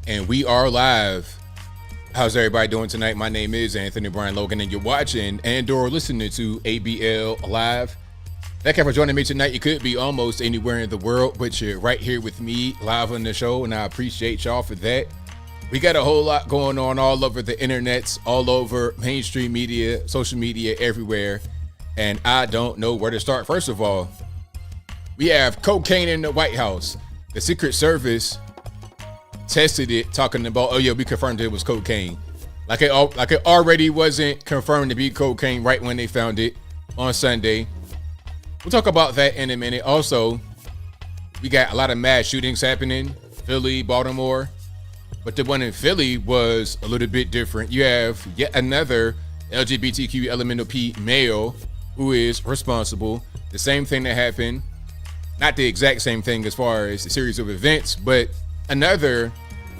And we are live. How's everybody doing tonight? My name is Anthony Brian Logan, and you're watching and/or listening to ABL Live. Thank you for joining me tonight. You could be almost anywhere in the world, but you're right here with me live on the show, and I appreciate y'all for that. We got a whole lot going on all over the internets, all over mainstream media, social media, everywhere, and I don't know where to start. First of all, we have cocaine in the White House. The Secret Service tested it, talking about, oh yeah, we confirmed it was cocaine. Like it already wasn't confirmed to be cocaine right when they found it on Sunday. We'll talk about that in a minute. Also, we got a lot of mass shootings happening, Philly, Baltimore, but the one in Philly was a little bit different. You have yet another LGBTQ elemental P male who is responsible. The same thing that happened, not the exact same thing as far as the series of events, but another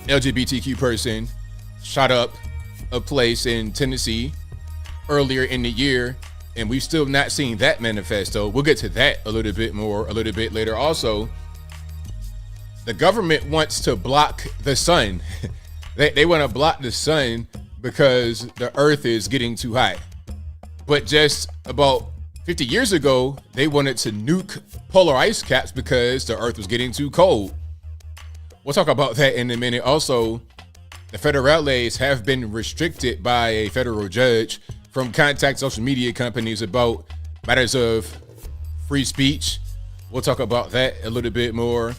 LGBTQ person shot up a place in Tennessee earlier in the year, and we've still not seen that manifesto. We'll get to that a little bit later. Also, the government wants to block the sun. They want to block the sun because the earth is getting too hot. But just about 50 years ago, they wanted to nuke polar ice caps because the earth was getting too cold. We'll talk about that in a minute. Also, the federales have been restricted by a federal judge from contacting social media companies about matters of free speech. We'll talk about that a little bit more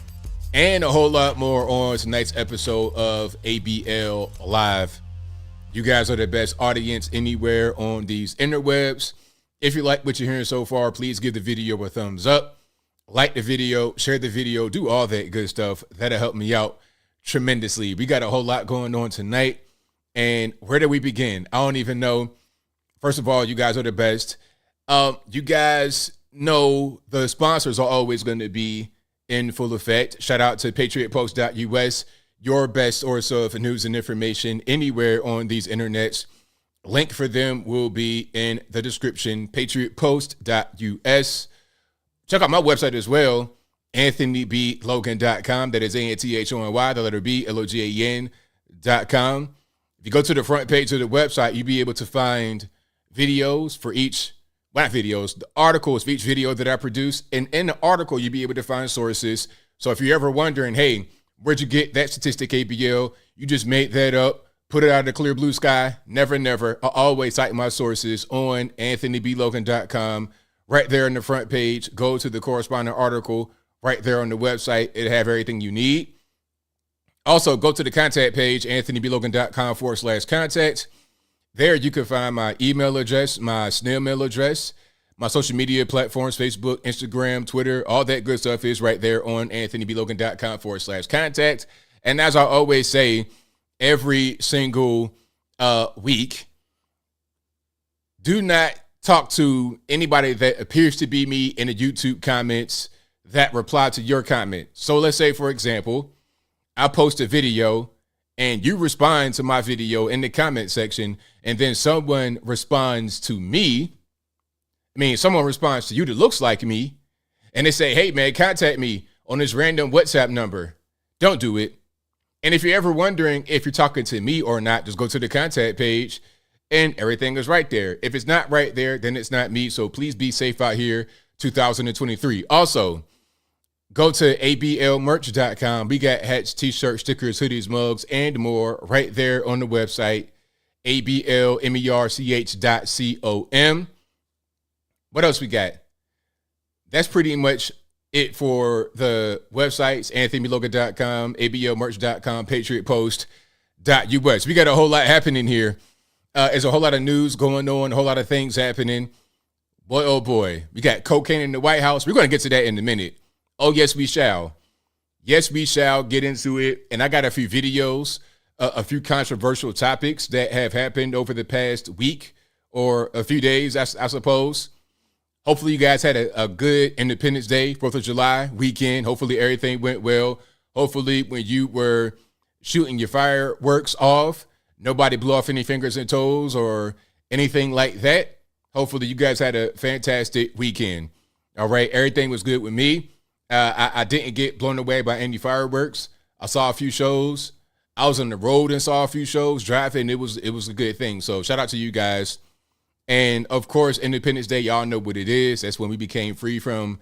and a whole lot more on tonight's episode of ABL Live. You guys are the best audience anywhere on these interwebs. If you like what you're hearing so far, please give the video a thumbs up. Like the video, share the video, do all that good stuff. That'll help me out tremendously. We got a whole lot going on tonight. And where do we begin? I don't even know. First of all, you guys are the best. You guys know the sponsors are always going to be in full effect. Shout out to patriotpost.us, your best source of news and information anywhere on these internets. Link for them will be in the description, patriotpost.us. Check out my website as well, anthonyblogan.com. That is ANTHONY, the letter B, LOGAN.com. If you go to the front page of the website, you'll be able to find videos for each, well, not videos, the articles for each video that I produce. And in the article, you'll be able to find sources. So if you're ever wondering, hey, where'd you get that statistic, ABL? You just made that up, put it out of the clear blue sky. Never. I always cite my sources on anthonyblogan.com. Right there on the front page, go to the corresponding article right there on the website. It'll have everything you need. Also, go to the contact page, anthonyblogan.com/contact. There you can find my email address, my snail mail address, my social media platforms, Facebook, Instagram, Twitter, all that good stuff is right there on anthonyblogan.com/contact. And as I always say, every single week, do not talk to anybody that appears to be me in the YouTube comments that reply to your comment. So let's say, for example, I post a video and you respond to my video in the comment section, and then someone responds to me. Someone responds to you that looks like me, and they say, hey man, contact me on this random WhatsApp number. Don't do it. And if you're ever wondering if you're talking to me or not, just go to the contact page and everything is right there. If it's not right there, then it's not me. So please be safe out here, 2023. Also, go to ablmerch.com. We got hats, t-shirts, stickers, hoodies, mugs, and more right there on the website, ablmerch.com. What else we got? That's pretty much it for the websites, anthonyblogan.com, ablmerch.com, patriotpost.us. We got a whole lot happening here. There's a whole lot of news going on, a whole lot of things happening. Boy, oh boy, we got cocaine in the White House. We're going to get to that in a minute. Oh, yes, we shall. Yes, we shall get into it. And I got a few videos, a few controversial topics that have happened over the past week or a few days, I suppose. Hopefully you guys had a good Independence Day, 4th of July weekend. Hopefully everything went well. Hopefully when you were shooting your fireworks off, nobody blew off any fingers and toes or anything like that. Hopefully you guys had a fantastic weekend. All right. Everything was good with me. I didn't get blown away by any fireworks. I saw a few shows. I was on the road and saw a few shows driving. It was a good thing. So shout out to you guys. And of course, Independence Day, y'all know what it is. That's when we became free from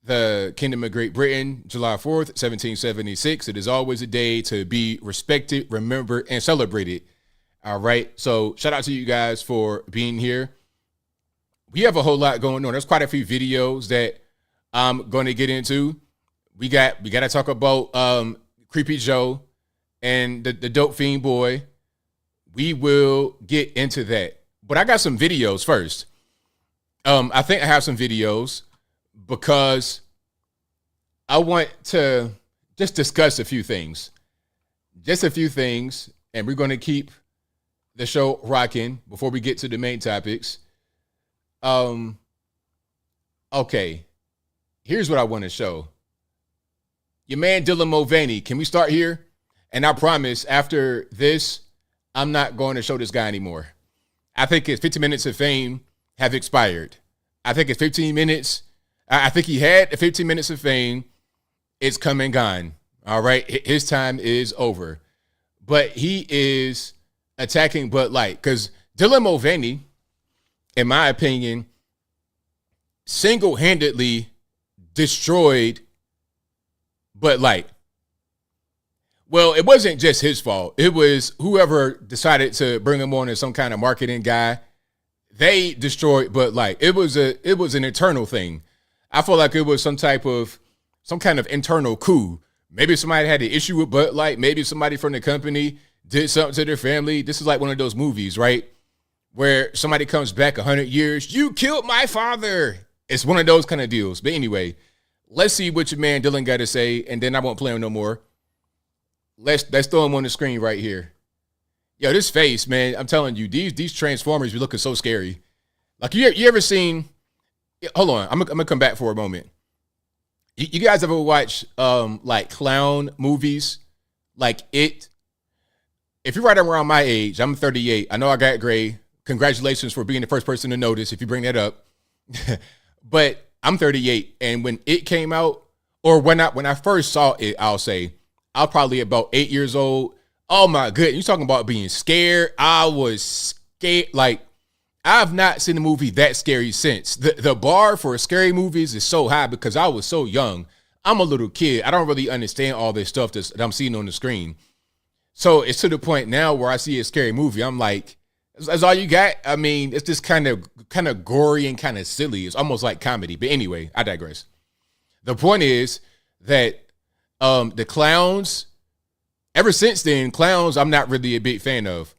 the Kingdom of Great Britain, July 4th, 1776. It is always a day to be respected, remembered, and celebrated. All right. So shout out to you guys for being here. We have a whole lot going on. There's quite a few videos that I'm going to get into. We got to talk about Creepy Joe and the Dope Fiend Boy. We will get into that. But I got some videos first. I think I have some videos because I want to just discuss a few things. Just a few things. And we're going to keep the show rocking before we get to the main topics. Okay. Here's what I want to show. Your man Dylan Mulvaney. Can we start here? And I promise after this, I'm not going to show this guy anymore. I think his 15 minutes of fame have expired. I think his 15 minutes, I think he had 15 minutes of fame. It's come and gone. All right. His time is over. But he is attacking Bud Light because Dylan Mulvaney, in my opinion, single-handedly destroyed Bud Light. Well, it wasn't just his fault. It was whoever decided to bring him on as some kind of marketing guy. They destroyed Bud Light. It was an internal thing. I feel like it was some kind of internal coup. Maybe somebody had an issue with Bud Light. Maybe somebody from the company did something to their family. This is like one of those movies, right? Where somebody comes back 100 years. You killed my father. It's one of those kind of deals. But anyway, let's see what your man Dylan got to say, and then I won't play him no more. Let's throw him on the screen right here. Yo, this face, man, I'm telling you, these Transformers be looking so scary. Like, you ever seen, hold on, I'm gonna come back for a moment. You guys ever watch, like, clown movies? Like It? If you're right around my age, I'm 38. I know I got gray. Congratulations for being the first person to notice if you bring that up. But I'm 38, and when It came out, or when I first saw it, I'll say, I was probably about 8 years old. Oh my goodness. You talking about being scared? I was scared. Like, I've not seen a movie that scary since. The bar for scary movies is so high because I was so young. I'm a little kid. I don't really understand all this stuff that I'm seeing on the screen. So it's to the point now where I see a scary movie, I'm like, that's all you got? I mean, it's just kind of gory and kind of silly. It's almost like comedy. But anyway, I digress. The point is that the clowns, ever since then, clowns I'm not really a big fan of.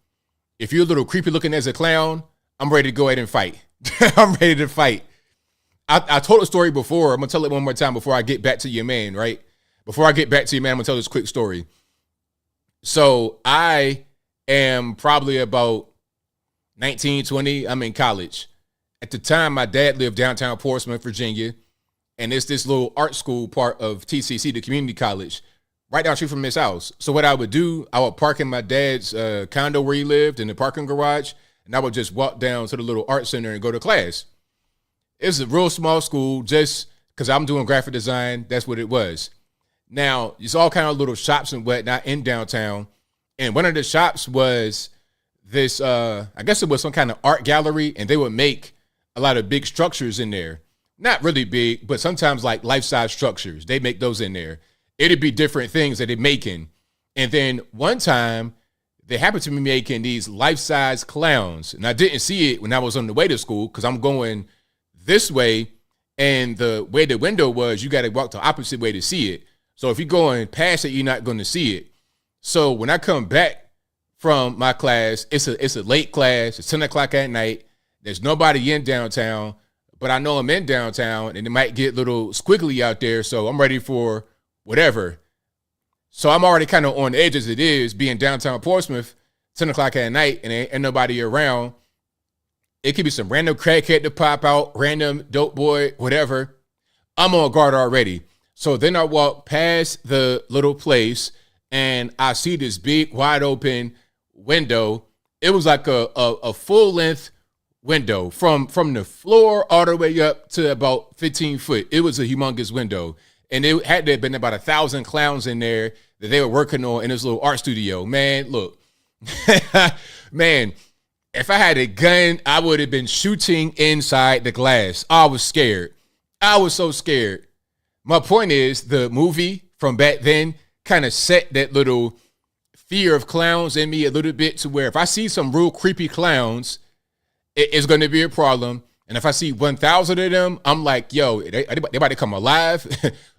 If you're a little creepy looking as a clown, I'm ready to go ahead and fight. I'm ready to fight. I told a story before. I'm going to tell it one more time before I get back to your man, right? Before I get back to your man, I'm going to tell this quick story. So I am probably about 19, 20. I'm in college. At the time, my dad lived downtown Portsmouth, Virginia. And it's this little art school part of TCC, the community college, right down the street from his house. So what I would do, I would park in my dad's condo where he lived in the parking garage, and I would just walk down to the little art center and go to class. It's a real small school, just because I'm doing graphic design. That's what it was. Now, it's all kind of little shops and whatnot in downtown. And one of the shops was this, I guess it was some kind of art gallery, and they would make a lot of big structures in there. Not really big, but sometimes like life-size structures. They make those in there. It'd be different things that they're making. And then one time, they happened to be making these life-size clowns. And I didn't see it when I was on the way to school because I'm going this way. And the way the window was, you got to walk the opposite way to see it. So if you're going past it, you're not going to see it. So when I come back from my class, it's a late class. It's 10 o'clock at night. There's nobody in downtown. But I know I'm in downtown and it might get a little squiggly out there. So I'm ready for whatever. So I'm already kind of on the edge as it is, being downtown Portsmouth, 10 o'clock at night, and ain't nobody around. It could be some random crackhead to pop out, random dope boy, whatever. I'm on guard already. So then I walk past the little place and I see this big wide open window. It was like a full length window from the floor all the way up to about 15 foot. It was a humongous window. And it had to have been about 1,000 clowns in there that they were working on in this little art studio. Man, look, man, if I had a gun, I would have been shooting inside the glass. I was scared. I was so scared. My point is, the movie from back then kind of set that little fear of clowns in me a little bit, to where if I see some real creepy clowns, it's going to be a problem. And if I see 1,000 of them, I'm like, yo, they about to come alive.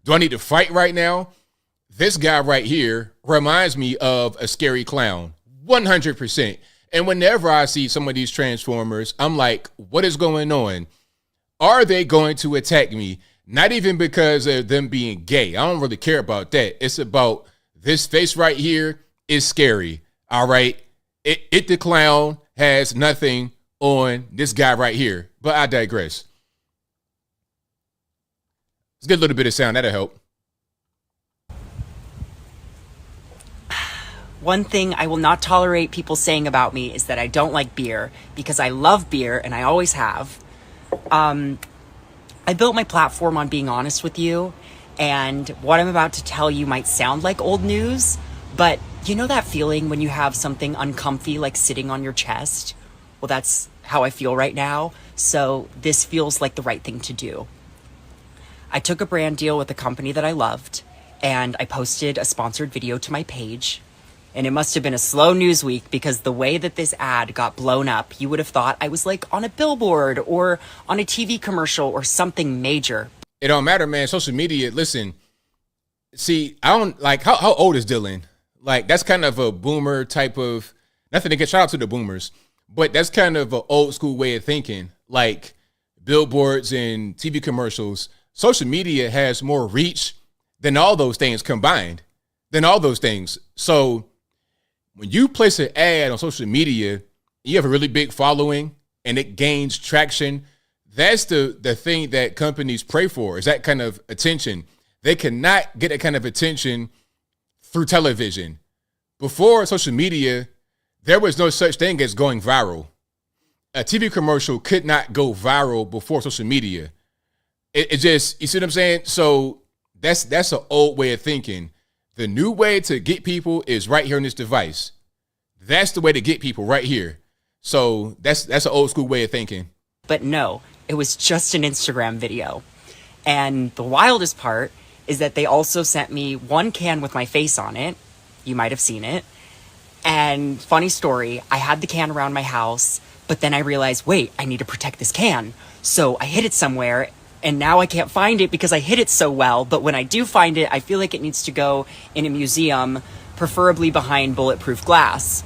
Do I need to fight right now? This guy right here reminds me of a scary clown, 100%. And whenever I see some of these Transformers, I'm like, what is going on? Are they going to attack me? Not even because of them being gay. I don't really care about that. It's about this face right here is scary. All right. It the clown has nothing on this guy right here. But I digress. Let's get a little bit of sound. That'll help. One thing I will not tolerate people saying about me is that I don't like beer, because I love beer and I always have. I built my platform on being honest with you, and what I'm about to tell you might sound like old news, but you know that feeling when you have something uncomfy like sitting on your chest? Well, that's how I feel right now, so this feels like the right thing to do. I took a brand deal with a company that I loved, and I posted a sponsored video to my page. And it must have been a slow news week, because the way that this ad got blown up, you would have thought I was like on a billboard or on a TV commercial or something major. It don't matter, man. Social media, listen, see, I don't like, how old is Dylan? Like, that's kind of a boomer type of, nothing to get, shout out to the boomers, but that's kind of an old school way of thinking. Like billboards and TV commercials, social media has more reach than all those things combined, So when you place an ad on social media, you have a really big following and it gains traction. That's the thing that companies pray for, is that kind of attention. They cannot get that kind of attention through television. Before social media, there was no such thing as going viral. A TV commercial could not go viral before social media. It just, you see what I'm saying? So that's an old way of thinking. The new way to get people is right here on this device. That's the way to get people, right here. So that's an old school way of thinking. But no, it was just an Instagram video. And the wildest part is that they also sent me one can with my face on it. You might have seen it. And funny story, I had the can around my house, but then I realized, wait, I need to protect this can. So I hid it somewhere, and now I can't find it because I hid it so well. But when I do find it, I feel like it needs to go in a museum, preferably behind bulletproof glass.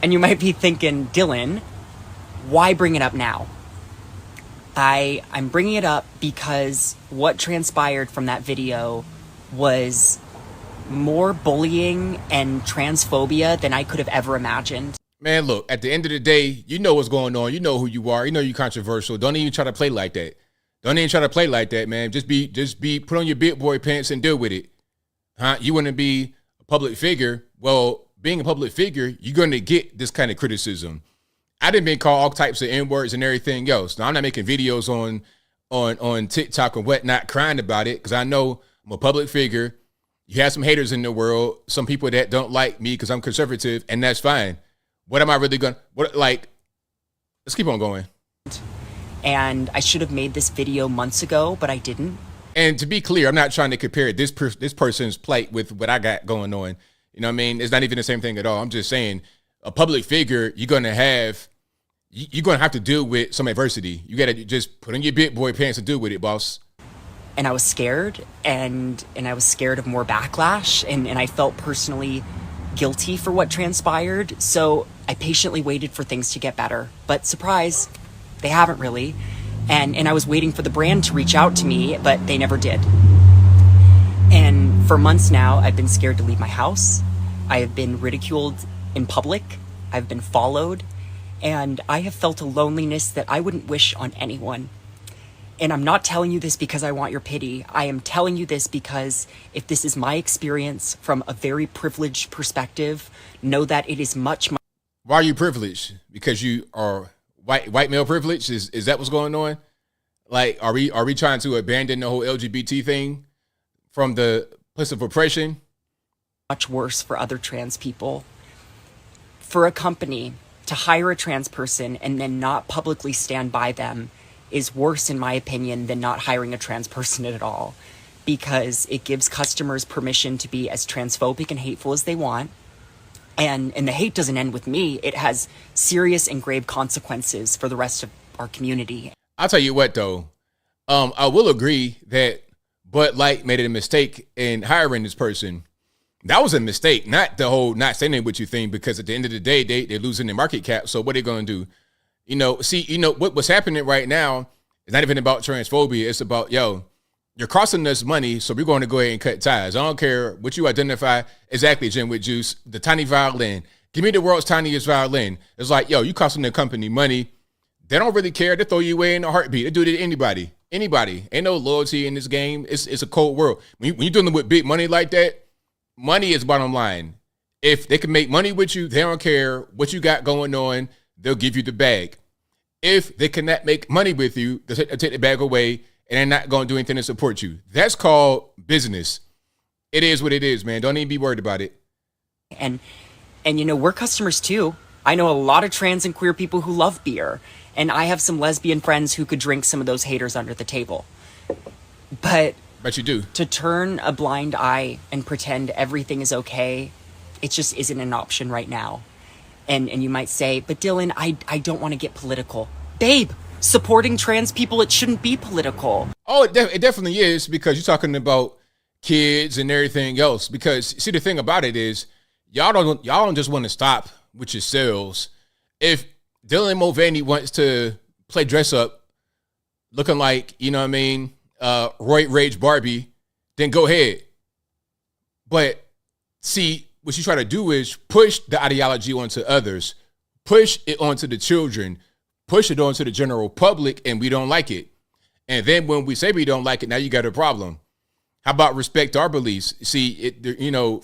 And you might be thinking, Dylan, why bring it up now? I'm bringing it up because what transpired from that video was more bullying and transphobia than I could have ever imagined. Man, look, at the end of the day, you know what's going on. You know who you are. You know you're controversial. Don't even try to play like that. Man. Just be, put on your big boy pants and deal with it. Huh? You want to be a public figure? Well, being a public figure, you're going to get this kind of criticism. I didn't been called all types of N-words and everything else. Now, I'm not making videos on TikTok and whatnot crying about it, because I know I'm a public figure. You have some haters in the world, some people that don't like me because I'm conservative, and that's fine. What am I really going to, let's keep on going. And I should have made this video months ago, but I didn't. And to be clear, I'm not trying to compare this person's plight with what I got going on. You know what I mean? It's not even the same thing at all. I'm just saying, a public figure, you're going to have to deal with some adversity. You got to just put on your big boy pants and deal with it, boss. And I was scared, and I was scared of more backlash, and I felt personally guilty for what transpired. So I patiently waited for things to get better. But surprise, they haven't really. And I was waiting for the brand to reach out to me, but they never did. And for months now, I've been scared to leave my house. I have been ridiculed in public. I've been followed. And I have felt a loneliness that I wouldn't wish on anyone. And I'm not telling you this because I want your pity. I am telling you this because if this is my experience from a very privileged perspective, know that it is much. Why are you privileged? Because you are white male privilege? Is that what's going on? Like, are we trying to abandon the whole LGBT thing from the place of oppression? much worse for other trans people. For a company to hire a trans person and then not publicly stand by them is worse, in my opinion, than not hiring a trans person at all, because it gives customers permission to be as transphobic and hateful as they want. And the hate doesn't end with me. It has serious and grave consequences for the rest of our community. I'll tell you what, though. I will agree that Bud Light made a mistake in hiring this person. That was a mistake, not the whole not saying what you think, because at the end of the day, they're losing their market cap. So what are they going to do? What's happening right now is not even about transphobia. It's about, you're costing us money, so we're going to go ahead and cut ties. I don't care what you identify exactly, Jim with Juice, the tiny violin. Give me the world's tiniest violin. It's like, you costing the company money. They don't really care. They throw you away in a heartbeat. They do it to anybody. Anybody. Ain't no loyalty in this game. It's a cold world. When you're dealing with big money like that, money is bottom line. If they can make money with you, they don't care what you got going on. They'll give you the bag. If they cannot make money with you, they'll take the bag away, and they're not going to do anything to support you. That's called business. It is what it is, man. Don't even be worried about it. And we're customers too. I know a lot of trans and queer people who love beer, and I have some lesbian friends who could drink some of those haters under the table. But you do. To turn a blind eye and pretend everything is okay, it just isn't an option right now. And you might say, but Dylan, I don't want to get political. Babe, supporting trans people, it shouldn't be political. Oh, it definitely is, because you're talking about kids and everything else. Because see, the thing about it is, y'all don't just want to stop with your sales. If Dylan Mulvaney wants to play dress up, looking like, Roy Rage Barbie, then go ahead. But see, what you try to do is push the ideology onto others, push it onto the children, push it onto the general public, and we don't like it. And then when we say we don't like it, now you got a problem. How about respect our beliefs? See,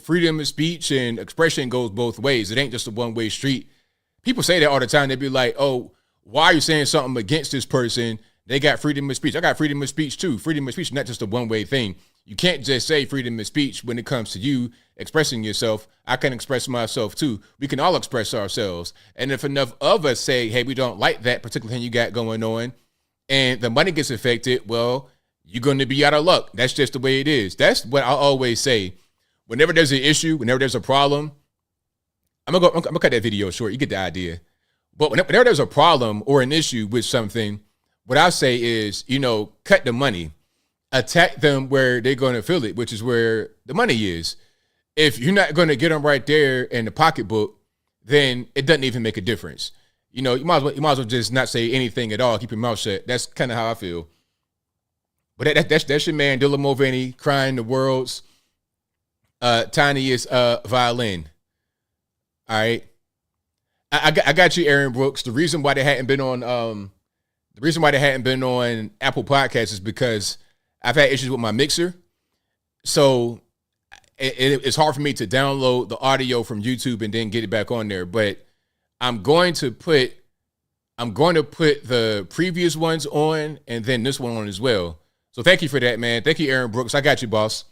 freedom of speech and expression goes both ways. It ain't just a one-way street. People say that all the time. They be like, oh, why are you saying something against this person? They got freedom of speech. I got freedom of speech too. Freedom of speech is not just a one-way thing. You can't just say freedom of speech when it comes to you expressing yourself. I can express myself too. We can all express ourselves. And if enough of us say, hey, we don't like that particular thing you got going on, and the money gets affected, well, you're going to be out of luck. That's just the way it is. That's what I always say. Whenever there's an issue, whenever there's a problem, I'm gonna cut that video short. You get the idea. But whenever there's a problem or an issue with something, what I say is, cut the money. Attack them where they're going to feel it, which is where the money is. If you're not going to get them right there in the pocketbook, then it doesn't even make a difference. You might as well just not say anything at all. Keep your mouth shut. That's kind of how I feel. But that's your man, Dylan Mulvaney, crying the world's tiniest violin. All right. I got you, Aaron Brooks. The reason why they hadn't been on Apple Podcasts is because I've had issues with my mixer. So it's hard for me to download the audio from YouTube and then get it back on there. But I'm going to put the previous ones on and then this one on as well. So thank you for that, man. Thank you, Aaron Brooks. I got you, boss.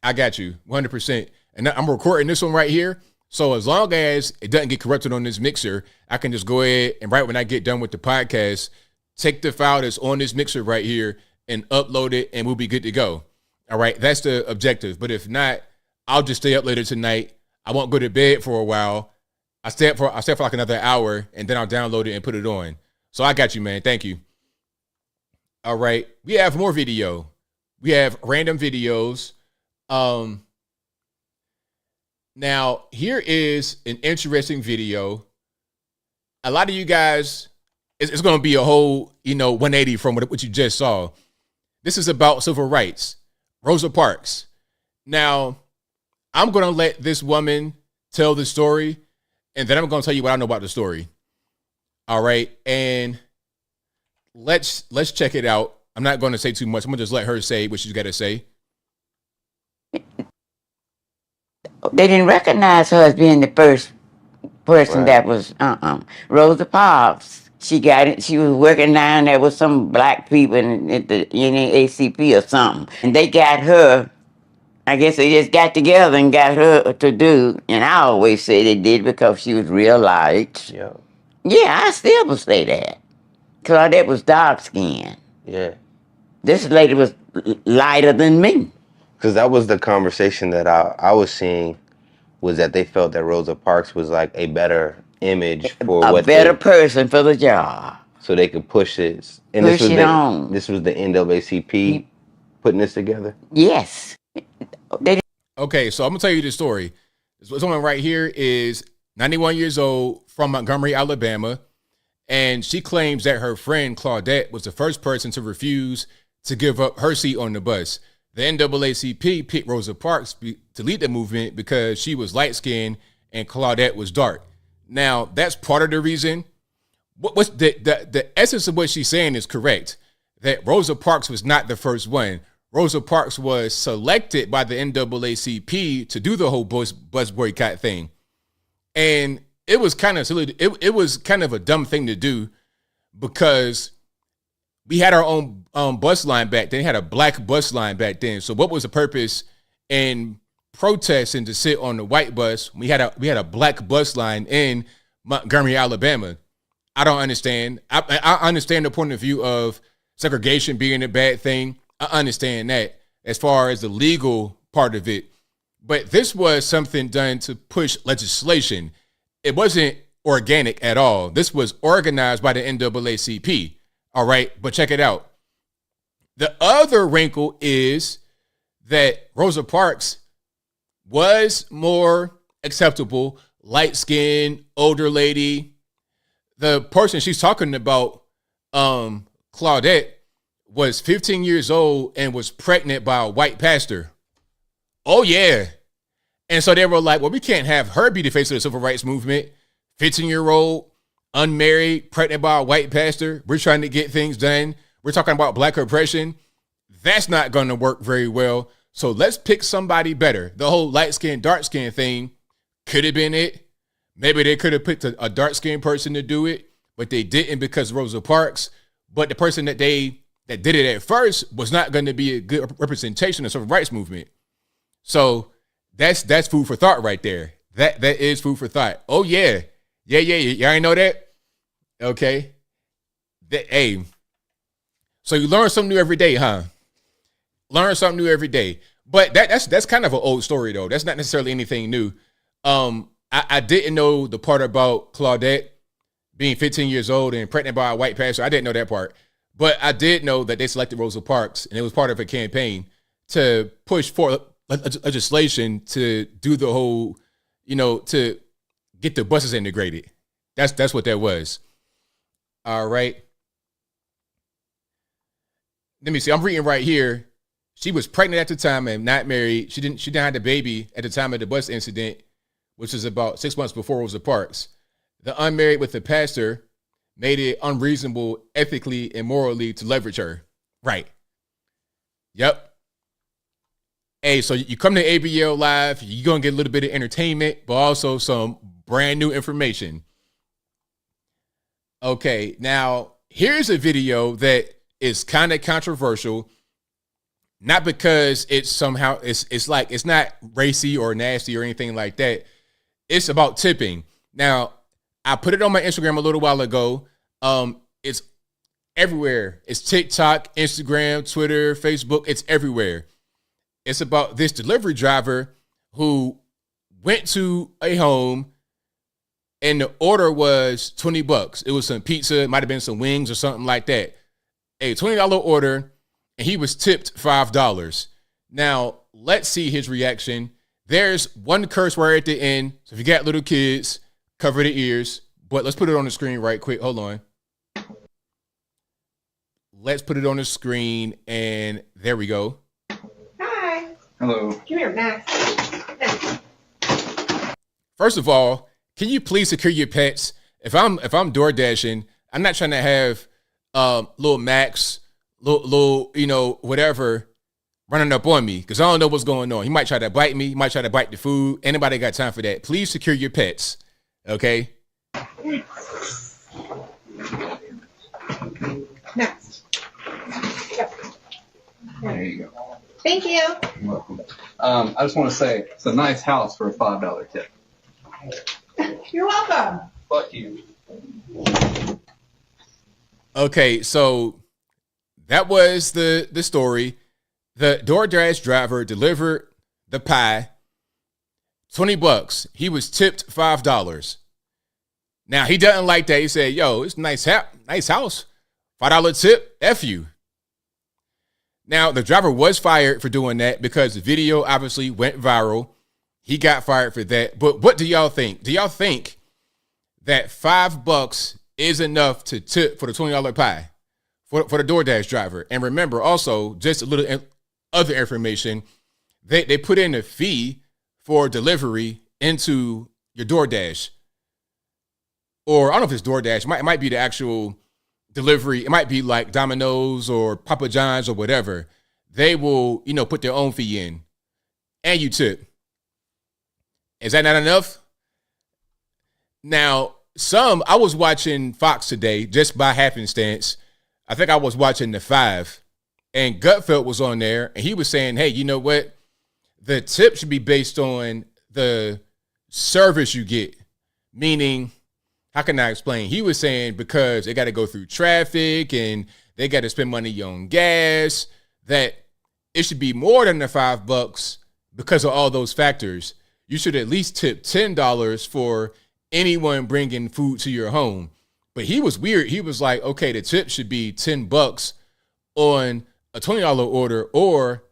I got you 100%. And I'm recording this one right here. So as long as it doesn't get corrupted on this mixer, I can just go ahead and right when I get done with the podcast, take the file that's on this mixer right here and upload it, and we'll be good to go. All right, that's the objective. But if not, I'll just stay up later tonight. I won't go to bed for a while. I'll stay up for like another hour, and then I'll download it and put it on. So I got you, man. Thank you. All right, we have more video. We have random videos. Now, here is an interesting video. A lot of you guys, it's going to be a whole, 180 from what you just saw. This is about civil rights. Rosa Parks. Now, I'm going to let this woman tell the story, and then I'm going to tell you what I know about the story. All right, and let's check it out. I'm not going to say too much. I'm going to just let her say what she's got to say. They didn't recognize her as being the first person that was Rosa Parks. She got it. She was working down there with some black people at the NAACP or something, and they got her I guess they just got together and got her to do, and I always say they did because she was real light. Yeah. Yeah, I still would say that. Claudette was dark skinned. Yeah. This lady was lighter than me. Because that was the conversation that I was seeing, was that they felt that Rosa Parks was like a better image for A what better person for the job. so they could push it. And Push it on. This was the NAACP putting this together. Yes. They Okay, so I'm gonna tell you the story. This woman right here is 91 years old from Montgomery, Alabama, and she claims that her friend Claudette was the first person to refuse to give up her seat on the bus. The NAACP picked Rosa Parks to lead the movement because she was light-skinned and Claudette was dark. Now, that's part of the reason. What's the essence of what she's saying is correct, that Rosa Parks was not the first one. Rosa Parks was selected by the NAACP to do the whole bus boycott thing. And it was kind of silly. It was kind of a dumb thing to do because we had our own bus line back then. They had a black bus line back then. So what was the purpose in protesting to sit on the white bus? We had a black bus line in Montgomery, Alabama. I don't understand. I understand the point of view of segregation being a bad thing. I understand that as far as the legal part of it. But this was something done to push legislation. It wasn't organic at all. This was organized by the NAACP. All right, but check it out. The other wrinkle is that Rosa Parks was more acceptable, light-skinned, older lady. The person she's talking about, Claudette, was 15 years old and was pregnant by a white pastor. Oh, yeah. And so they were like, well, we can't have her be the face of the civil rights movement. 15-year-old, unmarried, pregnant by a white pastor. We're trying to get things done. We're talking about black oppression. That's not going to work very well. So let's pick somebody better. The whole light skin, dark skin thing could have been it. Maybe they could have picked a dark skinned person to do it, but they didn't because of Rosa Parks. But the person that did it at first was not going to be a good representation of the civil rights movement. So that's food for thought right there. That is food for thought. Oh yeah. Y'all ain't know that? Okay. Hey. So you learn something new every day, huh? Learn something new every day. But that's kind of an old story though. That's not necessarily anything new. I didn't know the part about Claudette being 15 years old and pregnant by a white pastor. I didn't know that part. But I did know that they selected Rosa Parks, and it was part of a campaign to push for legislation to do the whole, to get the buses integrated. That's what that was. All right. Let me see. I'm reading right here. She was pregnant at the time and not married. She didn't have the baby at the time of the bus incident, which was about 6 months before Rosa Parks. The unmarried with the pastor made it unreasonable ethically and morally to leverage her. Right. Yep. Hey, so you come to ABL Live, you're going to get a little bit of entertainment, but also some brand new information. Okay, now here's a video that is kind of controversial, not because it's somehow, it's like, it's not racy or nasty or anything like that. It's about tipping. Now, I put it on my Instagram a little while ago. It's everywhere. It's TikTok, Instagram, Twitter, Facebook. It's everywhere. It's about this delivery driver who went to a home and the order was $20. It was some pizza. It might've been some wings or something like that. A $20 order, and he was tipped $5. Now, let's see his reaction. There's one curse word at the end. So if you got little kids, cover their ears. But let's put it on the screen right quick. Hold on. Let's put it on the screen, and there we go. Hi. Hello. Come here, Max. First of all, can you please secure your pets? If I'm door dashing, I'm not trying to have little Max, little whatever running up on me because I don't know what's going on. He might try to bite me. He might try to bite the food. Anybody got time for that? Please secure your pets. Okay. Next. Yep. There you go. Thank you. You're welcome. I just want to say it's a nice house for a $5 tip. You're welcome. Fuck you. Okay, so that was the story. The DoorDash driver delivered the pie, $20. He was tipped $5. Now he doesn't like that. He said, "Yo, it's nice house, $5 tip. F you." Now the driver was fired for doing that because the video obviously went viral. He got fired for that. But what do y'all think? Do y'all think that $5 is enough to tip for the $20 pie for the DoorDash driver? And remember, also, just a little other information, they put in a fee for delivery into your DoorDash. Or I don't know if it's DoorDash. It might be the actual delivery. It might be like Domino's or Papa John's or whatever. They will, put their own fee in and you tip. Is that not enough? Now, I was watching Fox today just by happenstance. I think I was watching The Five, and Gutfeld was on there, and he was saying, hey, you know what? The tip should be based on the service you get. Meaning, how can I explain? He was saying because they got to go through traffic and they got to spend money on gas, that it should be more than the $5 because of all those factors. You should at least tip $10 for anyone bringing food to your home. But he was weird. He was like, okay, the tip should be $10 on a $20 order or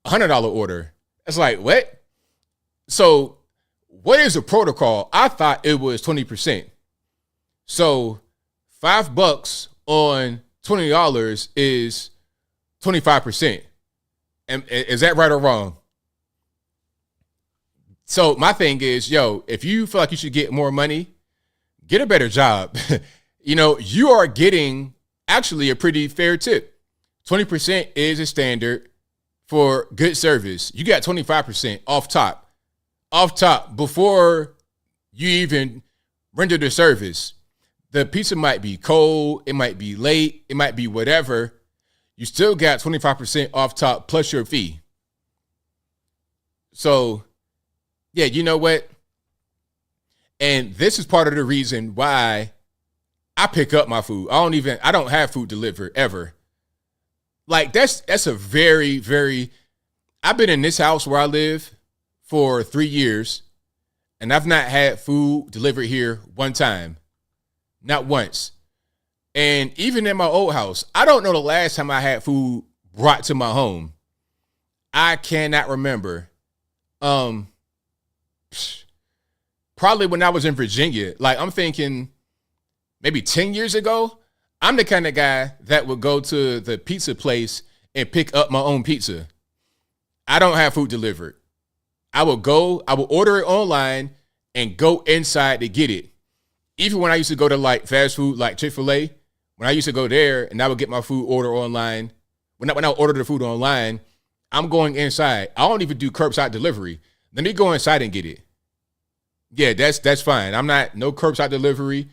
a $100 order. It's like, what? So what is the protocol? I thought it was 20%. So $5 on $20 is 25%. And is that right or wrong? So my thing is, if you feel like you should get more money, get a better job. You are getting actually a pretty fair tip. 20% is a standard for good service. You got 25% off top before you even render the service. The pizza might be cold, it might be late, it might be whatever. You still got 25% off top plus your fee. So, yeah, you know what? And this is part of the reason why I pick up my food. I don't have food delivered ever. Like that's a very, very, I've been in this house where I live for 3 years and I've not had food delivered here one time. Not once. And even in my old house, I don't know the last time I had food brought to my home. I cannot remember. Probably when I was in Virginia. Like I'm thinking maybe 10 years ago. I'm the kind of guy that would go to the pizza place and pick up my own pizza. I don't have food delivered. I will order it online and go inside to get it. Even when I used to go to like fast food, like Chick-fil-A, when I used to go there and I would get my food order online, when I order the food online, I'm going inside. I don't even do curbside delivery. Let me go inside and get it. Yeah, that's fine. No curbside delivery,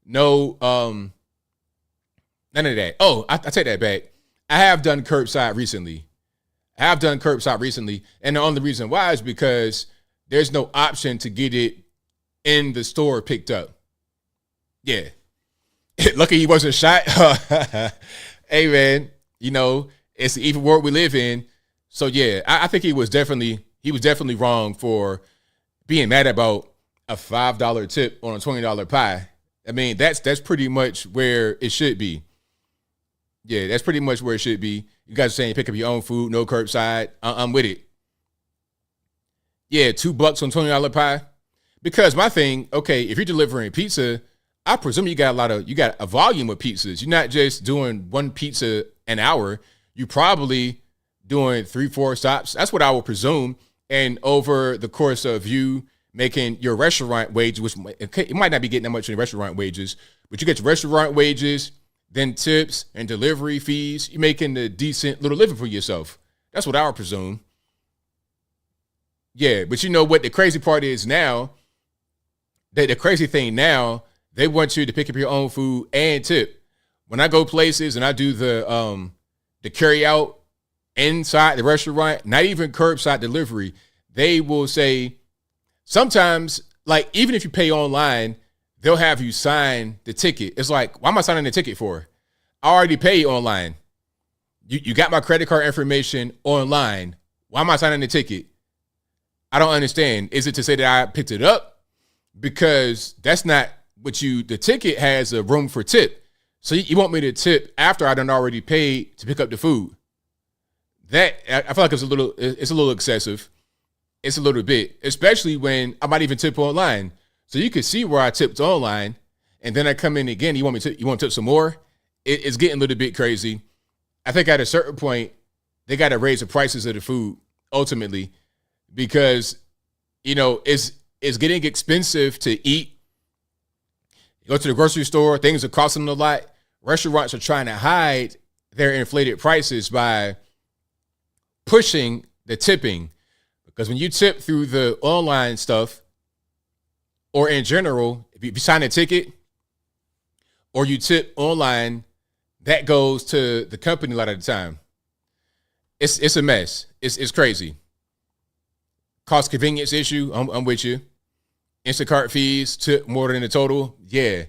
no, none of that. Oh, I take that back. I have done curbside recently. And the only reason why is because there's no option to get it in the store picked up. Yeah. Lucky he wasn't shot. Hey, man, it's the evil world we live in. So, yeah, I think he was definitely wrong for being mad about a $5 tip on a $20 pie. I mean, that's pretty much where it should be. Yeah, that's pretty much where it should be. You guys are saying pick up your own food, no curbside. I'm with it. Yeah, $2 on $20 pie. Because my thing, okay, if you're delivering pizza, I presume you got a volume of pizzas. You're not just doing one pizza an hour. You probably doing 3-4 stops. That's what I would presume. And over the course of you making your restaurant wages, which you might not be getting that much in restaurant wages, but you get your restaurant wages, then tips and delivery fees, you're making a decent little living for yourself. That's what I would presume. Yeah, but you know what the crazy part is now? The crazy thing now, they want you to pick up your own food and tip. When I go places and I do the carry out inside the restaurant, not even curbside delivery, they will say sometimes, like, even if you pay online, they'll have you sign the ticket. It's like, why am I signing the ticket for? I already paid online. You got my credit card information online. Why am I signing the ticket? I don't understand. Is it to say that I picked it up? Because that's not what the ticket has a room for tip. So you want me to tip after I done already paid to pick up the food. That, I feel like it's a little excessive. It's a little bit, especially when I might even tip online. So you can see where I tipped online, and then I come in again. You want to tip some more? It's getting a little bit crazy. I think at a certain point, they got to raise the prices of the food ultimately, because, it's getting expensive to eat. You go to the grocery store, things are costing a lot. Restaurants are trying to hide their inflated prices by pushing the tipping, because when you tip through the online stuff, or in general, if you sign a ticket or you tip online, that goes to the company a lot of the time. It's a mess. It's crazy. Cost convenience issue. I'm with you. Instacart fees tip more than the total. Yeah.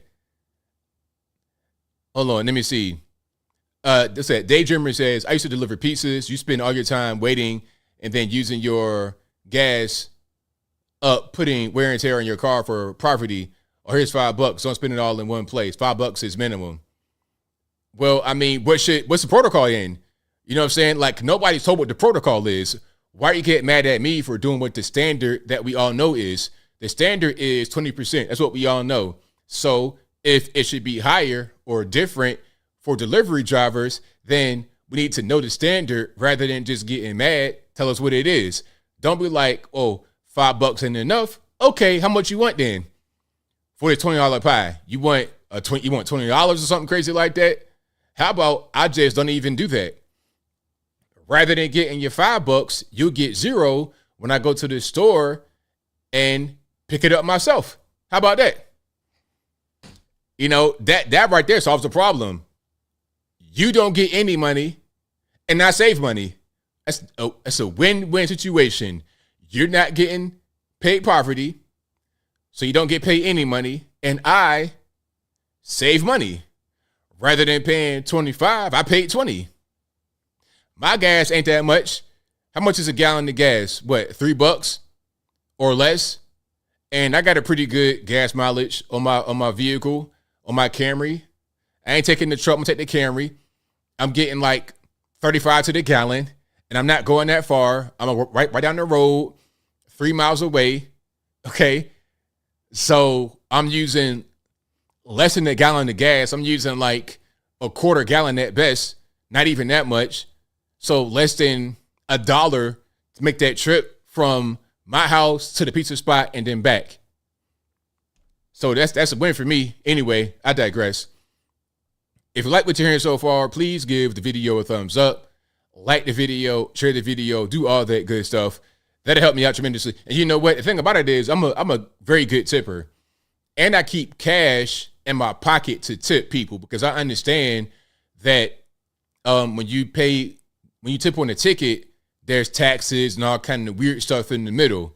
Hold on. Let me see. This Daydreamer says, I used to deliver pizzas. You spend all your time waiting and then using your gas up, putting wear and tear on your car for property. Or here's $5. Don't spend it all in one place. $5 is minimum. Well, I mean, what's the protocol in? You know what I'm saying? Like, nobody's told what the protocol is. Why are you getting mad at me for doing what the standard that we all know is? The standard is 20%. That's what we all know. So if it should be higher or different for delivery drivers, then we need to know the standard rather than just getting mad. Tell us what it is. Don't be like, oh, $5 ain't enough. Okay, how much you want then? For the $20 pie, you want $20 or something crazy like that? How about I just don't even do that? Rather than getting your $5, you'll get $0 when I go to the store and pick it up myself. How about that? That right there solves the problem. You don't get any money and I save money. That's a win-win situation. You're not getting paid poverty, so you don't get paid any money, and I save money. Rather than paying $25, I paid $20. My gas ain't that much. How much is a gallon of gas? What, $3 or less? And I got a pretty good gas mileage on my vehicle, on my Camry. I ain't taking the truck, I'm gonna take the Camry. I'm getting like 35 to the gallon, and I'm not going that far. I'm right down the road, 3 miles away. Okay. So I'm using less than a gallon of gas. I'm using like a quarter gallon at best, not even that much. So less than $1 to make that trip from my house to the pizza spot and then back. So that's a win for me. Anyway, I digress. If you like what you're hearing so far, please give the video a thumbs up, like the video, share the video, do all that good stuff. That'll help me out tremendously. And you know what? The thing about it is I'm a very good tipper, and I keep cash in my pocket to tip people, because I understand that when you tip on a ticket, there's taxes and all kind of weird stuff in the middle.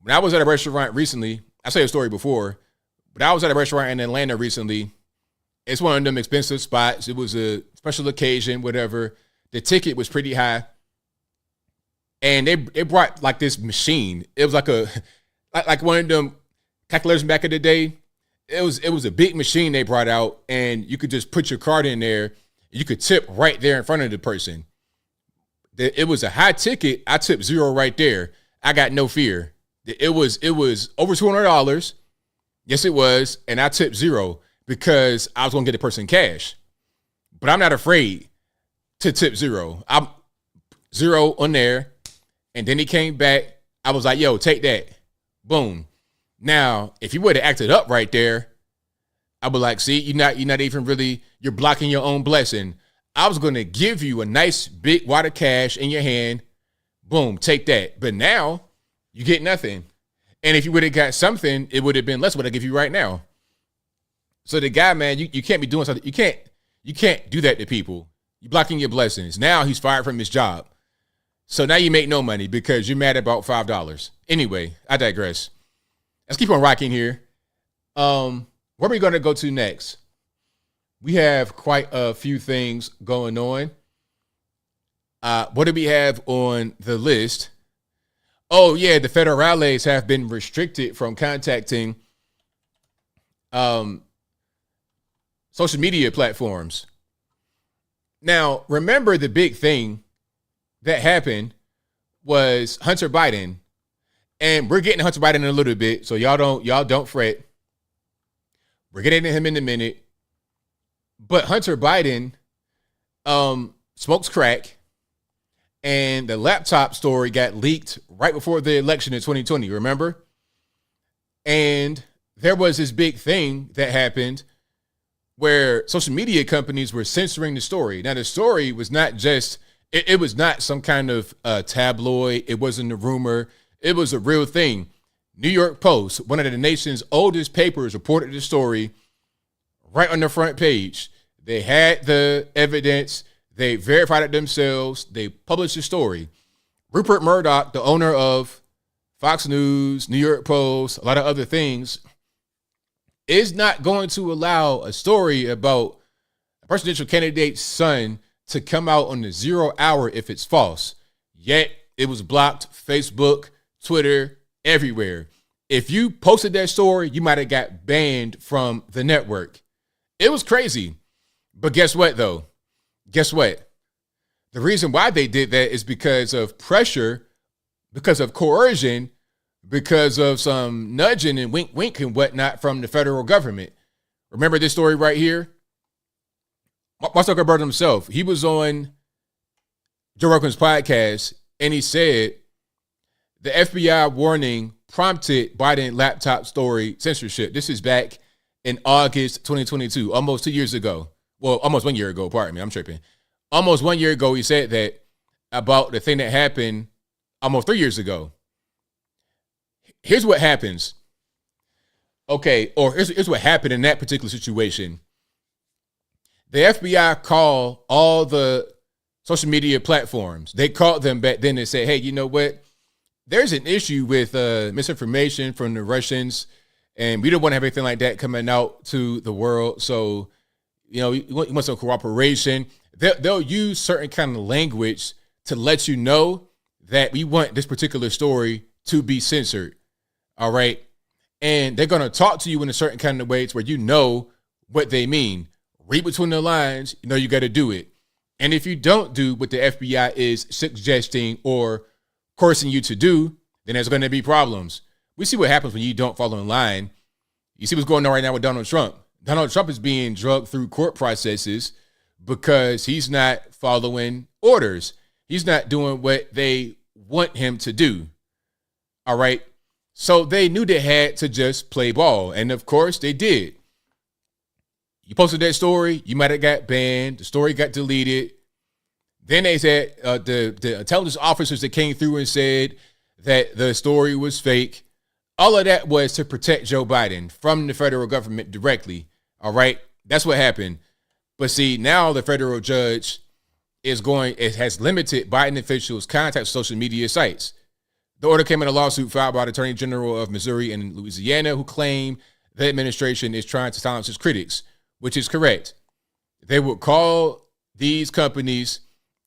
When I was at a restaurant recently, I said a story before, but I was at a restaurant in Atlanta recently. It's one of them expensive spots. It was a special occasion, whatever. The ticket was pretty high. And they brought like this machine. It was like one of them calculators back in the day. It was a big machine they brought out, and you could just put your card in there. You could tip right there in front of the person. It was a high ticket. I tipped $0 right there. I got no fear. It was over $200. Yes, it was. And I tipped $0 because I was going to get the person cash. But I'm not afraid to tip $0. I'm $0 on there. And then he came back. I was like, yo, take that. Boom. Now, if you would have acted up right there, I would like, see, you're not even really, you're blocking your own blessing. I was going to give you a nice big wad of cash in your hand. Boom, take that. But now you get nothing. And if you would have got something, it would have been less what I give you right now. So the guy, man, you can't be doing something. You can't do that to people. You're blocking your blessings. Now he's fired from his job. So now you make no money because you're mad about $5. Anyway, I digress. Let's keep on rocking here. Where are we going to go to next? We have quite a few things going on. What do we have on the list? Oh, yeah, the federales have been restricted from contacting social media platforms. Now, remember the big thing that happened was Hunter Biden, and we're getting to Hunter Biden in a little bit, so y'all don't fret. We're getting to him in a minute. But Hunter Biden smokes crack, and the laptop story got leaked right before the election in 2020, remember? And there was this big thing that happened where social media companies were censoring the story. Now, the story was not just, it was not some kind of tabloid. It wasn't a rumor. It was a real thing. New York Post, one of the nation's oldest papers, reported the story right on the front page. They had the evidence. They verified it themselves. They published the story. Rupert Murdoch, the owner of Fox News, New York Post, a lot of other things, is not going to allow a story about a presidential candidate's son to come out on the 0 hour if it's false. Yet it was blocked, Facebook, Twitter, everywhere. If you posted that story, you might have got banned from the network. It was crazy. But guess what, though? Guess what? The reason why they did that is because of pressure, because of coercion, because of some nudging and wink, wink and whatnot from the federal government. Remember this story right here? Mark Zuckerberg himself, he was on Joe Rogan's podcast, and he said the FBI warning prompted Biden laptop story censorship. This is back in August 2022, almost 2 years ago. Well, almost 1 year ago, pardon me, I'm tripping. Almost 1 year ago, he said that about the thing that happened almost 3 years ago. Here's what happens. Okay, or here's what happened in that particular situation. The FBI called all the social media platforms. They called them back then and said, hey, you know what? There's an issue with misinformation from the Russians, and we don't want to have anything like that coming out to the world. So, you want some cooperation. They'll use certain kind of language to let you know that we want this particular story to be censored. All right. And they're going to talk to you in a certain kind of way to where you know what they mean. Read between the lines, you got to do it. And if you don't do what the FBI is suggesting or coercing you to do, then there's going to be problems. We see what happens when you don't follow in line. You see what's going on right now with Donald Trump. Donald Trump is being drugged through court processes because he's not following orders. He's not doing what they want him to do. All right. So they knew they had to just play ball. And of course they did. You posted that story, you might have got banned. The story got deleted. Then they said the intelligence officers that came through and said that the story was fake. All of that was to protect Joe Biden from the federal government directly. All right. That's what happened. But see, now the federal judge has limited Biden officials' contact with social media sites. The order came in a lawsuit filed by the Attorney General of Missouri and Louisiana, who claim the administration is trying to silence its critics, which is correct. They would call these companies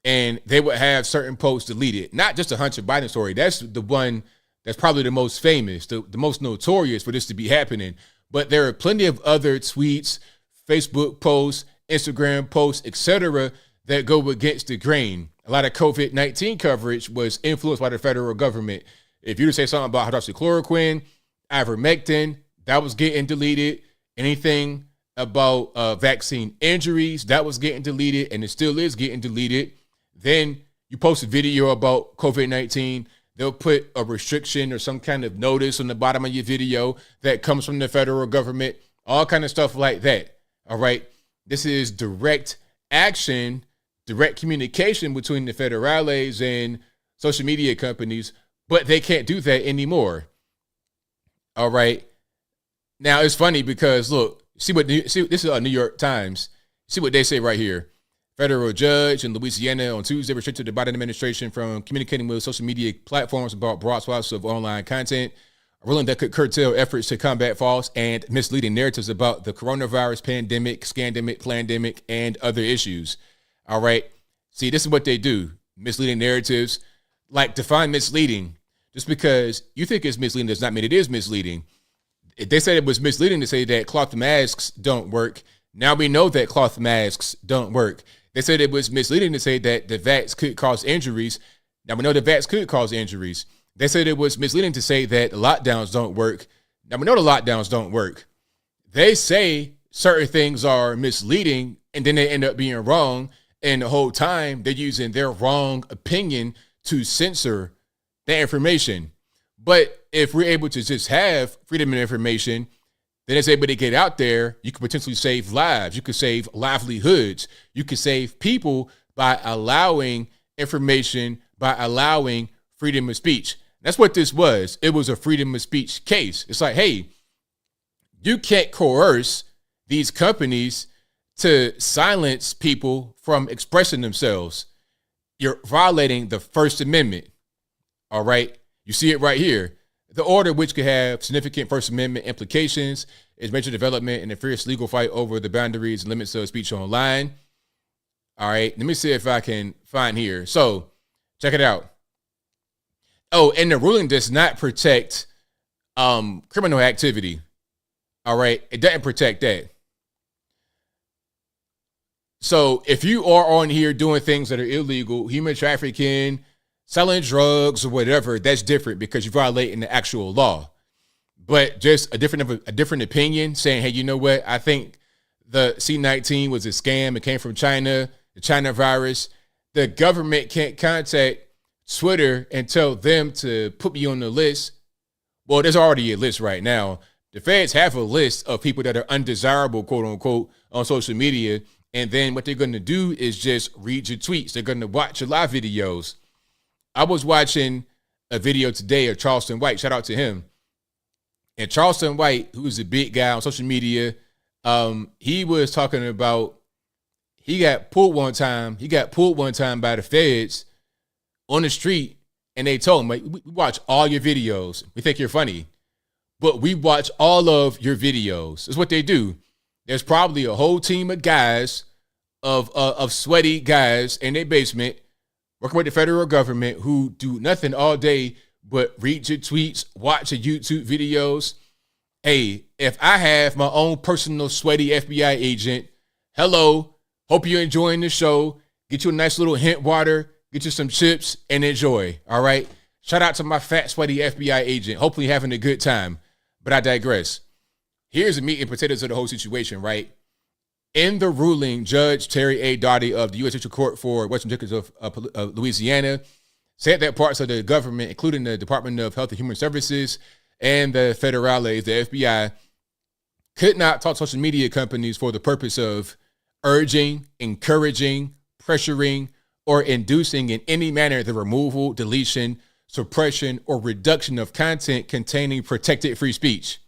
and they would have certain posts deleted. Not just the Hunter Biden story. That's the one that's probably the most famous, the most notorious for this to be happening. But there are plenty of other tweets, Facebook posts, Instagram posts, etc., that go against the grain. A lot of COVID-19 coverage was influenced by the federal government. If you were to say something about hydroxychloroquine, ivermectin, that was getting deleted. Anything about vaccine injuries, that was getting deleted, and it still is getting deleted. Then you post a video about COVID-19, they'll put a restriction or some kind of notice on the bottom of your video that comes from the federal government, all kind of stuff like that. All right. This is direct action, direct communication between the federales and social media companies, but they can't do that anymore. All right. Now it's funny because look, see this is New York Times. See what they say right here. Federal judge in Louisiana on Tuesday restricted the Biden administration from communicating with social media platforms about broad swaths of online content, a ruling that could curtail efforts to combat false and misleading narratives about the coronavirus pandemic, scandemic, plandemic, and other issues. All right. See, this is what they do. Misleading narratives. Like, define misleading. Just because you think it's misleading does not mean it is misleading. They said it was misleading to say that cloth masks don't work. Now we know that cloth masks don't work. They said it was misleading to say that the vax could cause injuries. Now we know the vax could cause injuries. They said it was misleading to say that lockdowns don't work. Now we know the lockdowns don't work. They say certain things are misleading and then they end up being wrong. And the whole time they're using their wrong opinion to censor the information. But if we're able to just have freedom of information, then it's able to get out there. You could potentially save lives. You could save livelihoods. You could save people by allowing information, by allowing freedom of speech. That's what this was. It was a freedom of speech case. It's like, hey, you can't coerce these companies to silence people from expressing themselves. You're violating the First Amendment. All right. You see it right here. The order, which could have significant First Amendment implications, is major development in a fierce legal fight over the boundaries and limits of speech online. All right, let me see if I can find here. So, check it out. Oh, and the ruling does not protect criminal activity. All right, it doesn't protect that. So, if you are on here doing things that are illegal, human trafficking, selling drugs or whatever, that's different because you're violating the actual law. But just a different opinion saying, hey, you know what? I think the C-19 was a scam. It came from China, the China virus. The government can't contact Twitter and tell them to put me on the list. Well, there's already a list right now. The feds have a list of people that are undesirable, quote unquote, on social media. And then what they're going to do is just read your tweets. They're going to watch your live videos. I was watching a video today of Charleston White. Shout out to him. And Charleston White, who's a big guy on social media, he was talking about he got pulled one time. He got pulled one time by the feds on the street, and they told him, like, we watch all your videos. We think you're funny, but we watch all of your videos. That's what they do. There's probably a whole team of guys, of sweaty guys in their basement, working with the federal government who do nothing all day but read your tweets, watch your YouTube videos. Hey, if I have my own personal sweaty FBI agent, hello, hope you're enjoying the show. Get you a nice little hint water, get you some chips, and enjoy, all right? Shout out to my fat, sweaty FBI agent. Hopefully having a good time, but I digress. Here's the meat and potatoes of the whole situation, right? In the ruling, Judge Terry A. Doughty of the U.S. District Court for Western District of Louisiana said that parts of the government, including the Department of Health and Human Services and the federales, the FBI, could not talk to social media companies for the purpose of urging, encouraging, pressuring, or inducing in any manner the removal, deletion, suppression, or reduction of content containing protected free speech.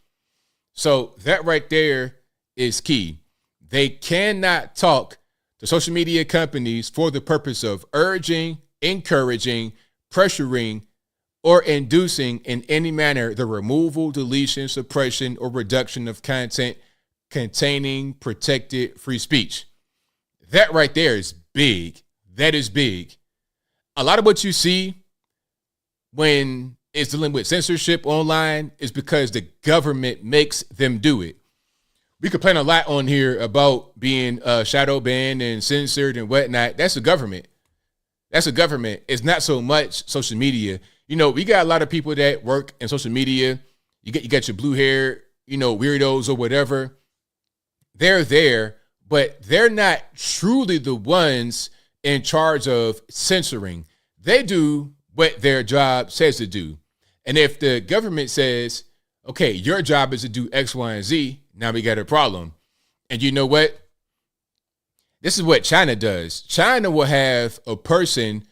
So that right there is key. They cannot talk to social media companies for the purpose of urging, encouraging, pressuring, or inducing in any manner the removal, deletion, suppression, or reduction of content containing protected free speech. That right there is big. That is big. A lot of what you see when it's dealing with censorship online is because the government makes them do it. We complain a lot on here about being shadow banned and censored and whatnot. That's the government. That's the government. It's not so much social media. You know, we got a lot of people that work in social media. You got your blue hair, weirdos or whatever. They're there, but they're not truly the ones in charge of censoring. They do what their job says to do. And if the government says, okay, your job is to do X, Y, and Z, now we got a problem. And you know what? This is what China does. China will have a person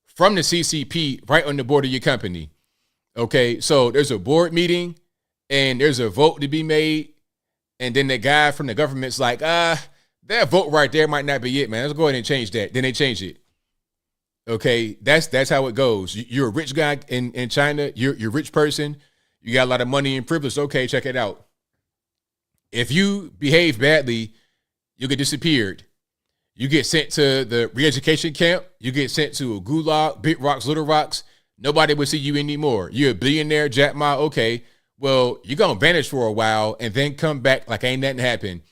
from the CCP right on the board of your company. Okay, so there's a board meeting and there's a vote to be made. And then the guy from the government's like, That vote right there might not be it, man. Let's go ahead and change that. Then they change it. Okay, that's how it goes. You're a rich guy in China. You're a rich person. You got a lot of money and privilege. Okay, check it out. If you behave badly, you get disappeared. You get sent to the re-education camp. You get sent to a gulag, big rocks, little rocks. Nobody will see you anymore. You're a billionaire, Jack Ma. Okay, well, you're going to vanish for a while and then come back like ain't nothing happened.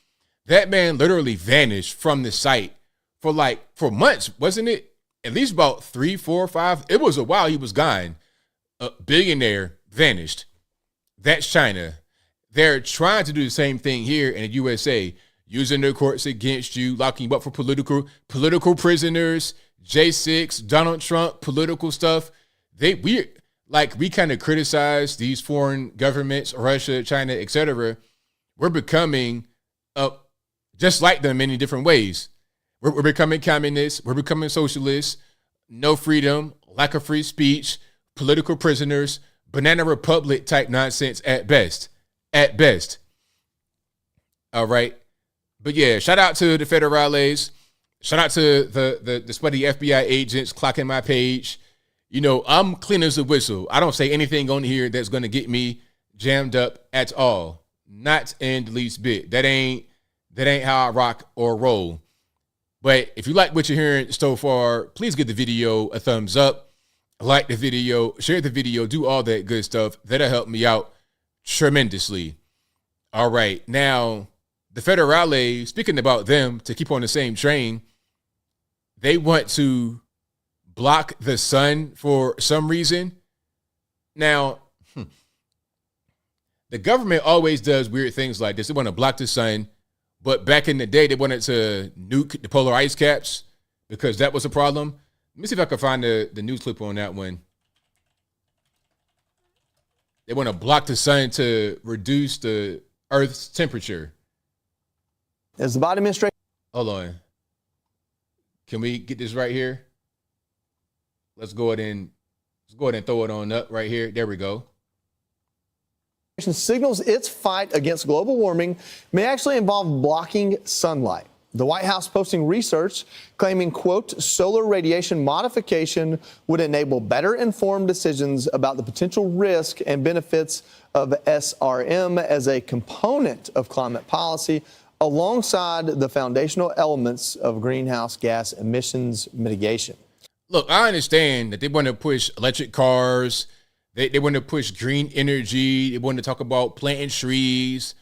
That man literally vanished from the site for months, wasn't it? At least about 3, 4, 5. It was a while he was gone. A billionaire vanished. That's China. They're trying to do the same thing here in the USA, using their courts against you, locking you up for political prisoners, J6, Donald Trump, political stuff. We kind of criticize these foreign governments, Russia, China, etc. We're becoming just like them in many different ways. We're becoming communists. We're becoming socialists. No freedom, lack of free speech, political prisoners, banana republic type nonsense at best. At best. All right. But yeah, shout out to the federales. Shout out to the sweaty FBI agents clocking my page. You know, I'm clean as a whistle. I don't say anything on here that's going to get me jammed up at all. Not in the least bit. That ain't how I rock or roll. But if you like what you're hearing so far, please give the video a thumbs up. Like the video, share the video, do all that good stuff. That'll help me out tremendously. All right. Now, the federales, speaking about them, to keep on the same train, they want to block the sun for some reason. Now, the government always does weird things like this. They want to block the sun, but back in the day, they wanted to nuke the polar ice caps because that was a problem. Let me see if I can find the news clip on that one. They want to block the sun to reduce the Earth's temperature. As the Biden administration... Hold on. Can we get this right here? Let's go ahead and throw it on up right here. There we go. Signals its fight against global warming may actually involve blocking sunlight. The White House posting research claiming, quote, solar radiation modification would enable better informed decisions about the potential risk and benefits of SRM as a component of climate policy, alongside the foundational elements of greenhouse gas emissions mitigation. Look, I understand that they want to push electric cars. They want to push green energy. They want to talk about planting trees.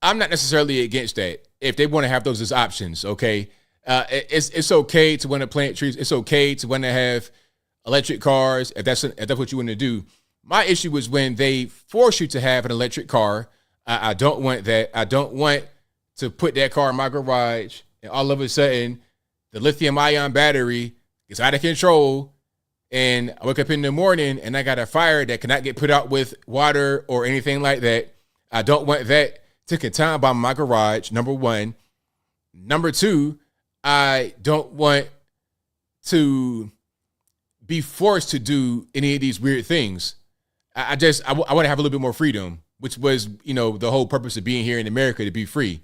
I'm not necessarily against that if they want to have those as options, okay? It's okay to want to plant trees. It's okay to want to have electric cars if that's what you want to do. My issue is when they force you to have an electric car. I don't want that. I don't want to put that car in my garage and all of a sudden the lithium-ion battery gets out of control and I wake up in the morning and I got a fire that cannot get put out with water or anything like that. I don't want that taken time by my garage, number one. Number two, I don't want to be forced to do any of these weird things. I want to have a little bit more freedom, which was, the whole purpose of being here in America, to be free.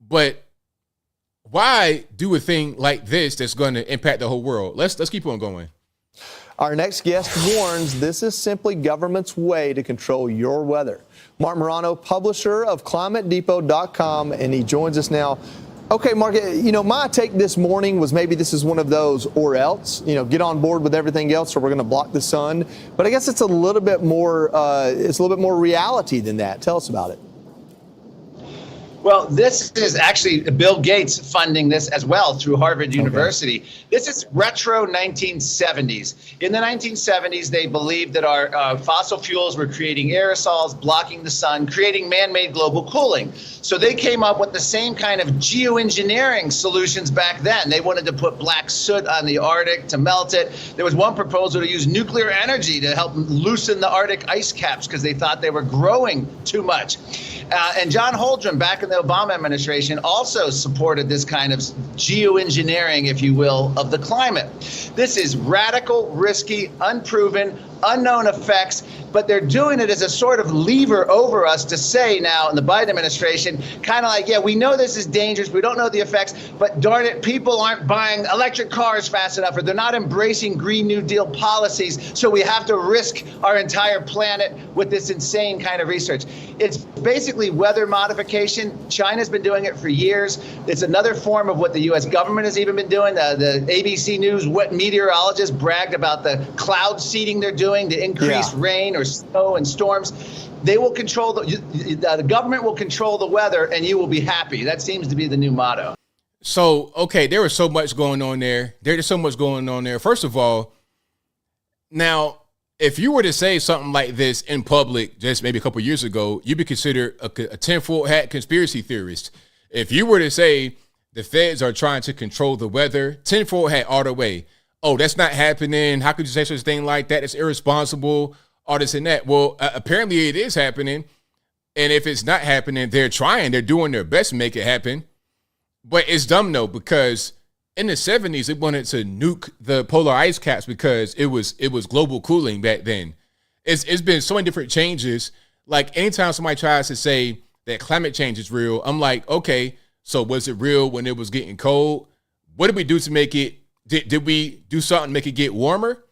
But why do a thing like this that's going to impact the whole world? Let's keep on going. Our next guest warns this is simply government's way to control your weather. Mark Morano, publisher of ClimateDepot.com, and he joins us now. Okay, Mark, my take this morning was maybe this is one of those or else, get on board with everything else or we're going to block the sun. But I guess it's a little bit more reality than that. Tell us about it. Well, this is actually Bill Gates funding this as well through Harvard University. This is retro 1970s. In the 1970s, they believed that our fossil fuels were creating aerosols, blocking the sun, creating man-made global cooling. So they came up with the same kind of geoengineering solutions back then. They wanted to put black soot on the Arctic to melt it. There was one proposal to use nuclear energy to help loosen the Arctic ice caps because they thought they were growing too much. And John Holdren, back in the Obama administration, also supported this kind of geoengineering, if you will, of the climate. This is radical, risky, unproven, unknown effects, but they're doing it as a sort of lever over us to say now in the Biden administration, kind of like, yeah, we know this is dangerous, we don't know the effects, but darn it, people aren't buying electric cars fast enough, or they're not embracing Green New Deal policies, so we have to risk our entire planet with this insane kind of research. It's basically weather modification. China's been doing it for years. It's another form of what the U.S. government has even been doing. The ABC News meteorologists bragged about the cloud seeding they're doing to increase rain or snow and storms. They will control the government will control the weather, and you will be happy. That seems to be the new motto. So, okay, there was so much going on there. There's so much going on there. First of all, now, if you were to say something like this in public just maybe a couple of years ago, you'd be considered a tinfoil hat conspiracy theorist. If you were to say the feds are trying to control the weather, tinfoil hat all the way. Oh, that's not happening. How could you say such a thing like that? It's irresponsible, all this and that. Well, apparently it is happening. And if it's not happening, they're trying. They're doing their best to make it happen. But it's dumb, though, because in the 70s, it wanted to nuke the polar ice caps because it was global cooling back then. It's been so many different changes. Like anytime somebody tries to say that climate change is real, I'm like, okay, so was it real when it was getting cold? What did we do to make it? Did we do something to make it get warmer?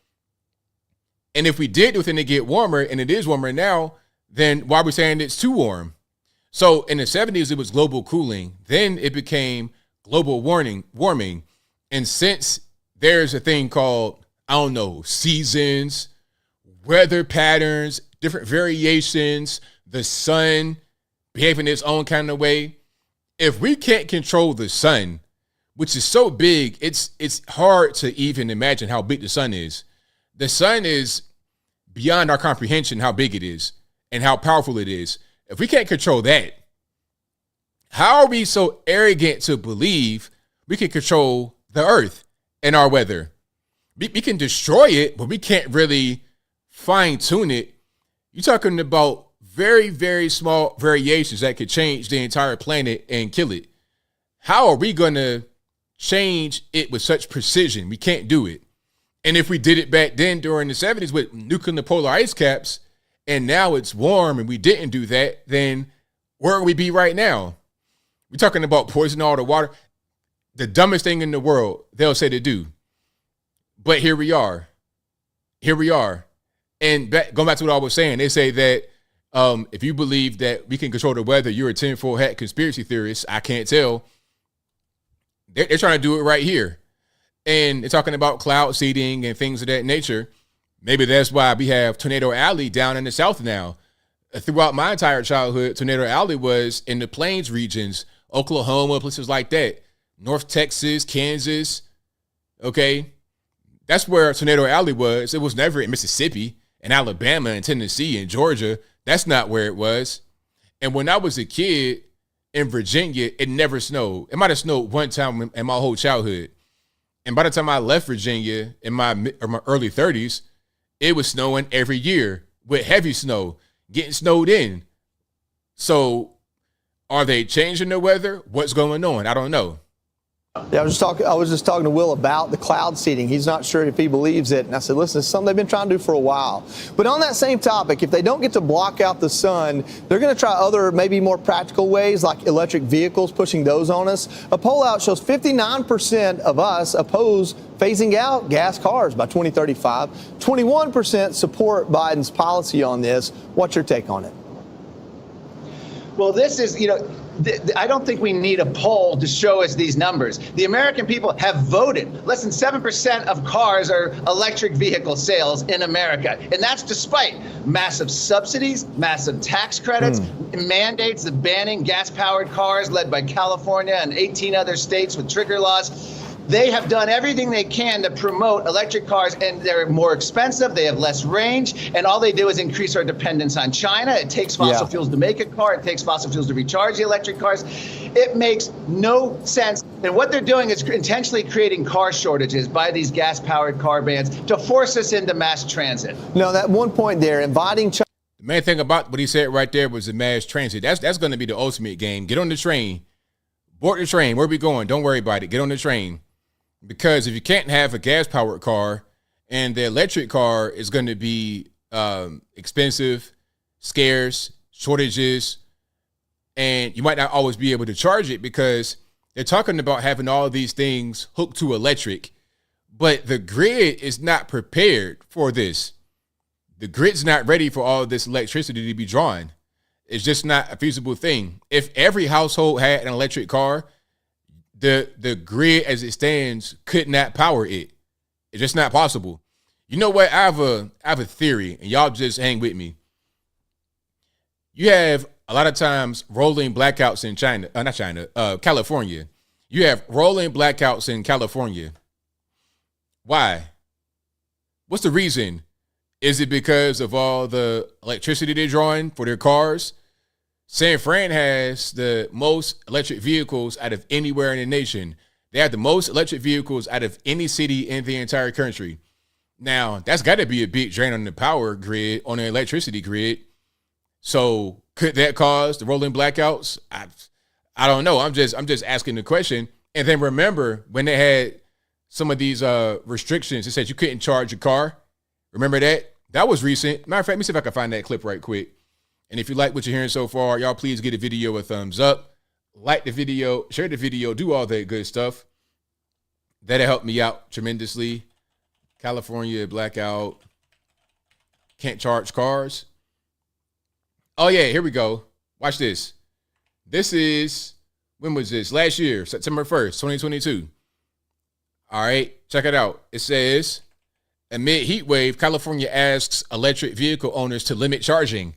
And if we did do anything to get warmer, and it is warmer now, then why are we saying it's too warm? So in the 70s, it was global cooling. Then it became global warming. And since there's a thing called, I don't know, seasons, weather patterns, different variations, the sun behaving its own kind of way, if we can't control the sun, which is so big, it's hard to even imagine how big the sun is. The sun is beyond our comprehension how big it is and how powerful it is. If we can't control that, how are we so arrogant to believe we can control the earth and our weather? We can destroy it, but we can't really fine tune it. You're talking about very, very small variations that could change the entire planet and kill it. How are we going to change it with such precision? We can't do it. And if we did it back then during the 70s with nuking the polar ice caps, and now it's warm and we didn't do that, then where would we be right now? We're talking about poisoning all the water. The dumbest thing in the world, they'll say to do. But here we are. And going back to what I was saying, they say that if you believe that we can control the weather, you're a tinfoil hat conspiracy theorist. I can't tell. They're trying to do it right here. And they're talking about cloud seeding and things of that nature. Maybe that's why we have Tornado Alley down in the South now. Throughout my entire childhood, Tornado Alley was in the plains regions, Oklahoma, places like that. North Texas, Kansas. Okay. That's where Tornado Alley was. It was never in Mississippi and Alabama and Tennessee and Georgia. That's not where it was. And when I was a kid in Virginia, it never snowed. It might have snowed one time in my whole childhood. And by the time I left Virginia in my early 30s, it was snowing every year with heavy snow, getting snowed in. So are they changing the weather? What's going on? I don't know. Yeah, I was just talking to Will about the cloud seeding. He's not sure if he believes it. And I said, listen, it's something they've been trying to do for a while. But on that same topic, if they don't get to block out the sun, they're going to try other, maybe more practical ways, like electric vehicles, pushing those on us. A poll out shows 59% of us oppose phasing out gas cars by 2035. 21% support Biden's policy on this. What's your take on it? Well, this is, I don't think we need a poll to show us these numbers. The American people have voted. Less than 7% of cars are electric vehicle sales in America. And that's despite massive subsidies, massive tax credits, mandates of banning gas-powered cars led by California and 18 other states with trigger laws. They have done everything they can to promote electric cars, and they're more expensive, they have less range, and all they do is increase our dependence on China. It takes fossil fuels to make a car, it takes fossil fuels to recharge the electric cars. It makes no sense. And what they're doing is intentionally creating car shortages by these gas-powered car bans to force us into mass transit. No, that one point there, inviting China. The main thing about what he said right there was the mass transit. That's going to be the ultimate game. Get on the train. Board the train. Where are we going? Don't worry about it. Get on the train. Because if you can't have a gas-powered car and the electric car is going to be expensive, scarce, shortages, and you might not always be able to charge it because they're talking about having all of these things hooked to electric, but the grid is not prepared for this. The grid's not ready for all of this electricity to be drawn. It's just not a feasible thing. If every household had an electric car, the grid as it stands could not power it. It's just not possible. You know what? I have a theory, and y'all just hang with me. You have a lot of times rolling blackouts in California. You have rolling blackouts in California. Why? What's the reason? Is it because of all the electricity they're drawing for their cars? San Fran has the most electric vehicles out of anywhere in the nation. They have the most electric vehicles out of any city in the entire country. Now, that's got to be a big drain on the power grid, on the electricity grid. So could that cause the rolling blackouts? I don't know. I'm just asking the question. And then remember when they had some of these restrictions, it said you couldn't charge your car. Remember that? That was recent. Matter of fact, let me see if I can find that clip right quick. And if you like what you're hearing so far, y'all please give the video a thumbs up. Like the video, share the video, do all that good stuff. That'll help me out tremendously. California blackout. Can't charge cars. Oh, yeah, here we go. Watch this. This is, when was this? Last year, September 1st, 2022. All right, check it out. It says, amid heat wave, California asks electric vehicle owners to limit charging.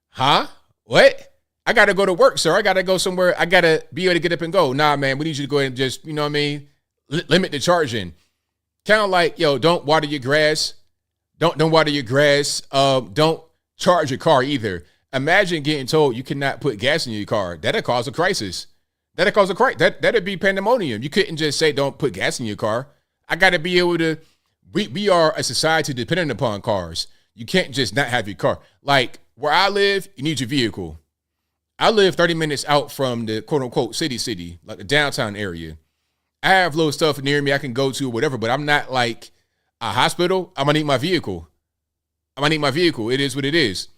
Huh? What? I got to go to work, sir. I got to go somewhere. I got to be able to get up and go. Nah, man, we need you to go ahead and just, you know what I mean? Limit the charging. Kind of like, yo, don't water your grass. Don't water your grass. Don't charge your car either. Imagine getting told you cannot put gas in your car. That'd cause a crisis. That'd be pandemonium. You couldn't just say don't put gas in your car. I got to be able to. We are a society dependent upon cars. You can't just not have your car. Like where I live, you need your vehicle. I live 30 minutes out from the quote unquote city, like the downtown area. I have little stuff near me I can go to or whatever, but I'm not like a hospital. I'm gonna need my vehicle. It is what it is.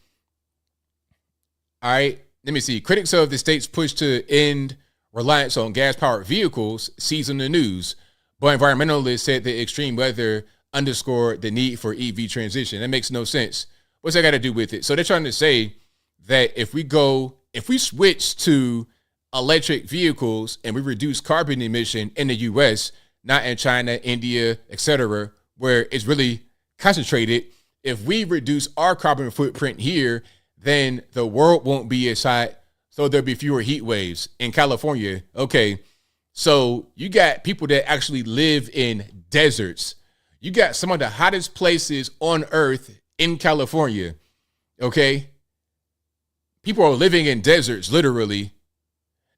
All right. Let me see. Critics of the state's push to end reliance on gas-powered vehicles season the news, but environmentalists said the extreme weather underscored the need for EV transition. That makes no sense. What's that got to do with it? So they're trying to say that if we switch to electric vehicles and we reduce carbon emission in the U.S., not in China, India, etc., where it's really concentrated, if we reduce our carbon footprint here, then the world won't be as hot, so there'll be fewer heat waves in California. Okay, so you got people that actually live in deserts. You got some of the hottest places on earth in California, okay? People are living in deserts, literally.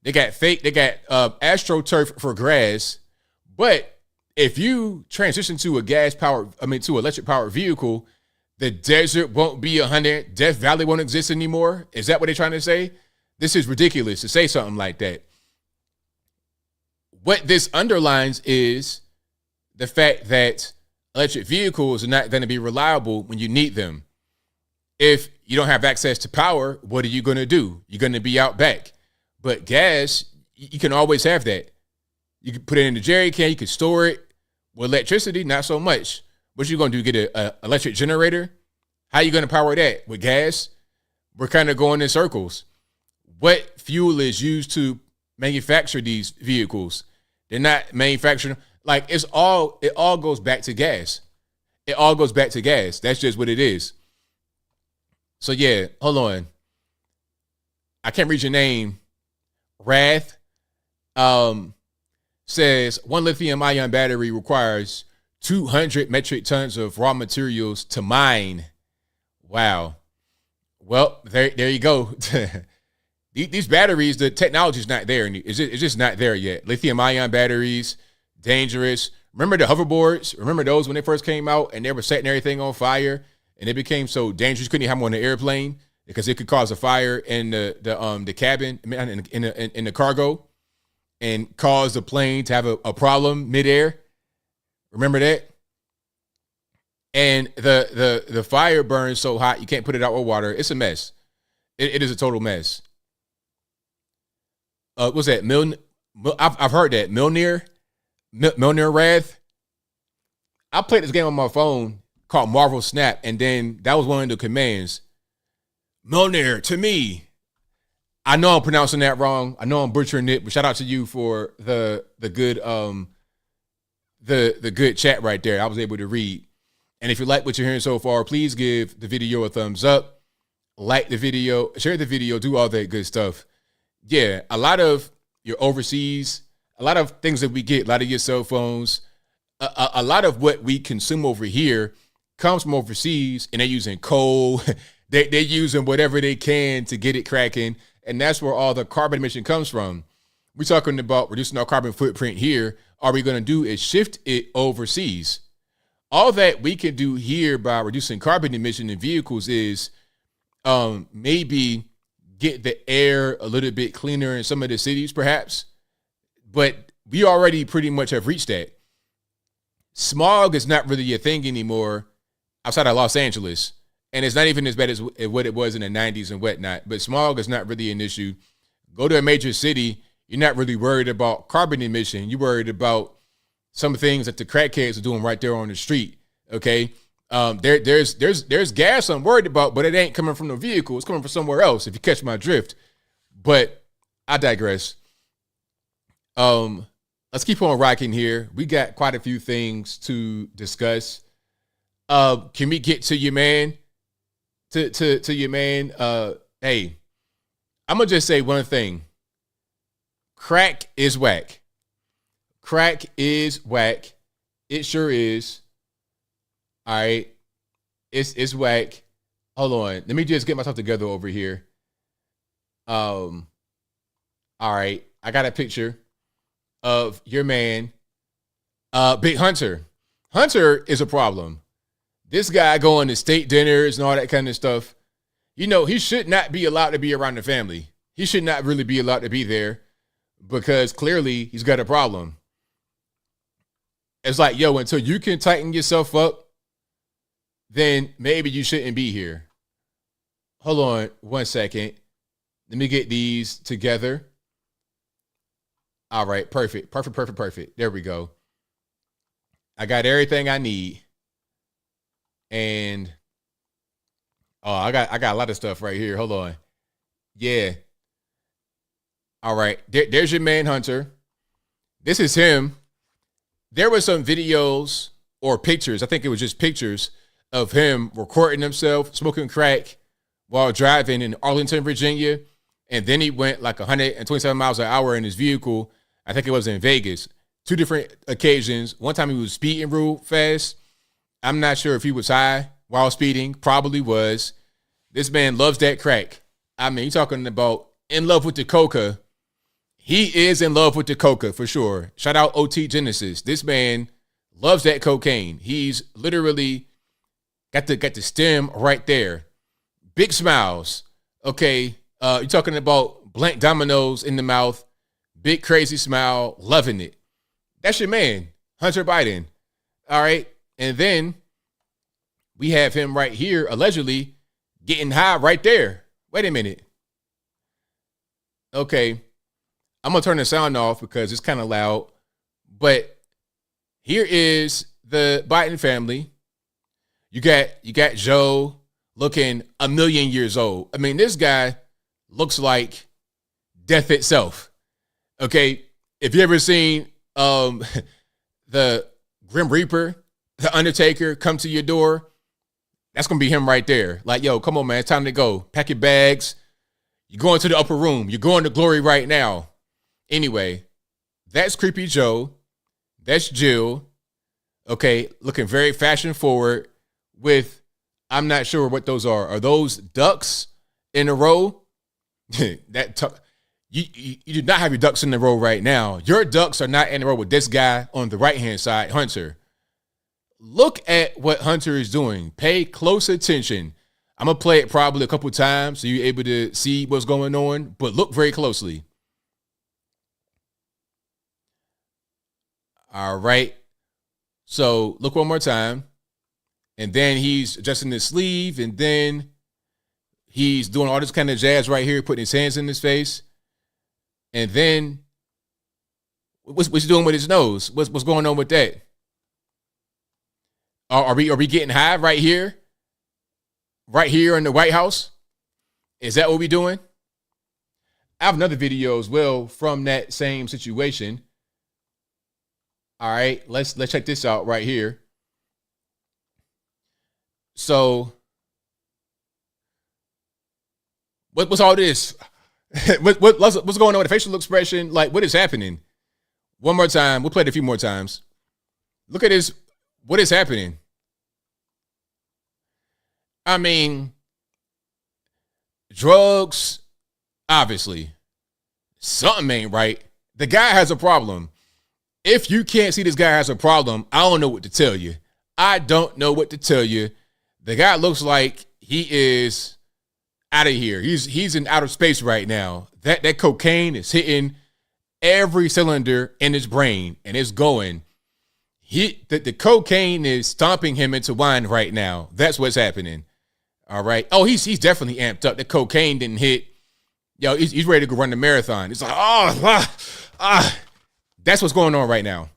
They got AstroTurf for grass, but if you transition to to electric powered vehicle, the desert won't be 100. Death Valley won't exist anymore. Is that what they're trying to say? This is ridiculous to say something like that. What this underlines is the fact that electric vehicles are not going to be reliable when you need them. If you don't have access to power, what are you going to do? You're going to be out back. But gas, you can always have that. You can put it in the jerry can, you can store it. With electricity, not so much. What you going to do, get an electric generator? How you going to power that? With gas? We're kind of going in circles. What fuel is used to manufacture these vehicles? They're not manufacturing. Like it all goes back to gas. It all goes back to gas. That's just what it is. So yeah, hold on. I can't read your name. Wrath says one lithium ion battery requires 200 metric tons of raw materials to mine. Wow. Well, there you go. These batteries, the technology is not there. It's just not there yet. Lithium ion batteries, dangerous. Remember the hoverboards? Remember those when they first came out and they were setting everything on fire and it became so dangerous you couldn't even have them on the airplane because it could cause a fire in the cabin, in the cargo. and caused the plane to have a problem midair. Remember that? And the fire burns so hot you can't put it out with water. It's a mess. It is a total mess. What's that? I've heard that. Milner Wrath. I played this game on my phone called Marvel Snap, and then that was one of the commands. Milner to me. I know I'm pronouncing that wrong. I know I'm butchering it, but shout out to you for the good the good chat right there. I was able to read. And if you like what you're hearing so far, please give the video a thumbs up, like the video, share the video, do all that good stuff. Yeah, a lot of your overseas, a lot of things that we get, a lot of your cell phones, a lot of what we consume over here comes from overseas, and they're using coal. They're using whatever they can to get it cracking, and that's where all the carbon emission comes from. We're talking about reducing our carbon footprint here. All we're going to do is shift it overseas. All that we can do here by reducing carbon emission in vehicles is maybe get the air a little bit cleaner in some of the cities, perhaps. But we already pretty much have reached that. Smog is not really a thing anymore outside of Los Angeles. And it's not even as bad as what it was in the 90s and whatnot. But smog is not really an issue. Go to a major city, you're not really worried about carbon emission. You're worried about some things that the crackheads are doing right there on the street. Okay, there's gas I'm worried about, but it ain't coming from the vehicle. It's coming from somewhere else. If you catch my drift, but I digress. Let's keep on rocking here. We got quite a few things to discuss. Can we get to your man? To your man? Hey, I'm gonna just say one thing. Crack is whack. Crack is whack. It sure is. All right. It's whack. Hold on. Let me just get myself together over here. All right. I got a picture of your man, Big Hunter. Hunter is a problem. This guy going to state dinners and all that kind of stuff. You know, he should not be allowed to be around the family. He should not really be allowed to be there because clearly he's got a problem. It's like, yo, until you can tighten yourself up, then maybe you shouldn't be here. Hold on 1 second. Let me get these together. All right, perfect. There we go. I got everything I need. And I got a lot of stuff right here. Hold on. Yeah. All right. There's your man, Hunter. This is him. There were some videos or pictures. I think it was just pictures of him recording himself smoking crack while driving in Arlington, Virginia. And then he went like 127 miles an hour in his vehicle. I think it was in Vegas. 2 different occasions. One time he was speeding real fast. I'm not sure if he was high while speeding. Probably was. This man loves that crack. I mean, you're talking about in love with the coca. He is in love with the coca for sure. Shout out OT Genesis. This man loves that cocaine. He's literally got the stem right there. Big smiles. Okay. You're talking about blank dominoes in the mouth. Big crazy smile. Loving it. That's your man, Hunter Biden. All right. And then we have him right here, allegedly getting high right there. Wait a minute. Okay. I'm going to turn the sound off because it's kind of loud. But here is the Biden family. You got Joe looking 1,000,000 years old. I mean, this guy looks like death itself. Okay. If you ever seen the Grim Reaper, the Undertaker come to your door, that's going to be him right there. Like, yo, come on, man. It's time to go. Pack your bags. You're going to the upper room. You're going to glory right now. Anyway, that's Creepy Joe. That's Jill. Okay, looking very fashion forward with, I'm not sure what those are. Are those ducks in a row? You do not have your ducks in a row right now. Your ducks are not in a row with this guy on the right-hand side, Hunter. Look at what Hunter is doing. Pay close attention. I'm going to play it probably a couple times so you're able to see what's going on, but look very closely. All right. So look one more time. And then he's adjusting his sleeve. And then he's doing all this kind of jazz right here, putting his hands in his face. And then what's he doing with his nose? What's going on with that? Are we getting high right here? Right here in the White House? Is that what we're doing? I have another video as well from that same situation. All right, let's check this out right here. So, what's all this? What's going on with the facial expression? Like, what is happening? One more time. We'll play it a few more times. Look at this. What is happening? I mean, drugs, obviously. Something ain't right. The guy has a problem. If you can't see this guy has a problem, I don't know what to tell you. I don't know what to tell you. The guy looks like he is out of here. He's in outer space right now. That cocaine is hitting every cylinder in his brain, and it's going. The cocaine is stomping him into wine right now. That's what's happening. All right. Oh, he's definitely amped up. The cocaine didn't hit. Yo, he's ready to go run the marathon. It's like, that's what's going on right now.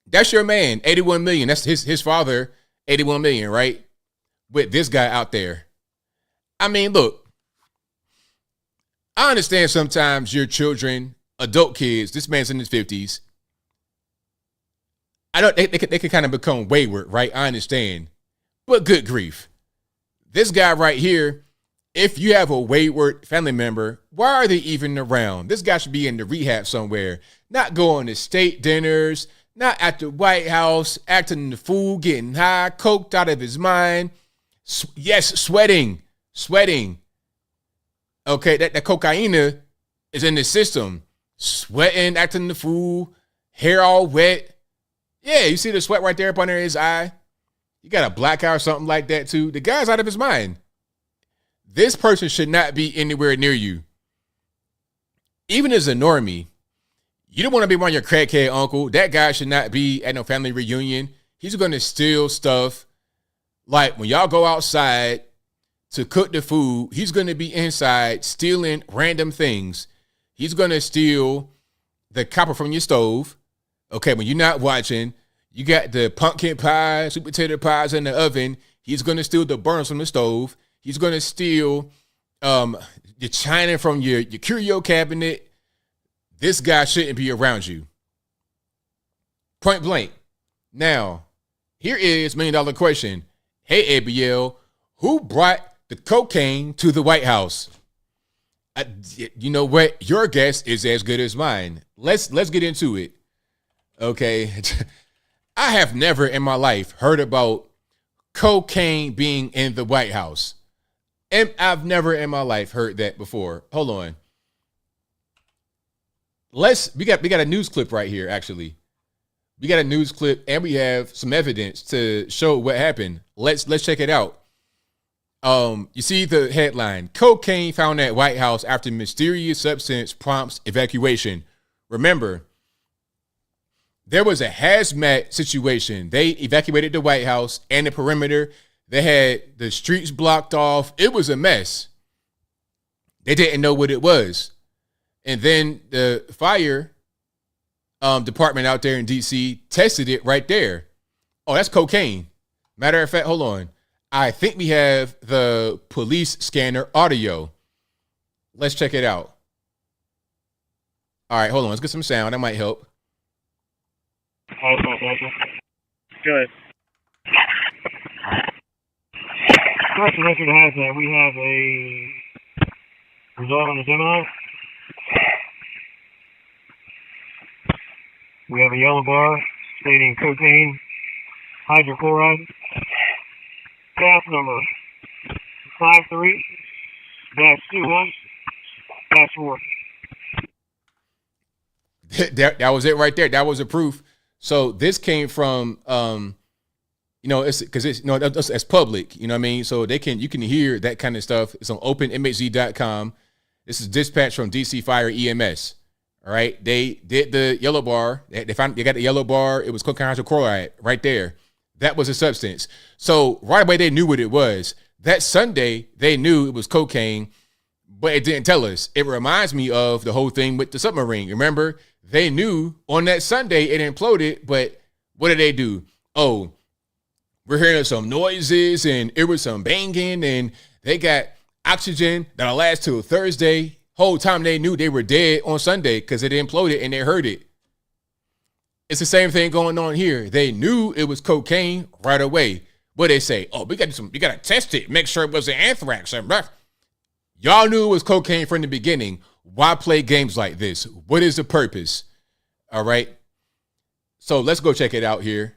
That's your man, 81 million. That's his father, 81 million, right? With this guy out there. I mean, look, I understand sometimes your children, adult kids, this man's in his 50s. I know they can kind of become wayward, right? I understand. But good grief. This guy right here, if you have a wayward family member, why are they even around? This guy should be in the rehab somewhere, not going to state dinners, not at the White House, acting the fool, getting high, coked out of his mind. Yes, sweating. Okay, that cocaine is in the system. Sweating, acting the fool, hair all wet. Yeah, you see the sweat right there up under his eye? You got a black eye or something like that too. The guy's out of his mind. This person should not be anywhere near you. Even as a normie, you don't want to be around your crackhead uncle. That guy should not be at no family reunion. He's going to steal stuff. Like when y'all go outside to cook the food, he's going to be inside stealing random things. He's going to steal the copper from your stove. Okay, when you're not watching, you got the pumpkin pie, sweet potato pies in the oven. He's going to steal the burns from the stove. He's going to steal your china from your curio cabinet. This guy shouldn't be around you. Point blank. Now, here is $1 million question. Hey, ABL, who brought the cocaine to the White House? You know what? Your guess is as good as mine. Let's get into it. Okay. I have never in my life heard about cocaine being in the White House. And I've never in my life heard that before. Hold on. We got a news clip right here, actually. We got a news clip and we have some evidence to show what happened. Let's check it out. You see the headline, cocaine found at White House after mysterious substance prompts evacuation. Remember, there was a hazmat situation. They evacuated the White House and the perimeter. They had the streets blocked off. It was a mess. They didn't know what it was. And then the fire department out there in D.C. tested it right there. Oh, that's cocaine. Matter of fact, hold on. I think we have the police scanner audio. Let's check it out. All right, hold on. Let's get some sound. That might help. Good. First record has that we have a result on the Gemini. We have a yellow bar stating cocaine hydrochloride. Gas number 53-21-4. That was it right there. That was the proof. So this came from, it's because it's public, you know what I mean? So you can hear that kind of stuff. It's on openmhz.com. This is dispatch from DC Fire EMS. All right. They did the yellow bar. They got the yellow bar. It was cocaine hydrochloride right there. That was a substance. So right away, they knew what it was. That Sunday, they knew it was cocaine, but it didn't tell us. It reminds me of the whole thing with the submarine. Remember, they knew on that Sunday it imploded, but what did they do? Oh, we're hearing some noises and it was some banging and they got oxygen that'll last till Thursday. Whole time they knew they were dead on Sunday because it imploded and they heard it. It's the same thing going on here. They knew it was cocaine right away. But they say, oh, we gotta test it, make sure it wasn't anthrax. Y'all knew it was cocaine from the beginning. Why play games like this? What is the purpose? All right. So let's go check it out here.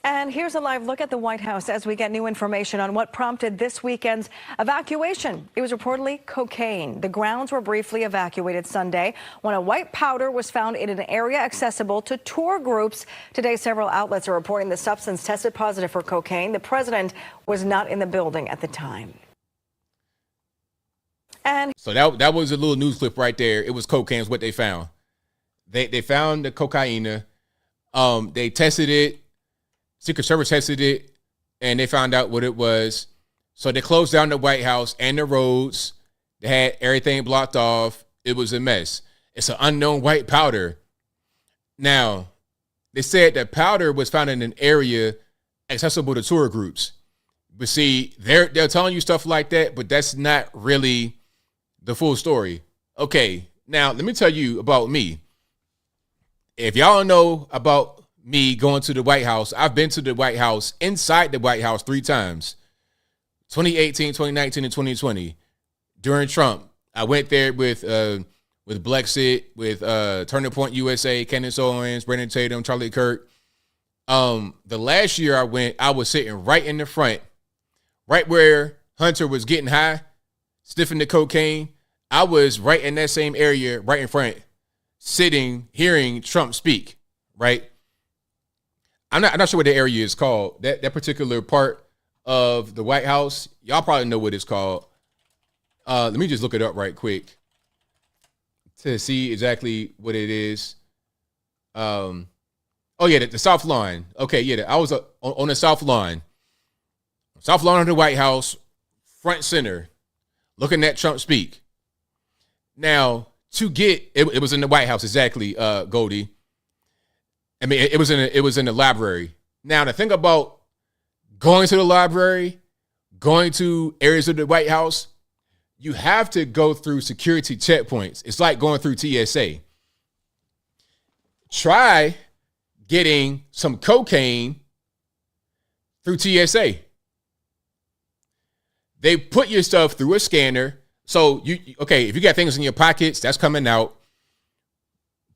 And here's a live look at the White House as we get new information on what prompted this weekend's evacuation. It was reportedly cocaine. The grounds were briefly evacuated Sunday when a white powder was found in an area accessible to tour groups. Today, several outlets are reporting the substance tested positive for cocaine. The president was not in the building at the time. And so that was a little news clip right there. It was cocaine is what they found. They found the cocaine. They tested it. Secret Service tested it, and they found out what it was. So they closed down the White House and the roads. They had everything blocked off. It was a mess. It's an unknown white powder. Now, they said that powder was found in an area accessible to tour groups. But see, they're telling you stuff like that, but that's not really the full story. Okay, now let me tell you about me. If y'all know about me going to the White House, I've been to the White House, inside the White House 3 times. 2018, 2019, and 2020. During Trump, I went there with Blexit, with Turning Point USA, Candace Owens, Brandon Tatum, Charlie Kirk. The last year I went, I was sitting right in the front, right where Hunter was getting high, sniffing the cocaine. I was right in that same area, right in front, sitting, hearing Trump speak, right? I'm not sure what the area is called. That particular part of the White House, y'all probably know what it's called. Let me just look it up right quick to see exactly what it is. Oh yeah, the South Lawn. Okay, yeah, I was on the South Lawn of the White House, front center, looking at Trump speak. Now, to get it was in the White House exactly, Goldie. I mean, it was in the library. Now, the thing about going to the library, going to areas of the White House, you have to go through security checkpoints. It's like going through TSA. Try getting some cocaine through TSA. They put your stuff through a scanner. So if you got things in your pockets, that's coming out.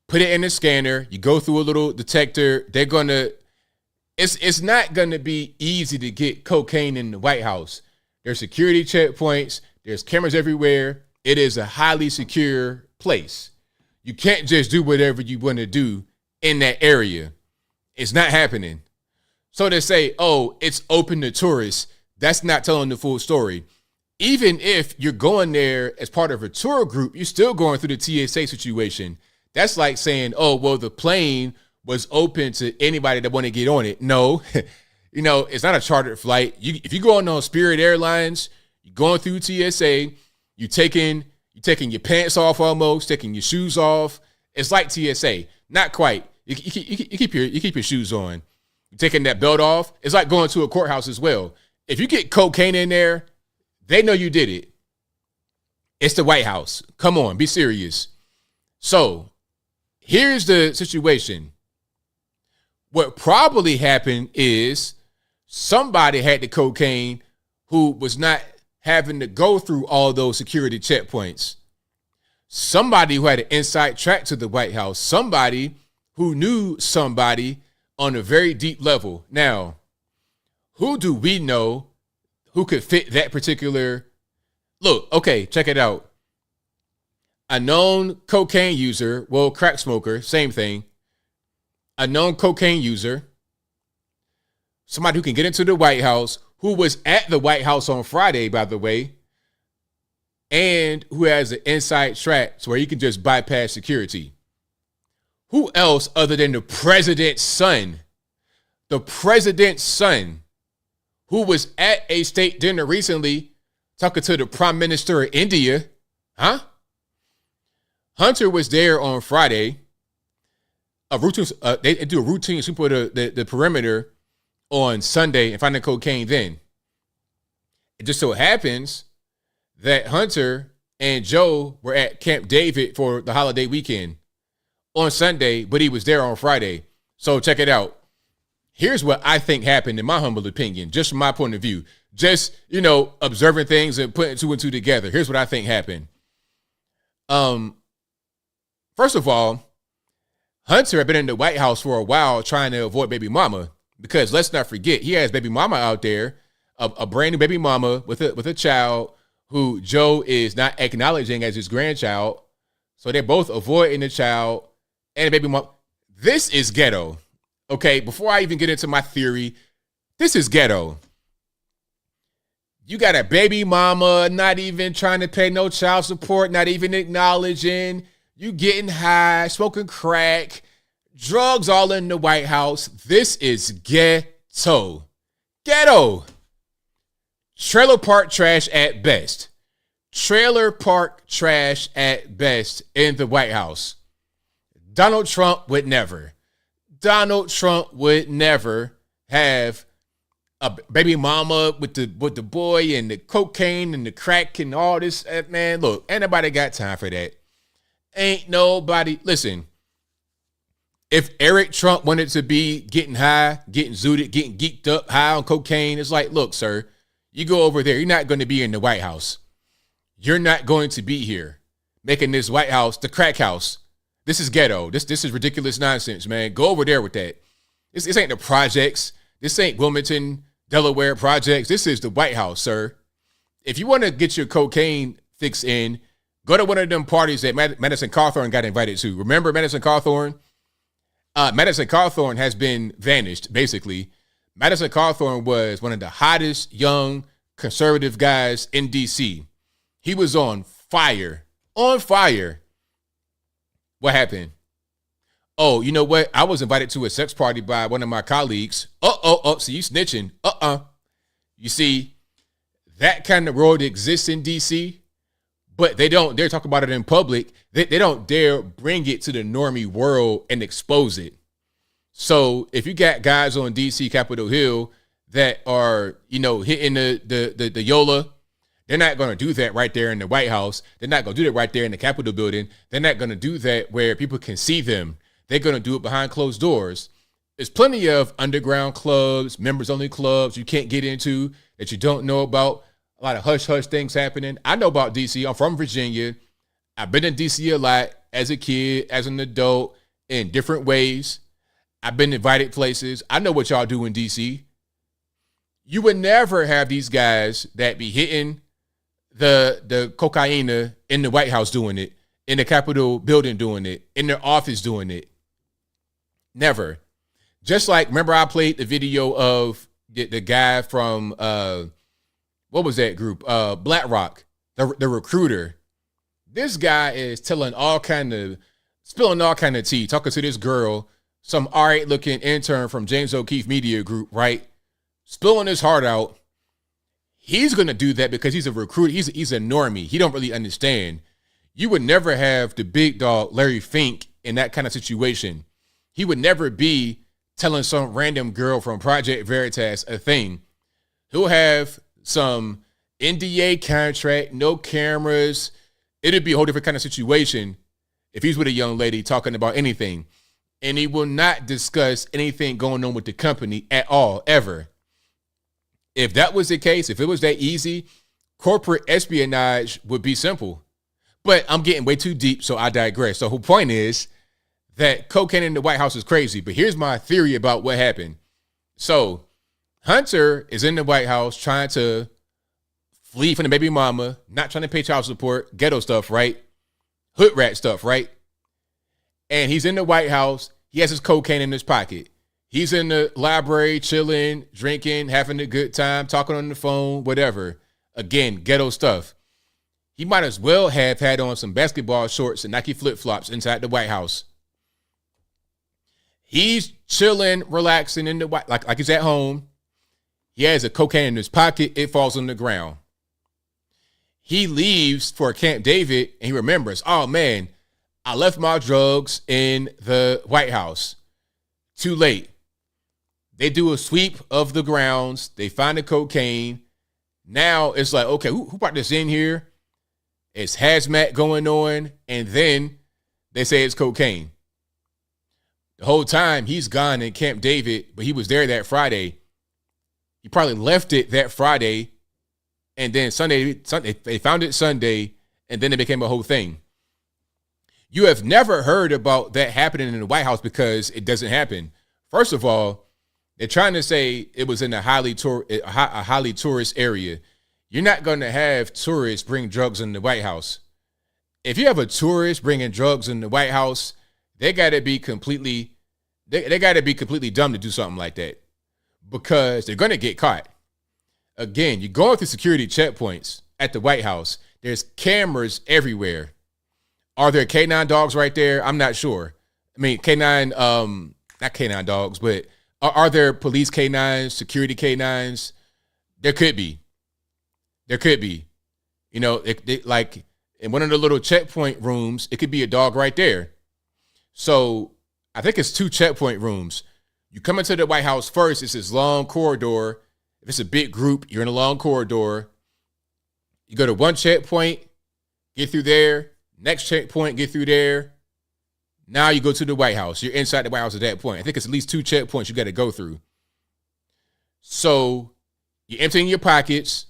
Put it in the scanner. You go through a little detector. It's not gonna be easy to get cocaine in the White House. There's security checkpoints. There's cameras everywhere. It is a highly secure place. You can't just do whatever you want to do in that area. It's not happening. So they say, oh, it's open to tourists. That's not telling the full story. Even if you're going there as part of a tour group, you're still going through the TSA situation. That's like saying, oh, well, the plane was open to anybody that want to get on it. No, it's not a chartered flight. If you're going on Spirit Airlines, you're going through TSA, you're taking your pants off almost, taking your shoes off. It's like TSA. Not quite. You keep your shoes on. You're taking that belt off. It's like going to a courthouse as well. If you get cocaine in there, they know you did it. It's the White House. Come on, be serious. So here's the situation. What probably happened is somebody had the cocaine who was not having to go through all those security checkpoints. Somebody who had an inside track to the White House. Somebody who knew somebody on a very deep level. Now, who do we know who could fit that particular? Look, okay, check it out. A known cocaine user, well, crack smoker, same thing. A known cocaine user, somebody who can get into the White House, who was at the White House on Friday, by the way, and who has an inside track to where you can just bypass security. Who else other than the president's son? The president's son, who was at a state dinner recently talking to the prime minister of India. Huh? Hunter was there on Friday. They do a routine sweep of the perimeter on Sunday and find the cocaine then. It just so happens that Hunter and Joe were at Camp David for the holiday weekend on Sunday, but he was there on Friday. So check it out. Here's what I think happened, in my humble opinion, just from my point of view. Just, observing things and putting two and two together. Here's what I think happened. First of all, Hunter had been in the White House for a while trying to avoid baby mama, because let's not forget, he has baby mama out there, a brand new baby mama with a child who Joe is not acknowledging as his grandchild. So they're both avoiding the child and baby mama. This is ghetto. Okay, before I even get into my theory, this is ghetto. You got a baby mama not even trying to pay no child support, not even acknowledging. You getting high, smoking crack, drugs all in the White House. This is ghetto. Ghetto. Trailer park trash at best. Trailer park trash at best in the White House. Donald Trump would never. Donald Trump would never have a baby mama with the boy and the cocaine and the crack and all this. Man, look, ain't nobody got time for that. Ain't nobody. Listen, if Eric Trump wanted to be getting high, getting zooted, getting geeked up, high on cocaine, it's like, look, sir, you go over there. You're not going to be in the White House. You're not going to be here making this White House the crack house. This is ghetto. This is ridiculous nonsense, man. Go over there with that. This ain't the projects. This ain't Wilmington, Delaware projects. This is the White House, sir. If you want to get your cocaine fix in, go to one of them parties that Madison Cawthorn got invited to. Remember Madison Cawthorn? Madison Cawthorn has been vanished, basically. Madison Cawthorn was one of the hottest young conservative guys in D.C. He was on fire. On fire. What happened? Oh, you know what? I was invited to a sex party by one of my colleagues. So you snitching. You see, that kind of world exists in D.C., but they don't dare talk about it in public. They don't dare bring it to the normie world and expose it. So if you got guys on D.C. Capitol Hill that are, hitting the YOLA, they're not going to do that right there in the White House. They're not going to do that right there in the Capitol building. They're not going to do that where people can see them. They're going to do it behind closed doors. There's plenty of underground clubs, members-only clubs you can't get into that you don't know about. A lot of hush-hush things happening. I know about D.C. I'm from Virginia. I've been in D.C. a lot as a kid, as an adult, in different ways. I've been invited places. I know what y'all do in D.C. You would never have these guys that be hitting the cocaine in the White House doing it, in the Capitol building doing it, in their office doing it. Never. Just like, remember I played the video of the guy from, what was that group? BlackRock, the recruiter. This guy is spilling all kind of tea, talking to this girl, some all right looking intern from James O'Keefe Media Group, right? Spilling his heart out. He's going to do that because he's a recruiter. He's a normie. He don't really understand. You would never have the big dog, Larry Fink, in that kind of situation. He would never be telling some random girl from Project Veritas a thing. He'll have some NDA contract, no cameras. It'd be a whole different kind of situation if he's with a young lady talking about anything. And he will not discuss anything going on with the company at all, ever. If that was the case, if it was that easy, corporate espionage would be simple. But I'm getting way too deep, so I digress. So the point is that cocaine in the White House is crazy. But here's my theory about what happened. So Hunter is in the White House trying to flee from the baby mama, not trying to pay child support, ghetto stuff, right? Hood rat stuff, right? And he's in the White House. He has his cocaine in his pocket. He's in the library, chilling, drinking, having a good time, talking on the phone, whatever. Again, ghetto stuff. He might as well have had on some basketball shorts and Nike flip-flops inside the White House. He's chilling, relaxing in the White, like he's at home. He has a cocaine in his pocket. It falls on the ground. He leaves for Camp David, and he remembers, oh, man, I left my drugs in the White House. Too late. They do a sweep of the grounds. They find the cocaine. Now it's like, okay, who brought this in here? It's hazmat going on, and then they say it's cocaine. The whole time he's gone in Camp David, but he was there that Friday. He probably left it that Friday, and then Sunday they found it Sunday, and then it became a whole thing. You have never heard about that happening in the White House because it doesn't happen. First of all, they're trying to say it was in a highly tourist area. You're not going to have tourists bring drugs in the White House. If you have a tourist bringing drugs in the White House, they got to be completely dumb to do something like that, because they're going to get caught. Again, you're going through security checkpoints at the White House. There's cameras everywhere. Are there K9 dogs right there? I'm not sure. I mean, K9, not K9 dogs, but are there police K9s, security K9s? There could be. There could be. You know, like in one of the little checkpoint rooms, it could be a dog right there. So I think it's 2 checkpoint rooms. You come into the White House first, it's this long corridor. If it's a big group, you're in a long corridor. You go to one checkpoint, get through there. Next checkpoint, get through there. Now you go to the White House. You're inside the White House at that point. I think it's at least 2 checkpoints you got to go through. So you're emptying your pockets.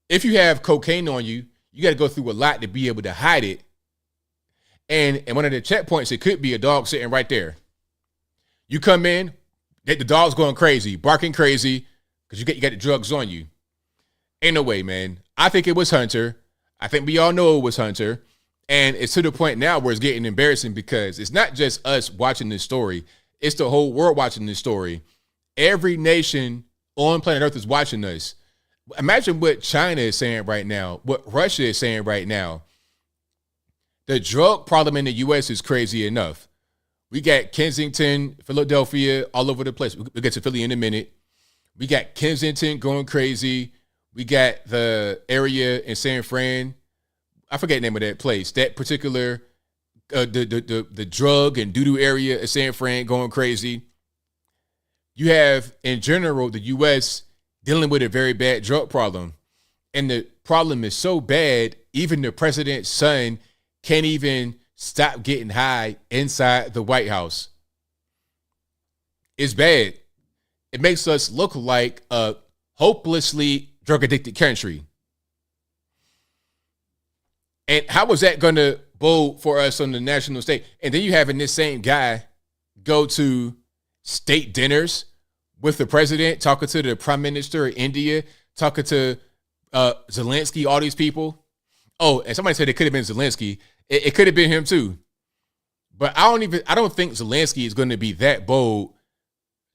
If you have cocaine on you, you got to go through a lot to be able to hide it. And one of the checkpoints, it could be a dog sitting right there. You come in, the dog's going crazy, barking crazy, because you got the drugs on you. Ain't no way, man. I think it was Hunter. I think we all know it was Hunter. And it's to the point now where it's getting embarrassing, because it's not just us watching this story. It's the whole world watching this story. Every nation on planet Earth is watching us. Imagine what China is saying right now, what Russia is saying right now. The drug problem in the U.S. is crazy enough. We got Kensington, Philadelphia, all over the place. We'll get to Philly in a minute. We got Kensington going crazy. We got the area in San Fran. I forget the name of that place. That particular, the drug and doo-doo area in San Fran going crazy. You have, in general, the U.S. dealing with a very bad drug problem. And the problem is so bad, even the president's son can't even stop getting high inside the White House. It's bad. It makes us look like a hopelessly drug-addicted country. And how was that going to bode for us on the national stage? And then you having this same guy go to state dinners with the president, talking to the prime minister of India, talking to Zelensky, all these people. Oh, and somebody said it could have been Zelensky. It could have been him too. But I don't think Zelensky is going to be that bold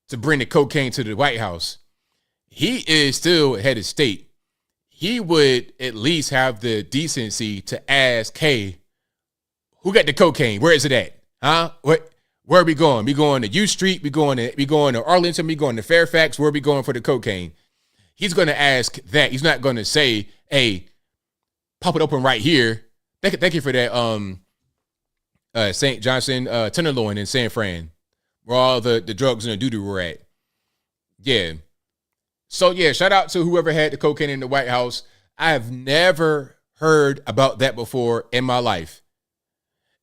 to bring the cocaine to the White House. He is still head of state. He would at least have the decency to ask, hey, who got the cocaine? Where is it at? Huh? Where are we going? We going to U Street? We going to Arlington? We going to Fairfax? Where are we going for the cocaine? He's going to ask that. He's not going to say, hey, pop it open right here. Thank you for that, St. Johnson Tenderloin in San Fran, where all the drugs and the doo-doo were at. Yeah. So, yeah, shout out to whoever had the cocaine in the White House. I have never heard about that before in my life.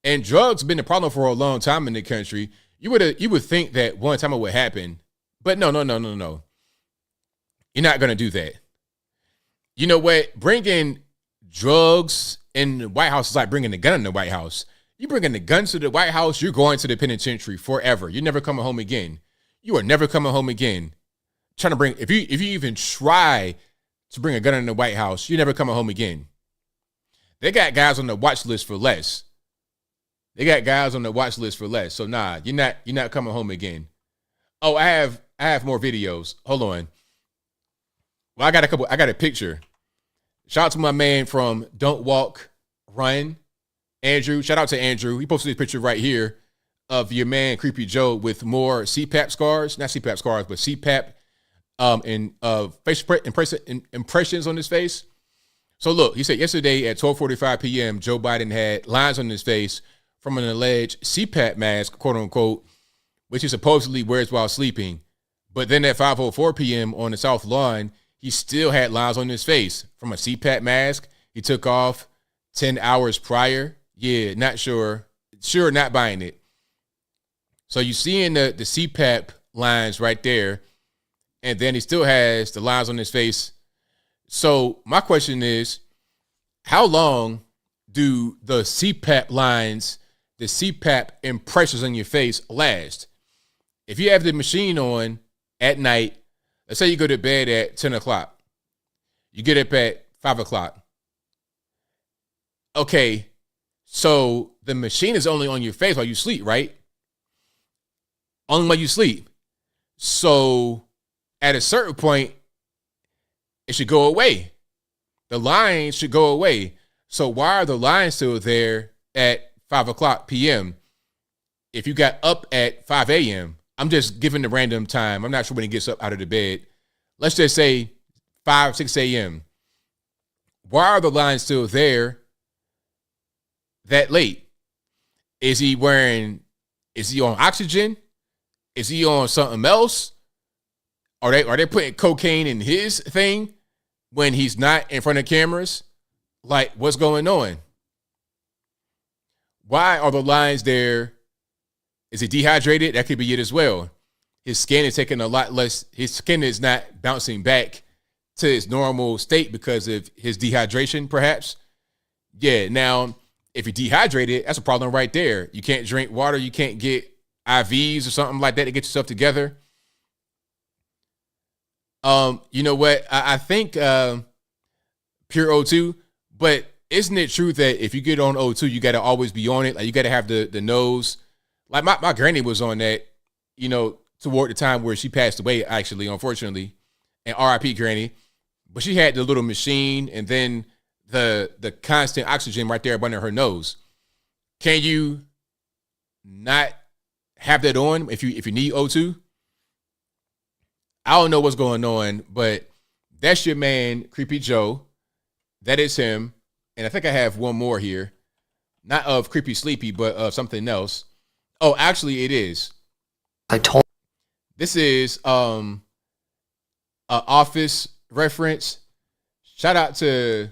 And drugs have been a problem for a long time in the country. You would think that one time it would happen. But no. You're not going to do that. You know what? Bringing drugs in the White House is like bringing a gun in the White House. You bringing the gun to the White House, you're going to the penitentiary forever. You're never coming home again. You are never coming home again. Trying to bring, if you even try to bring a gun in the White House, you're never coming home again. They got guys on the watch list for less. So nah, you're not coming home again. Oh, I have more videos. Hold on. Well, I got a picture. Shout out to my man from Don't Walk, Run, Andrew. Shout out to Andrew. He posted this picture right here of your man Creepy Joe with more CPAP scars, not CPAP scars, but CPAP and facial impressions on his face. So look, he said yesterday at 12:45 p.m., Joe Biden had lines on his face from an alleged CPAP mask, quote unquote, which he supposedly wears while sleeping. But then at 5:04 p.m. on the South Lawn, he still had lines on his face from a CPAP mask he took off 10 hours prior. Yeah, not sure. Sure, not buying it. So you seeing the CPAP lines right there, and then he still has the lines on his face. So my question is, how long do the CPAP lines, the CPAP impressions on your face last? If you have the machine on at night, let's say you go to bed at 10 o'clock, you get up at 5 o'clock. Okay, so the machine is only on your face while you sleep, right? Only while you sleep. So at a certain point, it should go away. The lines should go away. So why are the lines still there at 5 o'clock p.m. if you got up at 5 a.m.? I'm just giving the random time. I'm not sure when he gets up out of the bed. Let's just say 5, 6 a.m. Why are the lines still there that late? Is he on oxygen? Is he on something else? Are they putting cocaine in his thing when he's not in front of cameras? Like, what's going on? Why are the lines there? Is he dehydrated? That could be it as well. His skin is taking a lot less. His skin is not bouncing back to its normal state because of his dehydration, perhaps. Yeah, now, if you're dehydrated, that's a problem right there. You can't drink water. You can't get IVs or something like that to get yourself together. You know what? I think pure O2, but isn't it true that if you get on O2, you got to always be on it? Like, you got to have the nose. Like my granny was on that, toward the time where she passed away, actually, unfortunately, and RIP granny. But she had the little machine and then the constant oxygen right there under her nose. Can you not have that on if you need O2? I don't know what's going on, but that's your man, Creepy Joe. That is him. And I think I have one more here. Not of Creepy Sleepy, but of something else. Oh, actually, it is. This is an Office reference. Shout out to,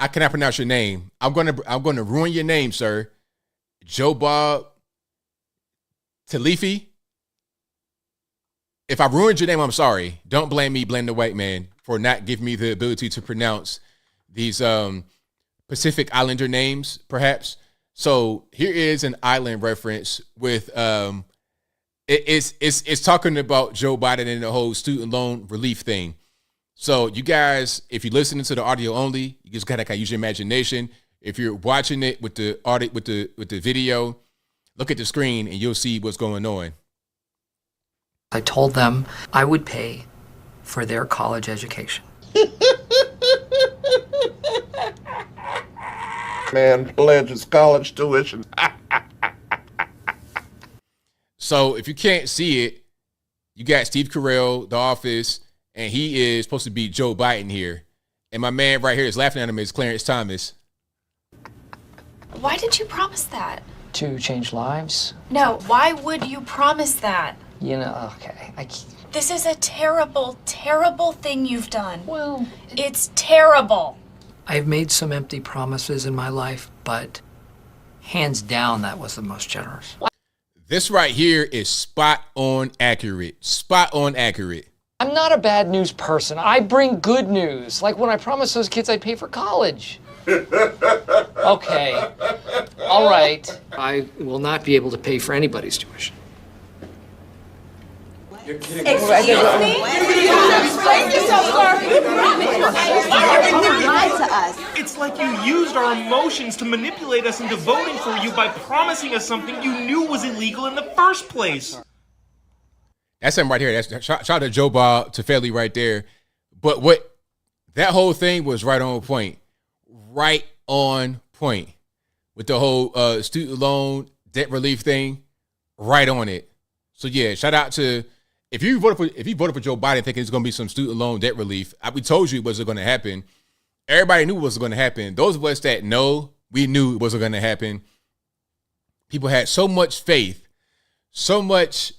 I cannot pronounce your name. I'm gonna ruin your name, sir. Joe Bob Talifi. If I ruined your name, I'm sorry. Don't blame me, blame the white man for not giving me the ability to pronounce these Pacific Islander names, perhaps. So here is an island reference with it's talking about Joe Biden and the whole student loan relief thing. So you guys, if you're listening to the audio only, you just gotta use your imagination. If you're watching it with the audio with the video, look at the screen and you'll see what's going on. I told them I would pay for their college education. Man pledges college tuition. So if you can't see it, you got Steve Carell, The Office, and he is supposed to be Joe Biden here. And my man right here is laughing at him is Clarence Thomas. Why did you promise that? To change lives? No, why would you promise that? Okay. This is a terrible, terrible thing you've done. Well, it's terrible. I've made some empty promises in my life, but hands down, that was the most generous. This right here is spot on accurate. Spot on accurate. I'm not a bad news person. I bring good news. Like when I promised those kids I'd pay for college. Okay. All right. I will not be able to pay for anybody's tuition. You're kidding. Excuse me? Explain yourself, sir. You lied to us. It's like you used our emotions to manipulate us into voting for you by promising us something you knew was illegal in the first place. That's him right here. That's shout out to Joe Bob Tefeli right there. But what that whole thing was right on point. Right on point with the whole student loan debt relief thing, right on it. So yeah, shout out to if you voted for Joe Biden thinking it's going to be some student loan debt relief. We told you it wasn't going to happen. Everybody knew it was going to happen. Those of us that know, we knew it wasn't going to happen. People had so much faith, so much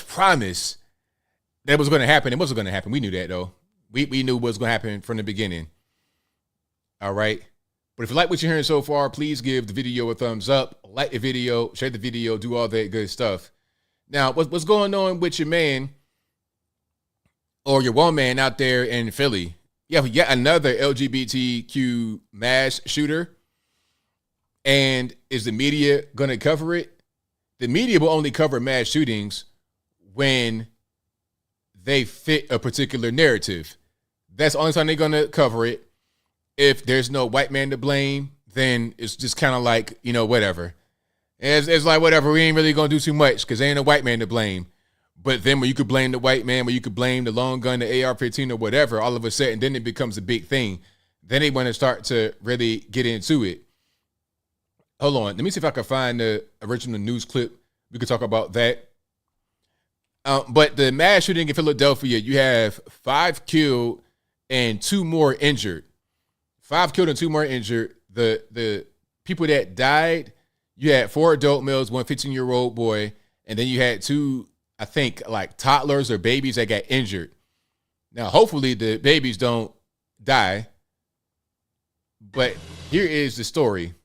promise that it was going to happen. It wasn't going to happen. We knew that though. We knew what was going to happen from the beginning. All right. But if you like what you're hearing so far, please give the video a thumbs up, like the video, share the video, do all that good stuff. Now, what's going on with your man or your woman out there in Philly? You have yet another LGBTQ mass shooter. And is the media going to cover it? The media will only cover mass shootings when they fit a particular narrative. That's the only time they're going to cover it. If there's no white man to blame, then it's just kind of like, whatever. It's like, whatever, we ain't really going to do too much because there ain't a white man to blame. But then when you could blame the white man, when you could blame the long gun, the AR-15 or whatever, all of a sudden, then it becomes a big thing. Then they want to start to really get into it. Hold on. Let me see if I can find the original news clip. We could talk about that. But the mass shooting in Philadelphia, you have 5 killed and 2 more injured. 5 killed and 2 more injured. The people that died, you had 4 adult males, 1 15-year-old boy, and then you had 2, I think, like toddlers or babies that got injured. Now, hopefully the babies don't die. But here is the story.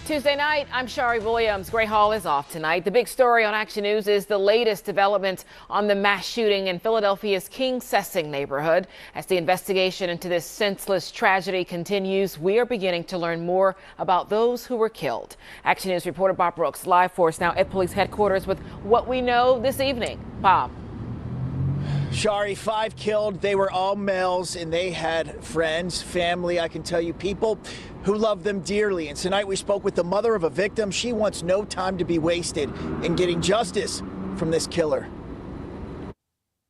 Tuesday night, I'm Shari Williams. Gray Hall is off tonight. The big story on Action News is the latest development on the mass shooting in Philadelphia's King Sessing neighborhood. As the investigation into this senseless tragedy continues, we are beginning to learn more about those who were killed. Action News reporter Bob Brooks live for us now at police headquarters with what we know this evening. Bob. Shari, 5 killed. They were all males and they had friends, family. I can tell you, people who love them dearly. And tonight we spoke with the mother of a victim. She wants no time to be wasted in getting justice from this killer.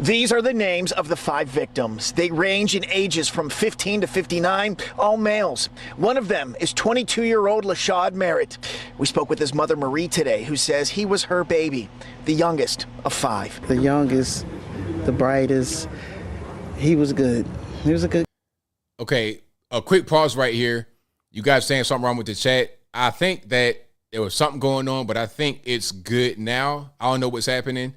These are the names of the 5 victims. They range in ages from 15 to 59, all males. One of them is 22-year-old Lashad Merritt. We spoke with his mother, Marie, today, who says he was her baby, the youngest of 5. The youngest, the brightest. He was good. He was a good. Okay, a quick pause right here. You guys saying something wrong with the chat. I think that there was something going on, but I think it's good now. I don't know what's happening,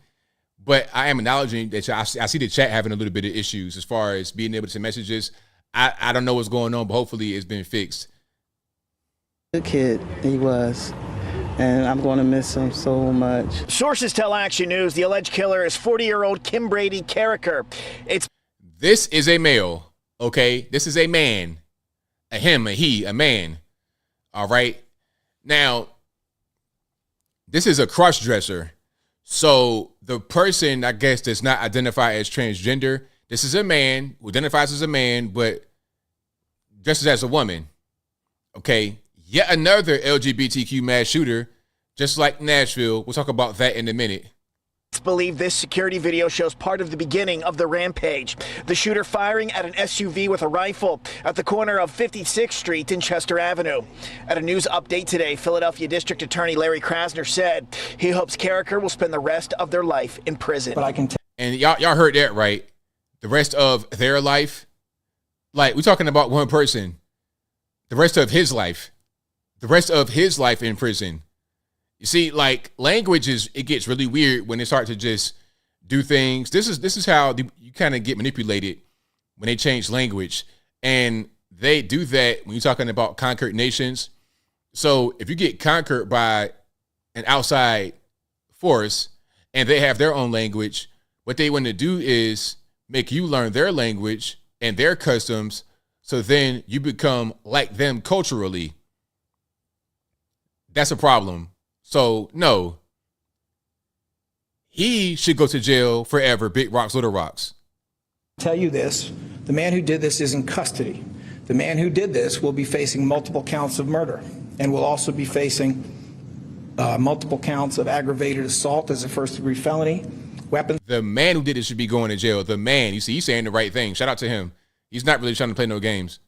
but I am acknowledging that I see the chat having a little bit of issues as far as being able to send messages. I don't know what's going on, but hopefully it's been fixed. Good kid, he was. And I'm going to miss him so much. Sources tell Action News the alleged killer is 40-year-old Kim Brady Carricker. This is a male, okay? This is a man. A him, a he, a man. All right? Now, this is a cross-dresser. So the person, I guess, does not identify as transgender. This is a man who identifies as a man, but dresses as a woman. Okay? Yet another LGBTQ mass shooter, just like Nashville. We'll talk about that in a minute. It's believed this security video shows part of the beginning of the rampage. The shooter firing at an SUV with a rifle at the corner of 56th Street and Chester Avenue. At a news update today, Philadelphia District Attorney Larry Krasner said he hopes Carricker will spend the rest of their life in prison. But I can and y'all heard that right. The rest of their life. Like, we're talking about one person. The rest of his life. The rest of his life in prison. You see, like, language it gets really weird when they start to just do things. This is how you kind of get manipulated when they change language. And they do that when you're talking about conquered nations. So if you get conquered by an outside force and they have their own language, what they want to do is make you learn their language and their customs, so then you become like them culturally. That's a problem. So, no, he should go to jail forever, big rocks, little rocks. tell you this, the man who did this is in custody. The man who did this will be facing multiple counts of murder and will also be facing multiple counts of aggravated assault as a first-degree felony. Weapons. The man who did it should be going to jail. The man, you see, he's saying the right thing. Shout out to him. He's not really trying to play no games.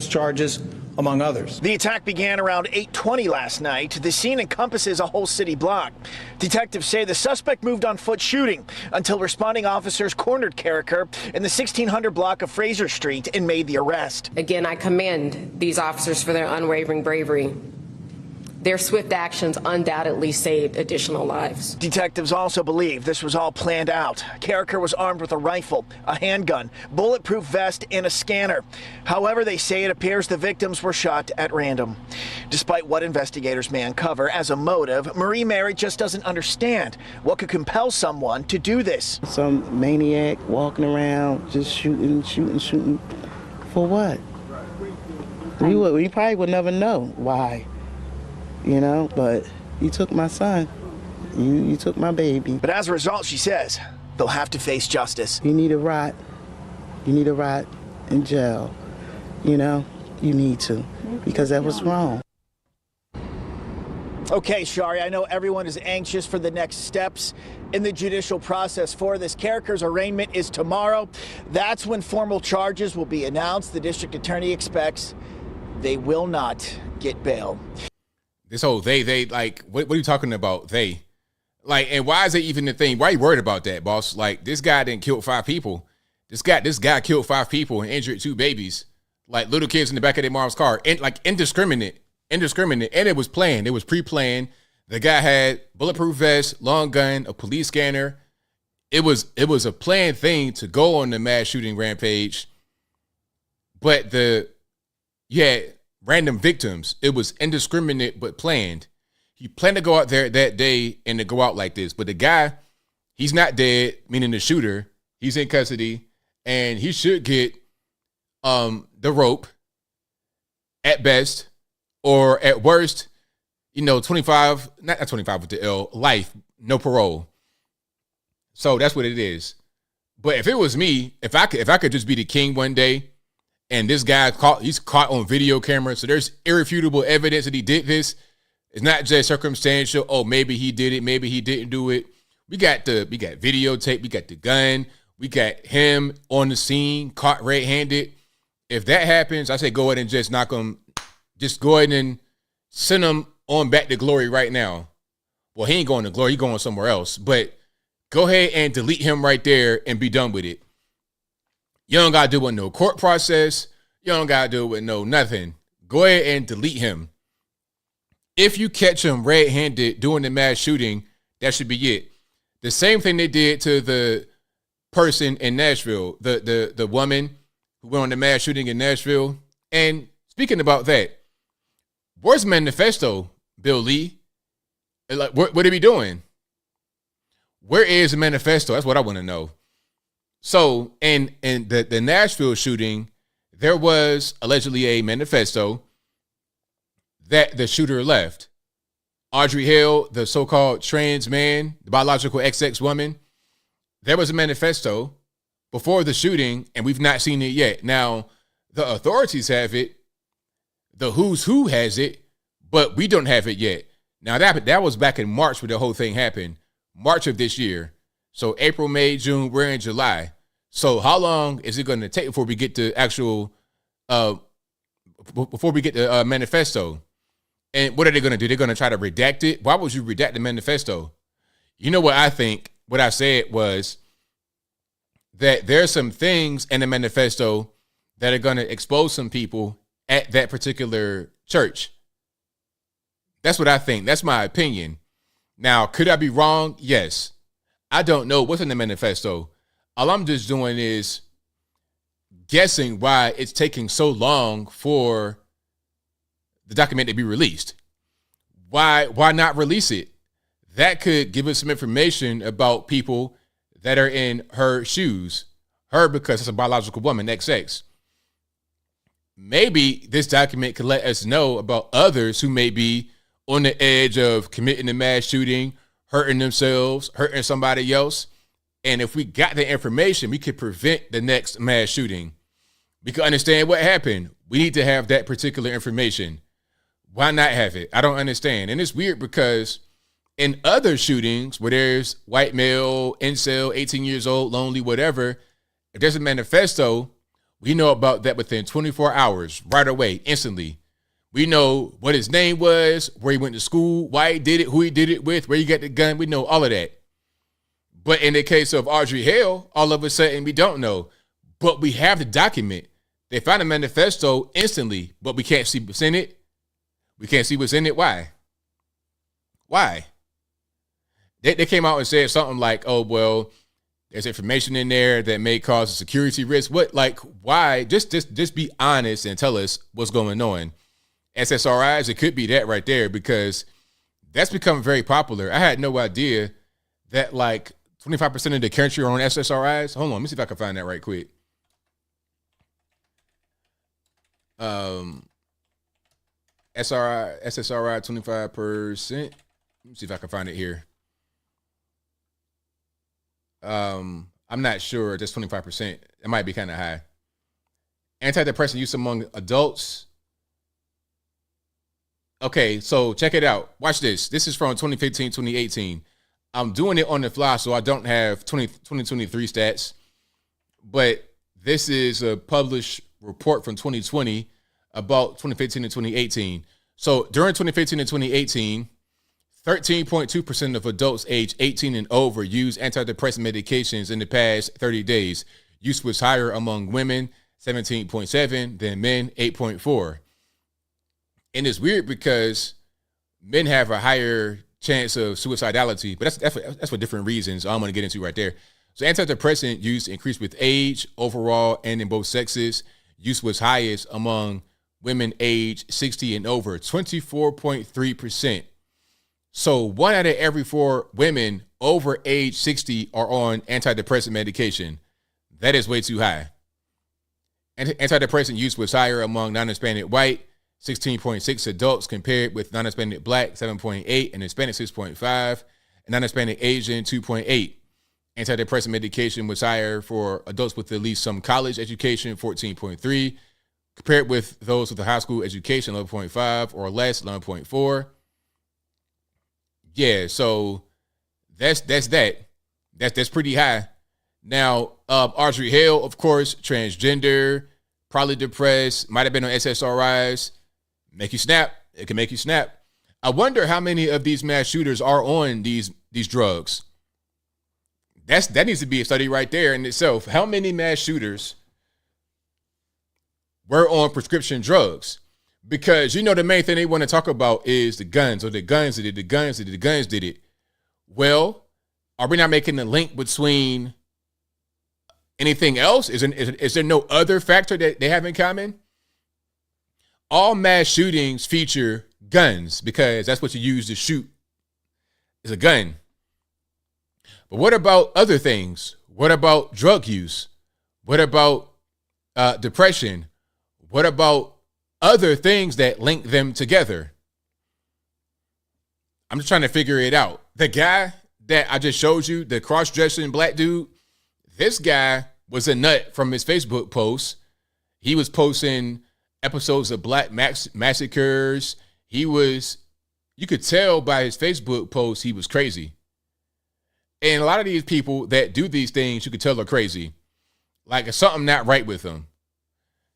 charges, among others. The attack began around 8:20 last night. The scene encompasses a whole city block. Detectives say the suspect moved on foot shooting until responding officers cornered Carricker in the 1600 block of Fraser Street and made the arrest. Again, I commend these officers for their unwavering bravery. Their swift actions undoubtedly saved additional lives. Detectives also believe this was all planned out. Carricker was armed with a rifle, a handgun, bulletproof vest, and a scanner. However, they say it appears the victims were shot at random. Despite what investigators may uncover as a motive, Marie Mary just doesn't understand what could compel someone to do this. Some maniac walking around just shooting. For what? We probably would never know why. You know, but you took my son. You took my baby. But as a result, she says, they'll have to face justice. You need a rot. You need a rot in jail. You know, you need to, because that was wrong. Okay, Shari, I know everyone is anxious for the next steps in the judicial process for this. Carricker's arraignment is tomorrow. That's when formal charges will be announced. The district attorney expects they will not get bail. This whole they like, what are you talking about? They, like, and why is it even the thing? Why are you worried about that, boss? Like, this guy didn't kill 5 people. This guy killed 5 people and injured 2 babies, like little kids in the back of their mom's car, and like indiscriminate, and it was planned. It was pre-planned. The guy had bulletproof vest, long gun, a police scanner. It was a planned thing to go on the mass shooting rampage, but random victims. It was indiscriminate but planned. He planned to go out there that day and to go out like this. But the guy, he's not dead, meaning the shooter. He's in custody, and he should get the rope at best, or at worst, 25, not 25 with the L, life, no parole. So that's what it is. But if it was me, if I could just be the king one day, and this guy he's caught on video camera, so there's irrefutable evidence that he did this. It's not just circumstantial. Oh, maybe he did it, maybe he didn't do it. We got videotape, we got the gun, we got him on the scene, caught red-handed. If that happens, I say go ahead and just knock him, just go ahead and send him on back to glory right now. Well, he ain't going to glory, he going somewhere else. But go ahead and delete him right there and be done with it. You don't got to do it with no court process. You don't got to do it with no nothing. Go ahead and delete him. If you catch him red-handed doing the mass shooting, that should be it. The same thing they did to the person in Nashville, the woman who went on the mass shooting in Nashville. And speaking about that, where's Manifesto, Bill Lee? Like, what are we doing? Where is the Manifesto? That's what I want to know. So, in the Nashville shooting, there was allegedly a manifesto that the shooter left. Audrey Hale, the so-called trans man, the biological XX woman, there was a manifesto before the shooting, and we've not seen it yet. Now, the authorities have it, the who's who has it, but we don't have it yet. Now, that was back in March when the whole thing happened, March of this year. So April, May, June, we're in July. So how long is it going to take before we get the actual, manifesto? And what are they going to do? They're going to try to redact it? Why would you redact the manifesto? You know what I think? What I said was that there's some things in the manifesto that are going to expose some people at that particular church. That's what I think. That's my opinion. Now, could I be wrong? Yes. I don't know what's in the manifesto. All I'm just doing is guessing why it's taking so long for the document to be released. Why not release it? That could give us some information about people that are in her shoes. Her because it's a biological woman, XX. Maybe this document could let us know about others who may be on the edge of committing a mass shooting, hurting themselves, hurting somebody else. And if we got the information, we could prevent the next mass shooting. We could understand what happened. We need to have that particular information. Why not have it? I don't understand. And it's weird because in other shootings where there's white male, incel, 18 years old, lonely, whatever, if there's a manifesto, We know about that within 24 hours, right away, instantly. We know what his name was, where he went to school, why he did it, who he did it with, where he got the gun. We know all of that. But in the case of Audrey Hale, all of a sudden we don't know. But we have the document. They found a manifesto instantly, but we can't see what's in it. We can't see what's in it. Why? Why? They came out and said something like, oh, well, there's information in there that may cause a security risk. What, like, why? Just be honest and tell us what's going on. SSRIs, it could be that right there, because that's become very popular. I had no idea that like 25% of the country are on SSRIs. Hold on, let me see if I can find that right quick. SSRI 25%. Let me see if I can find it here. I'm not sure. Just 25%. It might be kind of high. Antidepressant use among adults. Okay, so check it out. Watch this. This is from 2015, 2018. I'm doing it on the fly, so I don't have 2023 stats. But this is a published report from 2020 about 2015 and 2018. So during 2015 and 2018, 13.2% of adults aged 18 and over used antidepressant medications in the past 30 days. Use was higher among women, 17.7, than men, 8.4. And it's weird because men have a higher chance of suicidality, but that's for different reasons I'm going to get into right there. So antidepressant use increased with age overall and in both sexes. Use was highest among women aged 60 and over, 24.3%. So 1 out of every 4 women over age 60 are on antidepressant medication. That is way too high. Antidepressant use was higher among non-Hispanic white, 16.6 adults, compared with non-Hispanic black, 7.8, and Hispanic, 6.5, and non-Hispanic Asian, 2.8. Antidepressant medication was higher for adults with at least some college education, 14.3, compared with those with a high school education, 11.5, or less, 11.4. Yeah, so that's pretty high. Now, Audrey Hale, of course, transgender, probably depressed, might have been on SSRIs. Make you snap. It can make you snap. I wonder how many of these mass shooters are on these drugs. That needs to be a study right there in itself. How many mass shooters were on prescription drugs? Because, you know, the main thing they want to talk about is the guns, or the guns did it, the guns did it, the guns did it. Well, are we not making the link between anything else? Is there no other factor that they have in common? All mass shootings feature guns because that's what you use to shoot. It's a gun. But what about other things? What about drug use? What about depression? What about other things that link them together? I'm just trying to figure it out. The guy that I just showed you, the cross-dressing black dude, this guy was a nut from his Facebook posts. He was posting episodes of Black massacres. You could tell by his Facebook posts, he was crazy. And a lot of these people that do these things, you could tell are crazy. Like, there's something not right with them.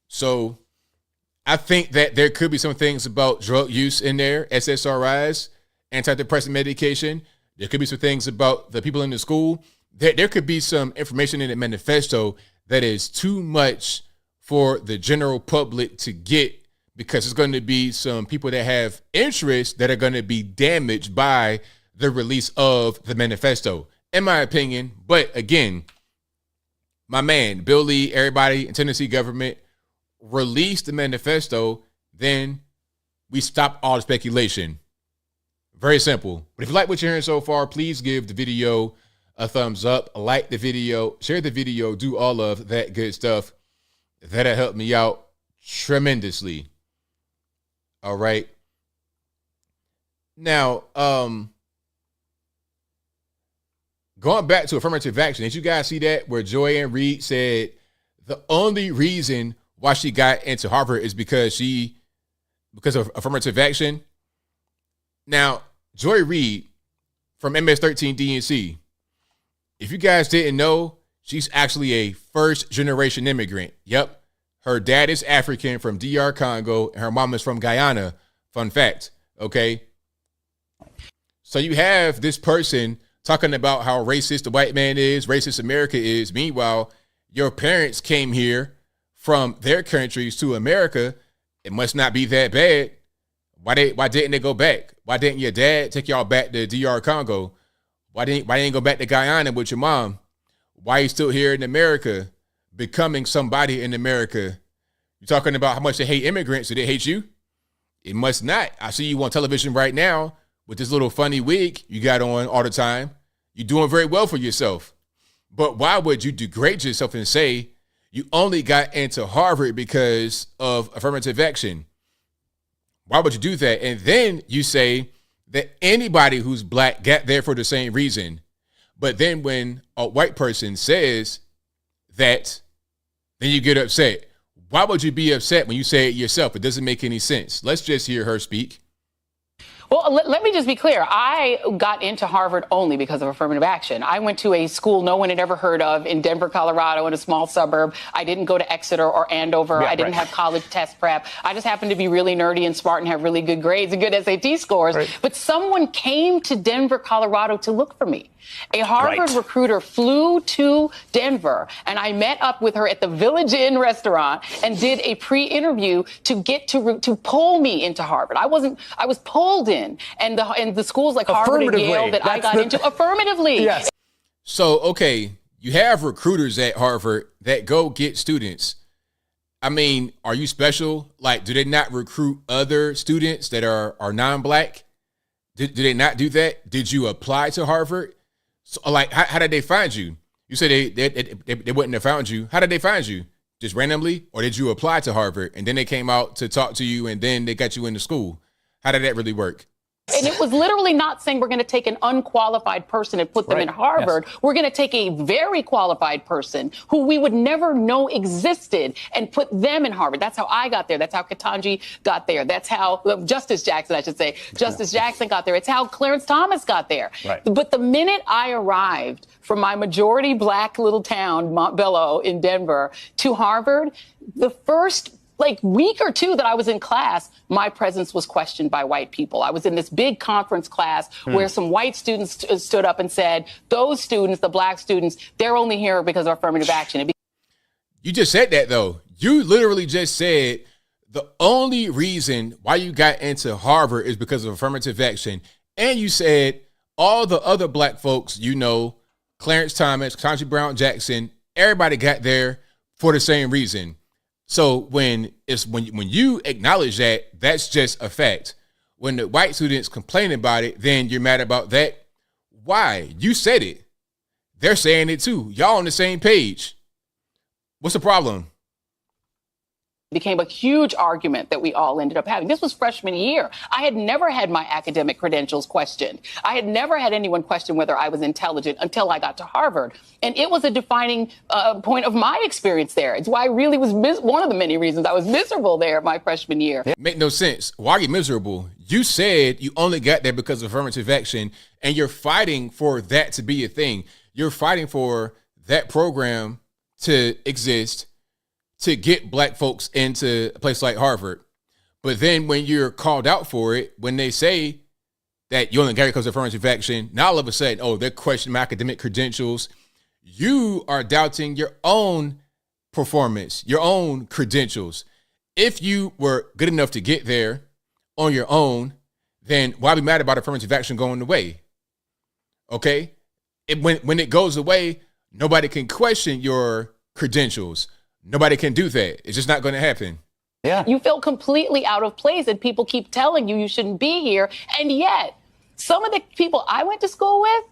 So I think that there could be some things about drug use in there, SSRIs, antidepressant medication. There could be some things about the people in the school. There could be some information in the manifesto that is too much for the general public to get, because there's going to be some people that have interest that are going to be damaged by the release of the manifesto, in my opinion. But again, my man, Bill Lee, everybody in Tennessee government released the manifesto, then we stop all the speculation. Very simple. But if you like what you're hearing so far, please give the video a thumbs up, like the video, share the video, do all of that good stuff. That'll help me out tremendously. All right. Now, going back to affirmative action, did you guys see that where Joy-Ann Reid said the only reason why she got into Harvard is because of affirmative action? Now, Joy Reid from MS-13 DNC, if you guys didn't know, she's actually a first-generation immigrant. Yep, Her dad is African from DR Congo, and her mom is from Guyana. Fun fact, okay? So you have this person talking about how racist the white man is, racist America is. Meanwhile, your parents came here from their countries to America. It must not be that bad. Why didn't they go back? Why didn't your dad take y'all back to DR Congo? Why didn't you go back to Guyana with your mom? Why are you still here in America, becoming somebody in America? You're talking about how much they hate immigrants. Do they hate you? It must not. I see you on television right now with this little funny wig you got on all the time. You're doing very well for yourself. But why would you degrade yourself and say you only got into Harvard because of affirmative action? Why would you do that? And then you say that anybody who's black got there for the same reason. But then when a white person says that, then you get upset. Why would you be upset when you say it yourself? It doesn't make any sense. Let's just hear her speak. Well, let me just be clear. I got into Harvard only because of affirmative action. I went to a school no one had ever heard of in Denver, Colorado, in a small suburb. I didn't go to Exeter or Andover. Yeah, I didn't have college test prep. I just happened to be really nerdy and smart and have really good grades and good SAT scores. Right. But someone came to Denver, Colorado to look for me. A Harvard recruiter flew to Denver, and I met up with her at the Village Inn restaurant and did a pre-interview to get to pull me into Harvard. I was pulled in, and the schools like Harvard and Yale that I got into affirmatively. Yes. So, okay, you have recruiters at Harvard that go get students. I mean, are you special? Like, do they not recruit other students that are non-black? Do they not do that? Did you apply to Harvard? So, like, how did they find you? You said they wouldn't have found you. How did they find you? Just randomly? Or did you apply to Harvard and then they came out to talk to you and then they got you into school? How did that really work? And it was literally not saying we're going to take an unqualified person and put them in Harvard. Yes. We're going to take a very qualified person who we would never know existed and put them in Harvard. That's how I got there. That's how Ketanji got there. That's how Justice Jackson, I should say. Justice Jackson got there. It's how Clarence Thomas got there. Right. But the minute I arrived from my majority black little town, Montbello in Denver, to Harvard, the first week or two that I was in class, my presence was questioned by white people. I was in this big conference class where some white students stood up and said, those students, the black students, they're only here because of affirmative action. You just said that, though. You literally just said the only reason why you got into Harvard is because of affirmative action. And you said all the other black folks, Clarence Thomas, Ketanji Brown Jackson, everybody got there for the same reason. So when you acknowledge that, that's just a fact. When the white students complain about it, then you're mad about that. Why? You said it. They're saying it too. Y'all on the same page. What's the problem? Became a huge argument that we all ended up having. This was freshman year. I had never had my academic credentials questioned. I had never had anyone question whether I was intelligent until I got to Harvard. And it was a defining point of my experience there. It's why I really was one of the many reasons I was miserable there my freshman year. Make no sense. Why are you miserable? You said you only got there because of affirmative action, and you're fighting for that to be a thing. You're fighting for that program to exist, to get black folks into a place like Harvard. But then when you're called out for it, when they say that you only got it because of affirmative action, now all of a sudden, they're questioning my academic credentials. You are doubting your own performance, your own credentials. If you were good enough to get there on your own, then why be mad about affirmative action going away? Okay? When it goes away, nobody can question your credentials. Nobody can do that. It's just not going to happen. Yeah. You feel completely out of place and people keep telling you shouldn't be here. And yet, some of the people I went to school with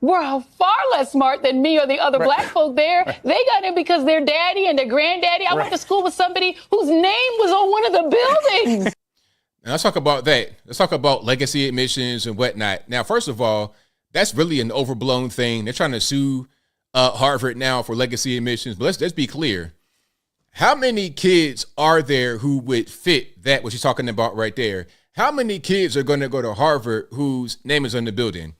were far less smart than me or the other black folk there. They got in because their daddy and their granddaddy. I went to school with somebody whose name was on one of the buildings. Now, let's talk about that. Let's talk about legacy admissions and whatnot. Now, first of all, that's really an overblown thing. They're trying to sue Harvard now for legacy admissions. But let's be clear. How many kids are there who would fit that, what you're talking about right there? How many kids are going to go to Harvard whose name is on the building?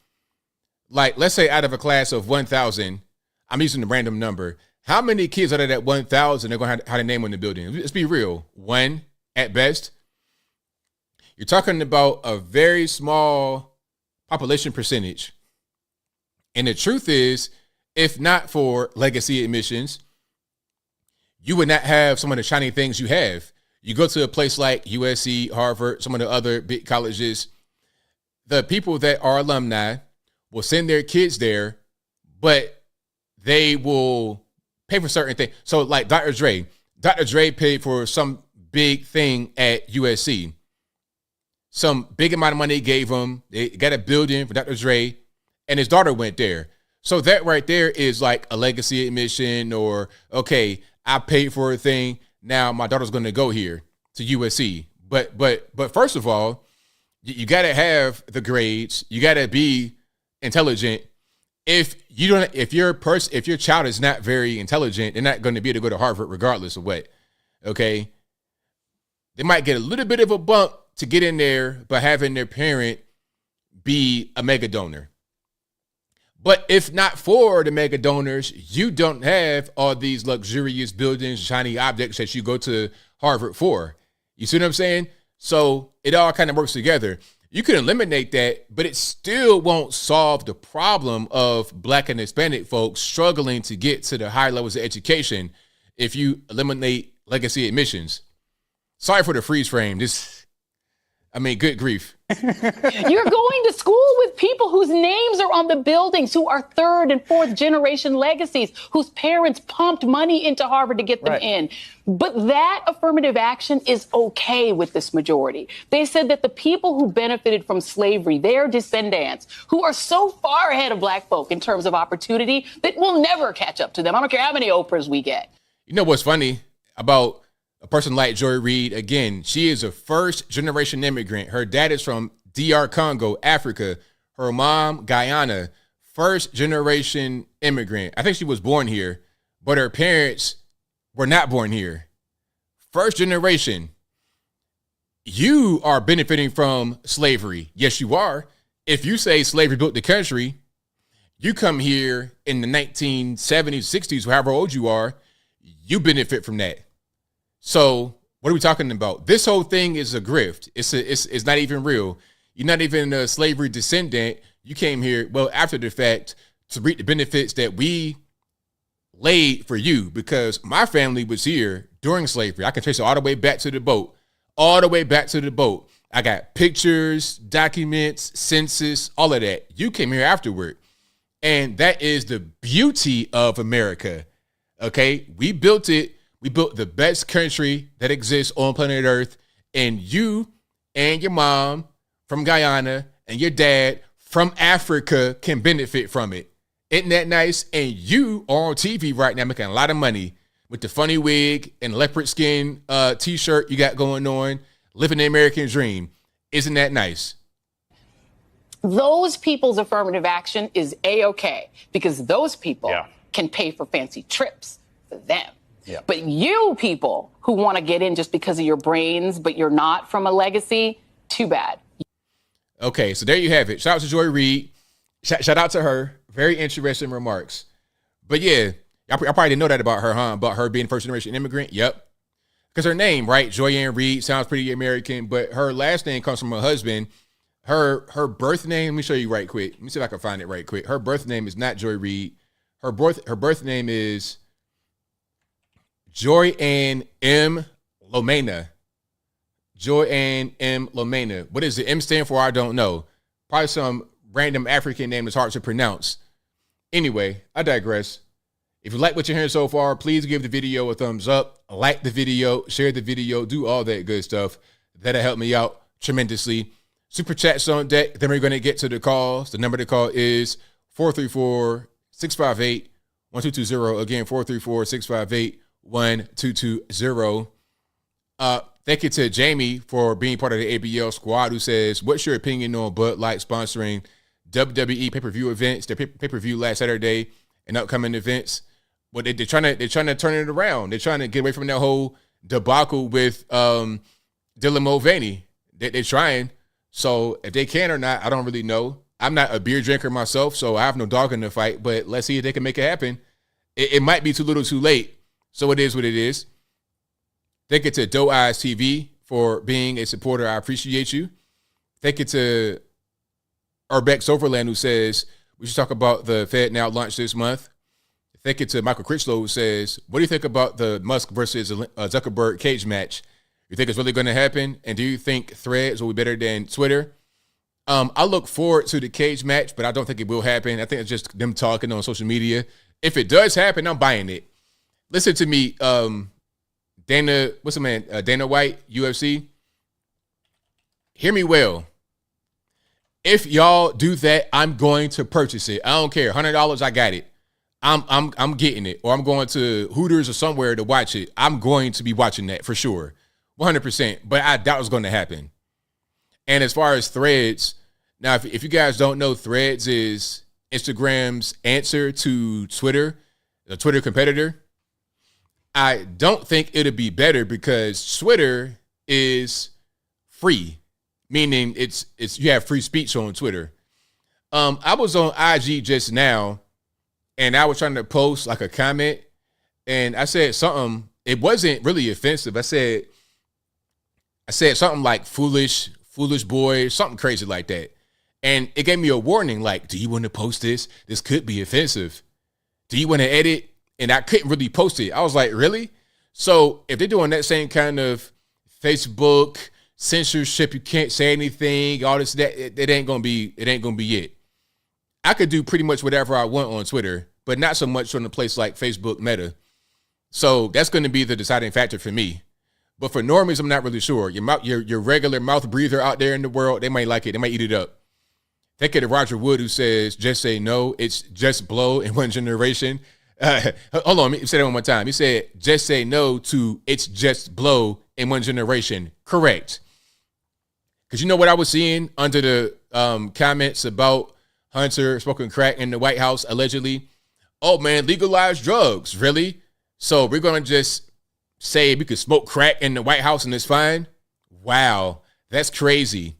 Like, let's say out of a class of 1,000, I'm using a random number, How many kids out of that 1,000 are going to have a name on the building? Let's be real. One at best. You're talking about a very small population percentage. And the truth is, if not for legacy admissions, you would not have some of the shiny things you have. You go to a place like USC, Harvard, some of the other big colleges, the people that are alumni will send their kids there, but they will pay for certain things. So like Dr. Dre paid for some big thing at USC. Some big amount of money he gave him. They got a building for Dr. Dre, and his daughter went there. So that right there is like a legacy admission, or, okay, I paid for a thing. Now my daughter's going to go here to USC. But first of all, you got to have the grades. You got to be intelligent. If your child is not very intelligent, they're not going to be able to go to Harvard regardless of what. Okay, they might get a little bit of a bump to get in there by having their parent be a mega donor. But if not for the mega donors, you don't have all these luxurious buildings, shiny objects that you go to Harvard for. You see what I'm saying? So it all kind of works together. You can eliminate that, but it still won't solve the problem of Black and Hispanic folks struggling to get to the higher levels of education if you eliminate legacy admissions. Sorry for the freeze frame. Good grief. You're going to school with people whose names are on the buildings, who are third and fourth generation legacies, whose parents pumped money into Harvard to get them in. But that affirmative action is okay with this majority. They said that the people who benefited from slavery, their descendants, who are so far ahead of Black folk in terms of opportunity, that we'll never catch up to them. I don't care how many Oprahs we get. You know what's funny about a person like Joy Reid? Again, she is a first-generation immigrant. Her dad is from DR Congo, Africa. Her mom, Guyana, first-generation immigrant. I think she was born here, but her parents were not born here. First generation. You are benefiting from slavery. Yes, you are. If you say slavery built the country, you come here in the 1970s, 60s, however old you are, you benefit from that. So what are we talking about? This whole thing is a grift. It's not even real. You're not even a slavery descendant. You came here, well, after the fact, to reap the benefits that we laid for you, because my family was here during slavery. I can trace it all the way back to the boat. I got pictures, documents, census, all of that. You came here afterward. And that is the beauty of America. Okay? We built it. We built the best country that exists on planet Earth, and you and your mom from Guyana and your dad from Africa can benefit from it. Isn't that nice? And you are on TV right now making a lot of money with the funny wig and leopard skin t-shirt you got going on, living the American dream. Isn't that nice? Those people's affirmative action is A-OK, because those people can pay for fancy trips for them. Yeah. But you people who want to get in just because of your brains, but you're not from a legacy, too bad. Okay, so there you have it. Shout out to Joy Reid. Shout out to her. Very interesting remarks. But yeah, I probably didn't know that about her, huh? About her being first generation immigrant. Yep. Because her name, right? Joyanne Reid, sounds pretty American, but her last name comes from her husband. Her birth name, let me show you right quick. Let me see if I can find it right quick. Her birth name is not Joy Reid. Her birth name is Joy Ann M. Lomena. Joy Ann M. Lomena. What does the M stand for? I don't know. Probably some random African name that's hard to pronounce. Anyway, I digress. If you like what you're hearing so far, please give the video a thumbs up, like the video, share the video, do all that good stuff. That'll help me out tremendously. Super chats on deck. Then we're going to get to the calls. The number to call is 434-658-1220. Again, 434-658-1220. Thank you to Jamie for being part of the ABL squad, who says, what's your opinion on Bud Light sponsoring WWE pay-per-view events? Their pay-per-view last Saturday and upcoming events. Well, they're trying to turn it around. They're trying to get away from that whole debacle with Dylan Mulvaney. They're trying. So if they can or not, I don't really know. I'm not a beer drinker myself, so I have no dog in the fight, but let's see if they can make it happen. it might be too little too late. So it is what it is. Thank you to Doe Eyes TV for being a supporter. I appreciate you. Thank you to Urbex Overland, who says we should talk about the Fed Now launch this month. Thank you to Michael Critchlow, who says, what do you think about the Musk versus Zuckerberg cage match? You think it's really going to happen? And do you think Threads will be better than Twitter? I look forward to the cage match, but I don't think it will happen. I think it's just them talking on social media. If it does happen, I'm buying it. Listen to me, Dana White, UFC. Hear me well. If y'all do that, I'm going to purchase it. I don't care. $100, I got it. I'm getting it. Or I'm going to Hooters or somewhere to watch it. I'm going to be watching that for sure. 100%. But I doubt it's going to happen. And as far as Threads, now if you guys don't know, Threads is Instagram's answer to Twitter, the Twitter competitor. I don't think it'll be better because Twitter is free, meaning it's you have free speech on Twitter. I was on IG just now, and I was trying to post like a comment, and I said something. It wasn't really offensive. I said something like foolish boy, something crazy like that. And it gave me a warning, like, do you want to post this? This could be offensive. Do you want to edit? And I couldn't really post it. I was like, really? So if they're doing that same kind of Facebook censorship, you can't say anything, all this, that, it ain't gonna be it. I could do pretty much whatever I want on Twitter, but not so much on a place like Facebook Meta. So that's going to be the deciding factor for me. But for normies, I'm not really sure. Your regular mouth breather out there in the world, they might like it. They might eat it up. Thank you to Roger Wood, who says, just say no. It's just blow in one generation. Hold on, let me say that one more time. He said, just say no to it's just blow in one generation. Correct. Because you know what I was seeing under the comments about Hunter smoking crack in the White House, allegedly? Oh, man, legalize drugs. Really? So we're going to just say we could smoke crack in the White House and it's fine? Wow, that's crazy.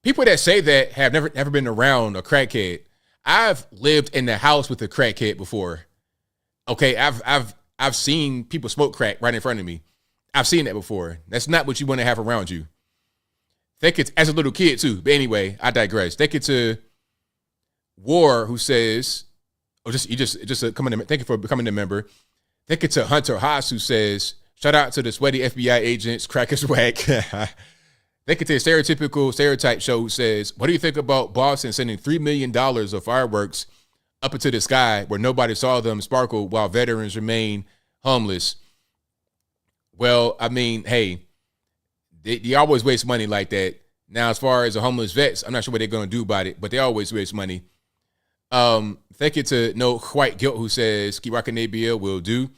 People that say that have never been around a crackhead. I've lived in the house with a crackhead before. Okay, I've seen people smoke crack right in front of me. I've seen that before. That's not what you want to have around you. Think it's as a little kid too. But anyway, I digress. Thank you to War, who says, thank you for becoming a member. Thank you to Hunter Haas, who says, shout out to the sweaty FBI agents, crack is whack. Thank you to the Stereotype Show, who says, what do you think about Boston sending $3 million of fireworks up into the sky where nobody saw them sparkle while veterans remain homeless? Well, I mean, hey, they always waste money like that. Now, as far as the homeless vets, I'm not sure what they're going to do about it, but they always waste money. Thank you to No White Guilt, who says, keep rocking ABL, will do.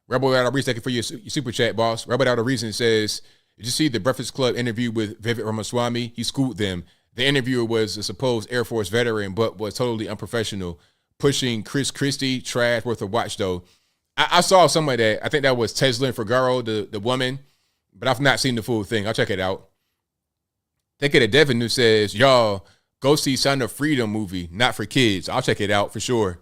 Rebel Without a Reason, thank you for your super chat, boss. Rebel Without a Reason says, did you see the Breakfast Club interview with Vivek Ramaswamy? He schooled them. The interviewer was a supposed Air Force veteran, but was totally unprofessional, pushing Chris Christie, trash worth a watch, though. I saw some of that. I think that was Tesla and Figaro, the woman, but I've not seen the full thing. I'll check it out. Thank you to Devin, who says, y'all, go see Son of Freedom movie, not for kids. I'll check it out for sure.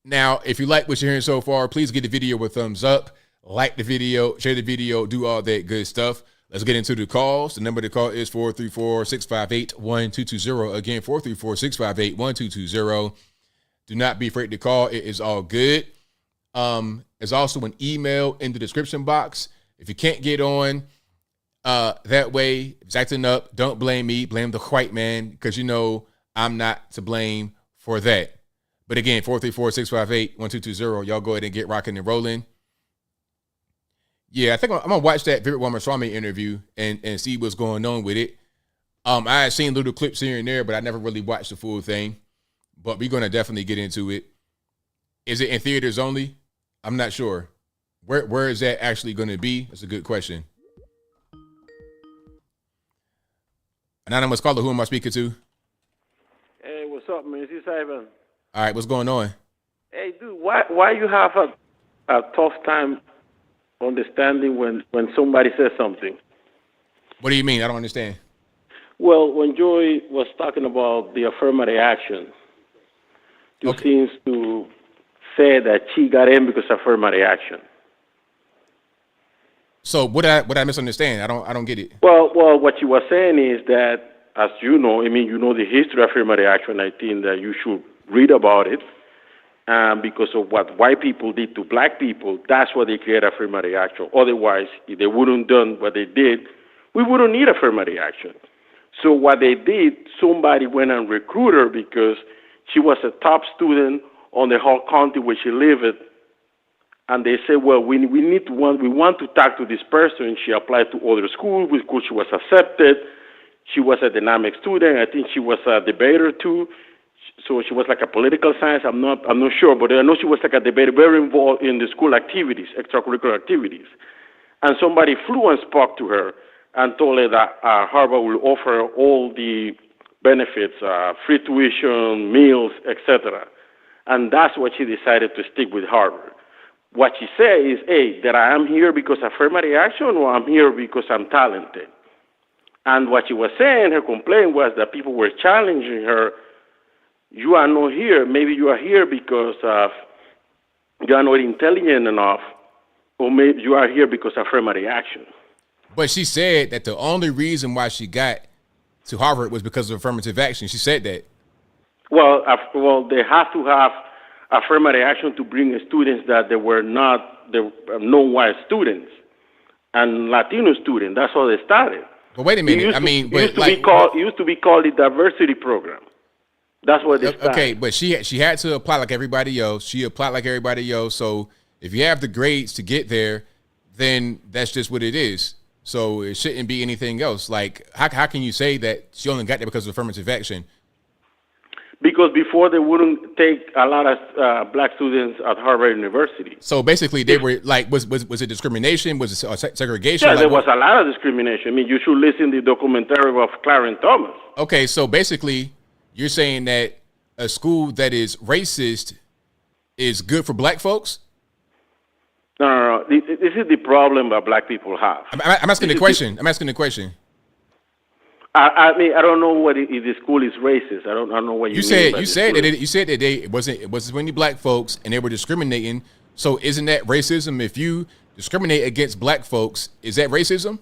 Now, if you like what you're hearing so far, please give the video a thumbs up, like the video, share the video, do all that good stuff. Let's get into the calls. The number to call is 434-658-1220. Again, 434-658-1220. Do not be afraid to call. It is all good. There's also an email in the description box. If you can't get on that way, if it's acting up, don't blame me. Blame the white man, because you know I'm not to blame for that. But again, 434-658-1220. Y'all go ahead and get rocking and rolling. Yeah, I think I'm going to watch that Vivek Ramaswamy interview and see what's going on with it. I had seen little clips here and there, but I never really watched the full thing. But we're going to definitely get into it. Is it in theaters only? I'm not sure. Where is that actually going to be? That's a good question. Anonymous caller, who am I speaking to? Hey, what's up, man? It's Ivan. All right, what's going on? Hey, dude, why you have a tough time understanding when somebody says something? What do you mean? I don't understand. Well, when Joy was talking about the affirmative action, you seems to said that she got in because of affirmative action. So what I misunderstand? I don't get it. Well, what she was saying is that, as you know, I mean, you know the history of affirmative action. I think that you should read about it. Because of what white people did to black people, that's why they created affirmative action. Otherwise, if they wouldn't done what they did, we wouldn't need affirmative action. So what they did, somebody went and recruited her because she was a top student on the whole county where she lived. And they said, well, we want to talk to this person. She applied to other schools, with which she was accepted. She was a dynamic student. I think she was a debater too. So she was like a political science. I'm not sure, but I know she was like a debater, very involved in the school activities, extracurricular activities. And somebody flew and spoke to her and told her that Harvard will offer all the benefits, free tuition, meals, etc. And that's what she decided to stick with Harvard. What she said is, hey, that I am here because of affirmative action, or I'm here because I'm talented. And what she was saying, her complaint was that people were challenging her. You are not here. Maybe you are here because you are not intelligent enough, or maybe you are here because of affirmative action. But she said that the only reason why she got to Harvard was because of affirmative action. She said that. Well, they have to have affirmative action to bring students that they were not the non-white students and Latino students. That's how they started. But wait a minute. It used to be called the diversity program. That's what they started. Okay, but she had to apply like everybody else. She applied like everybody else. So if you have the grades to get there, then that's just what it is. So it shouldn't be anything else. Like, how can you say that she only got there because of affirmative action? Because before they wouldn't take a lot of black students at Harvard University. So basically, they were like, was it discrimination? Was it segregation? Yeah, like, there was a lot of discrimination. I mean, you should listen to the documentary of Clarence Thomas. Okay, so basically, you're saying that a school that is racist is good for black folks? No. This is the problem that black people have. I'm asking the question. I'm asking the question. I mean, I don't know what if the school is racist. I don't know what you mean. You said that it wasn't any black folks and they were discriminating. So isn't that racism? If you discriminate against black folks, is that racism?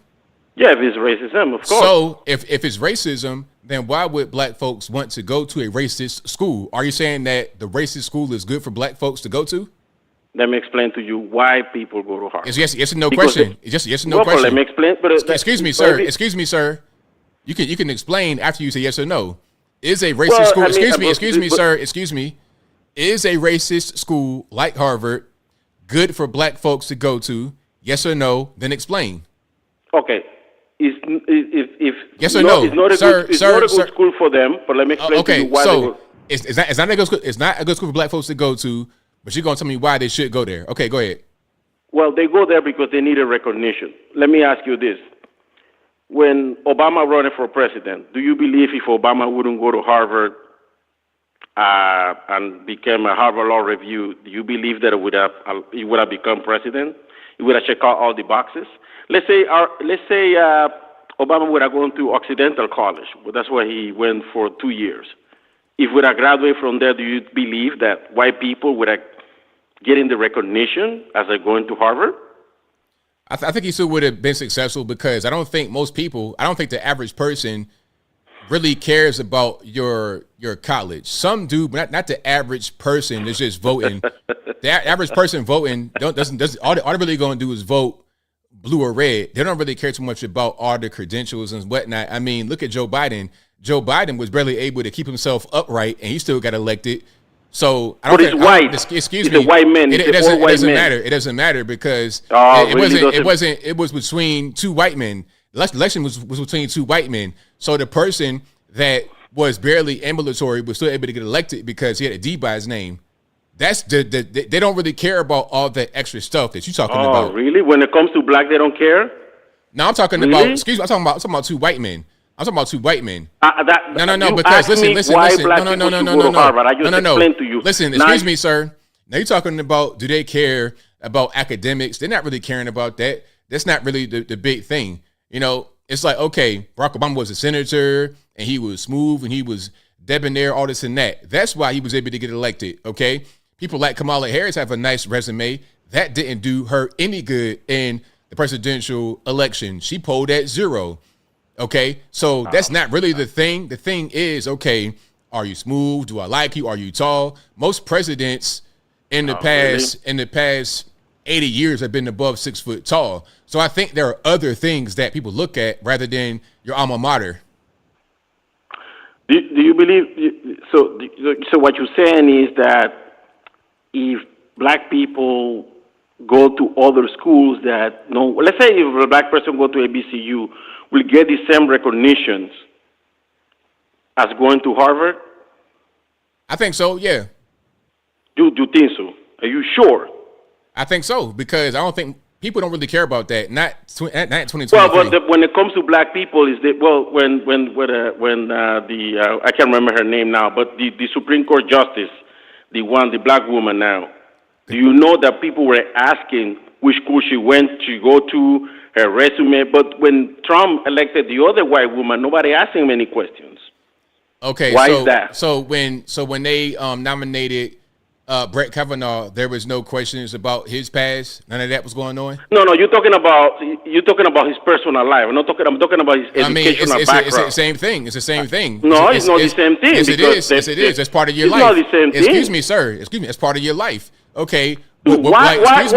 Yeah, if it's racism, of course. So if it's racism, then why would black folks want to go to a racist school? Are you saying that the racist school is good for black folks to go to? Let me explain to you why people go to Harvard. It's yes or no question. It's just yes or no question. Let me explain. Excuse me, sir. Excuse me, sir. You can explain after you say yes or no. Is a racist school? Excuse me, sir. Excuse me. Is a racist school like Harvard good for black folks to go to? Yes or no? Then explain. Okay. If yes or no, it's not a good school for them. But let me explain to you why. So it's not a good school. It's not a good school for black folks to go to. But you're gonna tell me why they should go there. Okay, go ahead. Well, they go there because they need a recognition. Let me ask you this. When Obama running for president, do you believe if Obama wouldn't go to Harvard and became a Harvard Law Review, do you believe that he would have become president? He would have checked out all the boxes? Let's say Obama would have gone to Occidental College. Well, that's where he went for 2 years. If we would have graduated from there, do you believe that white people would have getting the recognition as they're going to Harvard? I think he still would have been successful because I don't think the average person really cares about your college. Some do, but not the average person that's just voting. The average person voting doesn't all they're really going to do is vote blue or red. They don't really care too much about all the credentials and whatnot. I mean, look at Joe Biden. Joe Biden was barely able to keep himself upright, and he still got elected. So I don't think white. Excuse me. A white man. It doesn't matter. It doesn't matter because it was between two white men. The election was between two white men. So the person that was barely ambulatory was still able to get elected because he had a D by his name. That's they don't really care about all that extra stuff that you're talking about. Oh, really? When it comes to black, they don't care? No, I'm talking about. Excuse me. I'm talking about two white men. I'm talking about two white men. No. Because listen. No. Listen, excuse me, sir. Now you're talking about do they care about academics? They're not really caring about that. That's not really the big thing. You know, it's like, okay, Barack Obama was a senator and he was smooth and he was debonair, all this and that. That's why he was able to get elected. Okay, people like Kamala Harris have a nice resume. That didn't do her any good in the presidential election. She polled at 0. Okay, so that's not really the thing. The thing is, okay, are you smooth? Do I like you? Are you tall? Most presidents in the past 80 years have been above 6 foot tall. So I think there are other things that people look at rather than your alma mater. Do you believe? So what you're saying is that if black people go to other schools that no, let's say if a black person go to ABCU, will get the same recognitions as going to Harvard? I think so. Yeah. Do you think so? Are you sure? I think so because I don't think people don't really care about that. Not 2023. Well, but when it comes to black people, is that when I can't remember her name now, but the Supreme Court justice, the black woman now. Do you know that people were asking which school she went to go to, her resume? But when Trump elected the other white woman, nobody asked him any questions. Okay, why is that? So when they nominated Brett Kavanaugh, there was no questions about his past. None of that was going on. No, you're talking about his personal life. I'm talking about his educational background. It's the same thing. It's the same thing. No, it's not the same thing. Yes, it is. Yes, it is. That's part of your life. It's not the same thing. Excuse me, sir. Excuse me. That's part of your life. Okay. Excuse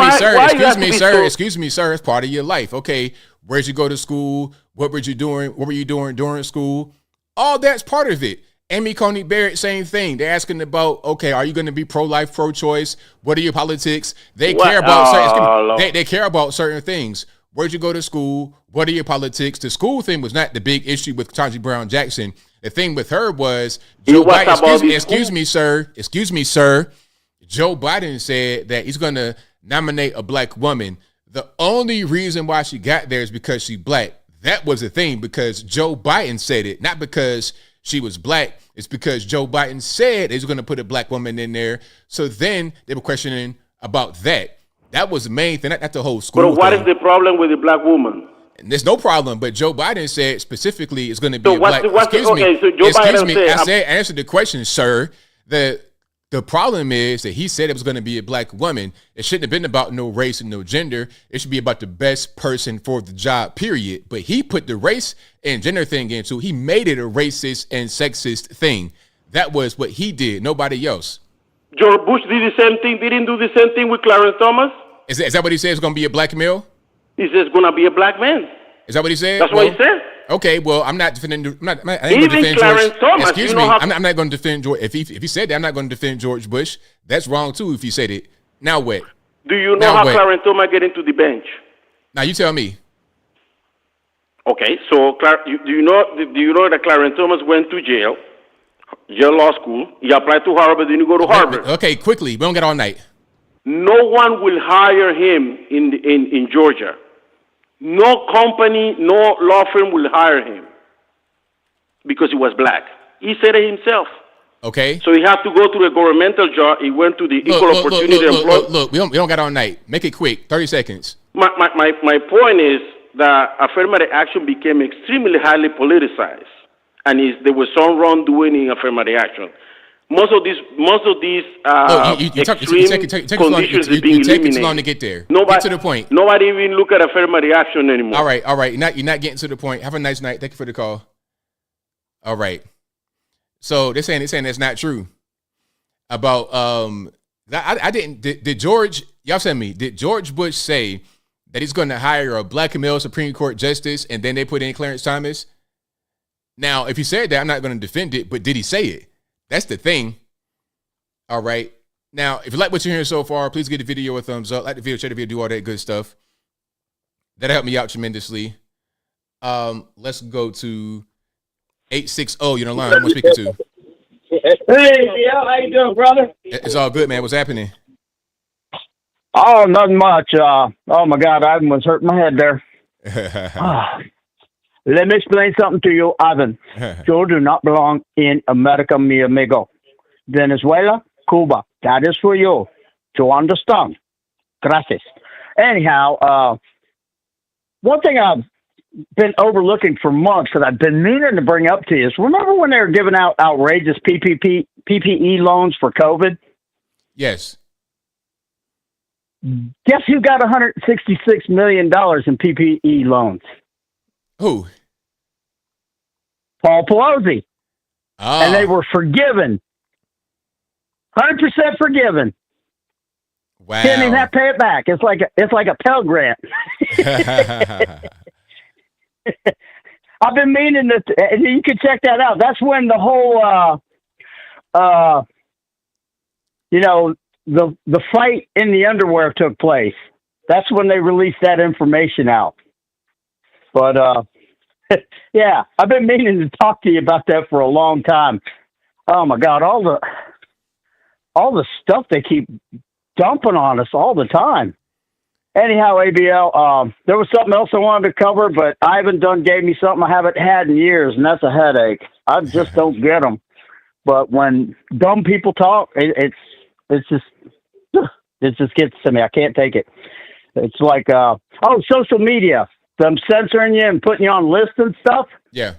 me, sir. Excuse me, sir. It's part of your life. Okay. Where'd you go to school? What were you doing? What were you doing during school? All that's part of it. Amy Coney Barrett, same thing. They're asking about, okay, are you going to be pro-life, pro-choice? What are your politics? They care about they care about certain things. Where'd you go to school? What are your politics? The school thing was not the big issue with Ketanji Brown Jackson. The thing with her was Joe Biden. Excuse me, sir. Joe Biden said that he's going to nominate a black woman. The only reason why she got there is because she's black. That was the thing, because Joe Biden said it, not because she was black. It's because Joe Biden said he's going to put a black woman in there. So then they were questioning about that. That was the main thing, not the whole school. But what is the problem with the black woman? And there's no problem, but Joe Biden said specifically it's going to be so a black. I answered the question, sir. The problem is that he said it was going to be a black woman. It shouldn't have been about no race and no gender. It should be about the best person for the job, period. But he put the race and gender thing into it. He made it a racist and sexist thing. That was what he did, nobody else. George Bush did the same thing. Didn't do the same thing with Clarence Thomas? Is that what he said? It's going to be a black male? He says it's going to be a black man. Is that what he said? That's what he said. Okay, well, I'm not defending. I ain't going to defend Clarence George. Thomas. Excuse me. I'm not going to defend George. If he said that, I'm not going to defend George Bush. That's wrong too. If he said it. Now what? Do you know how Clarence Thomas get into the bench? Now you tell me. Okay, so do you know that Clarence Thomas went to Yale law school? He applied to Harvard, then he go to Harvard. Okay, quickly. We don't get all night. No one will hire him in Georgia. No company, no law firm will hire him because he was black. He said it himself. Okay. So he had to go to a governmental job. He went to the Equal Opportunity Employment. Look, we don't got all night. Make it quick. 30 seconds. My point is that affirmative action became extremely highly politicized, and there was some wrongdoing in affirmative action. Most of these extreme conditions is being eliminated. You take too long to get there. Get to the point. Nobody even look at affirmative action anymore. All right. You're not getting to the point. Have a nice night. Thank you for the call. All right. So they're saying that's not true. About I didn't. Did George? Y'all send me. Did George Bush say that he's going to hire a black male Supreme Court justice, and then they put in Clarence Thomas? Now, if he said that, I'm not going to defend it. But did he say it? That's the thing. All right. Now, if you like what you're hearing so far, please give the video a thumbs up. Like the video, share the video, do all that good stuff. That'll help me out tremendously. Let's go to 860. You're on the line. Who am I speaking to? Hey, how you doing, brother? It's all good, man. What's happening? Oh, nothing much. Oh, my God. I almost hurt my head there. Let me explain something to you, Ivan. You do not belong in America, mi amigo. Venezuela, Cuba, that is for you. To understand. Gracias. Anyhow, one thing I've been overlooking for months that I've been meaning to bring up to you is, remember when they were giving out outrageous PPE loans for COVID? Yes. Guess who got $166 million in PPE loans? Who? Paul Pelosi. And they were forgiven. 100% forgiven. Wow. Didn't even have to pay it back. It's like a Pell Grant. I've been meaning to. You can check that out. That's when the whole, the fight in the underwear took place. That's when they released that information out. But yeah, I've been meaning to talk to you about that for a long time. Oh my God, all the stuff they keep dumping on us all the time. Anyhow, ABL, there was something else I wanted to cover, but Ivan Dunn gave me something I haven't had in years, and that's a headache. I just don't get them. But when dumb people talk, it just gets to me. I can't take it. It's like, social media, them censoring you and putting you on lists and stuff. Yeah.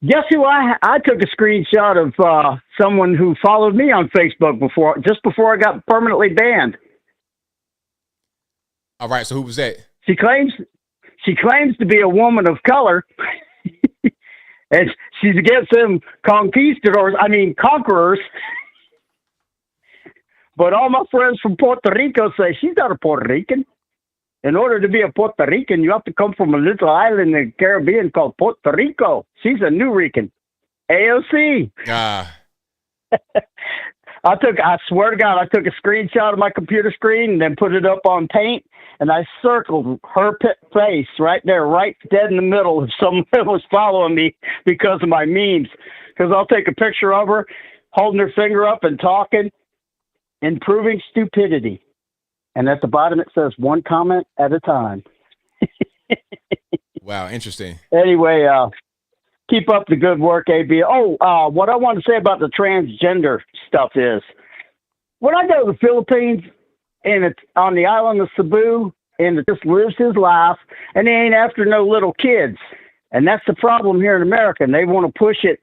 Guess who I took a screenshot of someone who followed me on Facebook just before I got permanently banned. All right, so who was that? She claims to be a woman of color, and she's against them conquerors. But all my friends from Puerto Rico say she's not a Puerto Rican. In order to be a Puerto Rican, you have to come from a little island in the Caribbean called Puerto Rico. She's a New Rican. AOC. I swear to God, I took a screenshot of my computer screen and then put it up on Paint, and I circled her face right there, right dead in the middle if someone was following me because of my memes. Because I'll take a picture of her holding her finger up and talking, improving stupidity. And at the bottom it says one comment at a time. Wow, interesting. Anyway, keep up the good work, AB. What I want to say about the transgender stuff is, when I go to the Philippines and it's on the island of Cebu, and it just lives his life, and he ain't after no little kids, and that's the problem here in America. And they want to push it.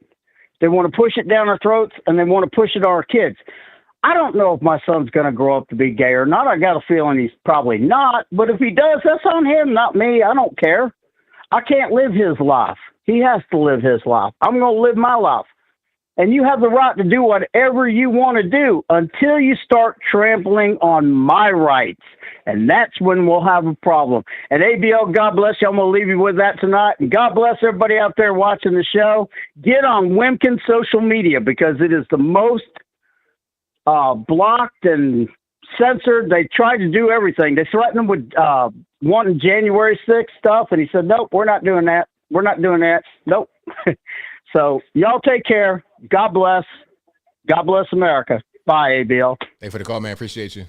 They want to push it down our throats, and they want to push it on our kids. I don't know if my son's going to grow up to be gay or not. I got a feeling he's probably not. But if he does, that's on him, not me. I don't care. I can't live his life. He has to live his life. I'm going to live my life. And you have the right to do whatever you want to do until you start trampling on my rights. And that's when we'll have a problem. And ABL, God bless you. I'm going to leave you with that tonight. And God bless everybody out there watching the show. Get on Wimkin social media because it is the most blocked and censored. They tried to do everything. They threatened him with wanting January 6th stuff. And he said, nope, we're not doing that. We're not doing that. Nope. So y'all take care. God bless. God bless America. Bye, ABL. Thanks for the call, man. Appreciate you.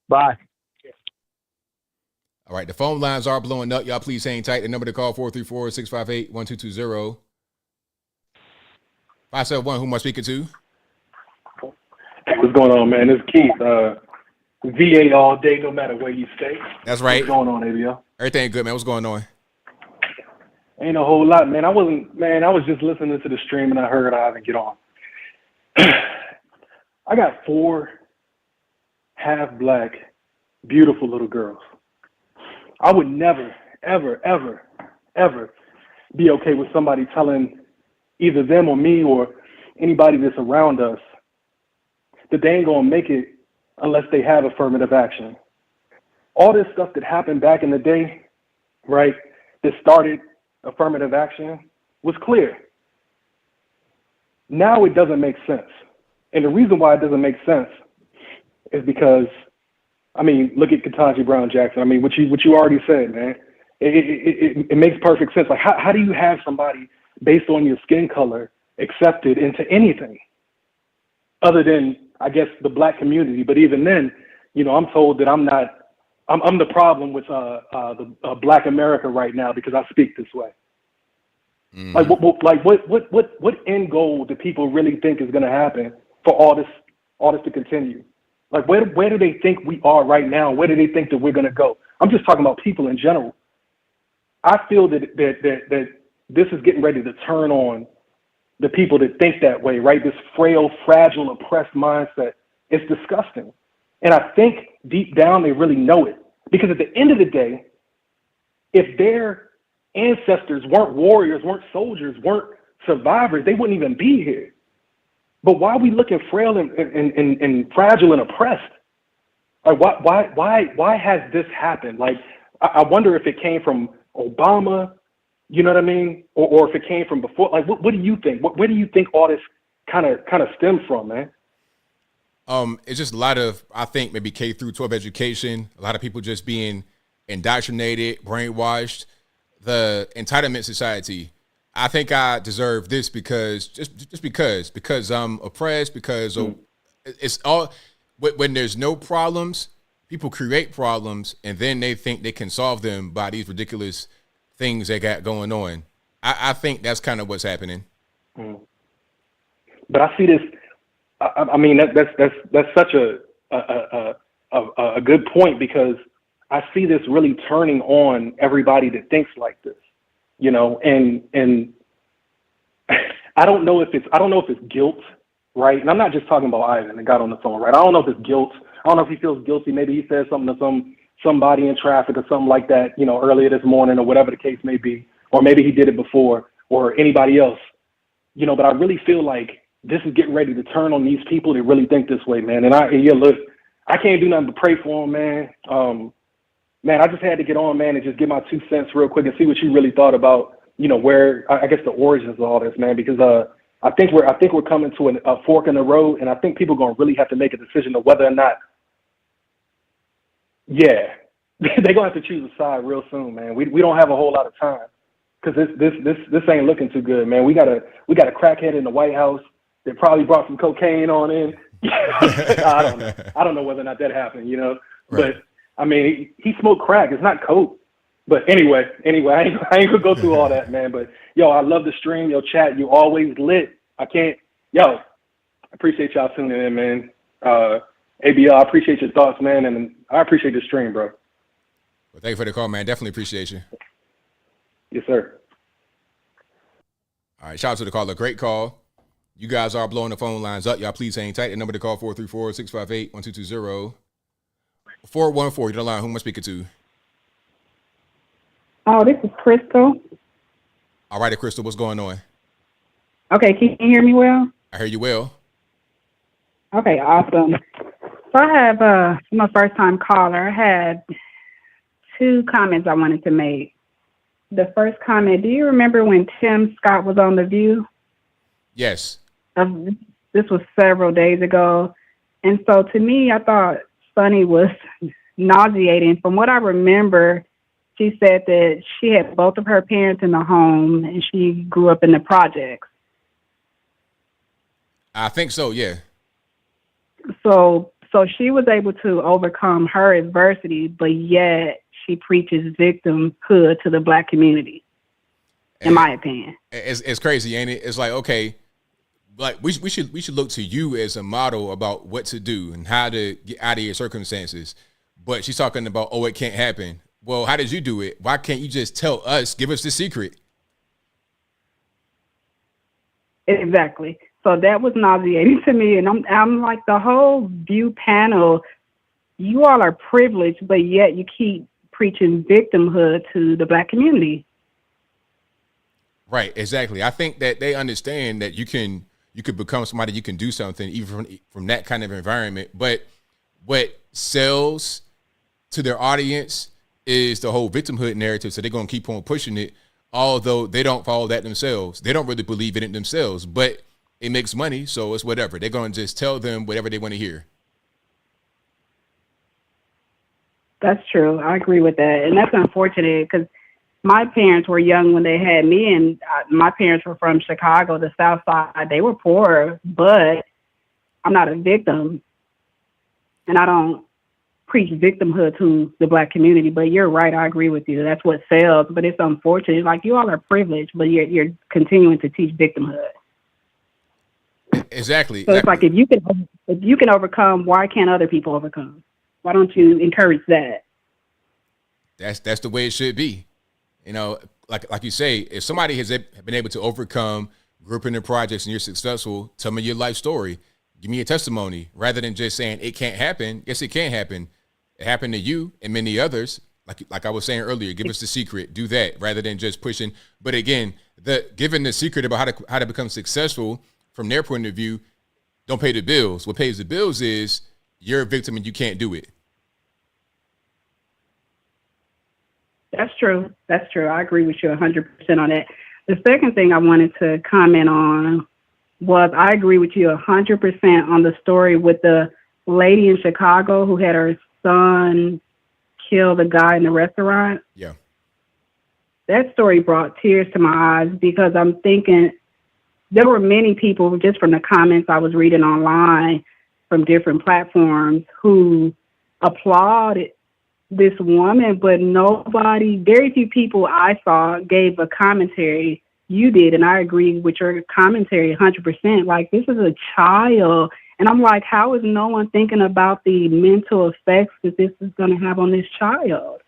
Bye. All right. The phone lines are blowing up. Y'all please hang tight. The number to call 434-658-1220. 571, who am I speaking to? Hey, what's going on, man? It's Keith. VA all day, no matter where you stay. That's right. What's going on, ABL? Everything good, man. What's going on? Ain't a whole lot, man. I was just listening to the stream and I heard I haven't get on. I got 4 half-black, beautiful little girls. I would never, ever, ever, ever be okay with somebody telling either them or me or anybody that's around us that they ain't gonna make it unless they have affirmative action. All this stuff that happened back in the day, right, that started affirmative action was clear. Now it doesn't make sense. And the reason why it doesn't make sense is because, I mean, look at Ketanji Brown Jackson. I mean, what you already said, man. It makes perfect sense. Like, how do you have somebody based on your skin color accepted into anything other than, I guess, the black community? But even then, you know, I'm told that I'm the problem with the Black America right now because I speak this way. Mm-hmm. What end goal do people really think is going to happen for all this to continue? Like, where do they think we are right now? Where do they think that we're going to go? I'm just talking about people in general. I feel that this is getting ready to turn on the people that think that way, right? This frail, fragile, oppressed mindset It's disgusting. And I think deep down they really know it. Because at the end of the day, if their ancestors weren't warriors, weren't soldiers, weren't survivors, they wouldn't even be here. But why are we looking frail and fragile and oppressed? Like why has this happened? Like I wonder if it came from Obama, you know what I mean, or if it came from before. Like what do you think? Where do you think all this kind of stems from, man? It's just a lot of, I think, maybe K through 12 education. A lot of people just being indoctrinated, brainwashed. The entitlement society. I think I deserve this because just because I'm oppressed, because it's all when there's no problems, people create problems and then they think they can solve them by these ridiculous things they got going on. I think that's kind of what's happening. But I see this. I mean that's such a good point, because I see this really turning on everybody that thinks like this, you know, and I don't know if it's guilt, right? And I'm not just talking about Ivan that got on the phone, right? I don't know if it's guilt. I don't know if he feels guilty. Maybe he said something to somebody in traffic or something like that, you know, earlier this morning or whatever the case may be, or maybe he did it before or anybody else, you know. But I really feel like this is getting ready to turn on these people that really think this way, man. And look, I can't do nothing but pray for them, man. Man, I just had to get on, man, and just give my 2 cents real quick and see what you really thought about, you know, where I guess the origins of all this, man. Because I think we're coming to a fork in the road, and I think people are gonna really have to make a decision of whether or not, yeah, they're gonna have to choose a side real soon, man. We don't have a whole lot of time, because this ain't looking too good, man. We got a crackhead in the White House that probably brought some cocaine on in. I don't know whether or not that happened, you know, right. But. I mean, he smoked crack. It's not coke. But anyway, I ain't gonna go through all that, man. But yo, I love the stream, yo, chat. You always lit. I appreciate y'all tuning in, man. ABL, I appreciate your thoughts, man, and I appreciate the stream, bro. Well, thank you for the call, man. Definitely appreciate you. Yes, sir. All right, shout out to the caller. Great call. You guys are blowing the phone lines up. Y'all please hang tight. The number to call 434-658-1220. 414, you're the line. Who am I speaking to? Oh, this is Crystal. All right, Crystal, what's going on? Okay, can you hear me well? I hear you well. Okay, awesome. So I have, I'm a first-time caller. I had 2 comments I wanted to make. The first comment, do you remember when Tim Scott was on The View? Yes. This was several days ago. And so to me, I thought Sunny was nauseating. From what I remember, she said that she had both of her parents in the home and she grew up in the projects. I think so, yeah. So she was able to overcome her adversity, but yet she preaches victimhood to the Black community, in my opinion. It's crazy, ain't it? It's like, okay, like we should look to you as a model about what to do and how to get out of your circumstances. But she's talking about, oh, it can't happen. Well, how did you do it? Why can't you just tell us, give us the secret? Exactly. So that was nauseating to me. And I'm like, the whole View panel, you all are privileged, but yet you keep preaching victimhood to the Black community. Right, exactly. I think that they understand that you could become somebody, you can do something even from that kind of environment. But what sells to their audience is the whole victimhood narrative. So they're going to keep on pushing it, although they don't follow that themselves. They don't really believe in it themselves, but it makes money. So it's whatever. They're going to just tell them whatever they want to hear. That's true. I agree with that. And that's unfortunate because my parents were young when they had me, and my parents were from Chicago, the South Side. They were poor, but I'm not a victim, and I don't preach victimhood to the Black community. But you're right. I agree with you. That's what sells, but it's unfortunate. Like, you all are privileged, but you're continuing to teach victimhood. Exactly. So it's like, if you can overcome, why can't other people overcome? Why don't you encourage that? That's the way it should be. You know, like you say, if somebody has been able to overcome, grew up in the projects, and you're successful, tell me your life story. Give me a testimony rather than just saying it can't happen. Yes, it can happen. It happened to you and many others. Like I was saying earlier, give us the secret. Do that rather than just pushing. But again, giving the secret about how to become successful from their point of view, don't pay the bills. What pays the bills is you're a victim and you can't do it. That's true. That's true. I agree with you 100% on that. The second thing I wanted to comment on was I agree with you 100% on the story with the lady in Chicago who had her son kill the guy in the restaurant. Yeah. That story brought tears to my eyes because I'm thinking there were many people just from the comments I was reading online from different platforms who applauded this woman, but very few people I saw gave a commentary. You did, and I agree with your commentary 100%. Like, this is a child, and I'm like, how is no one thinking about the mental effects that this is going to have on this child?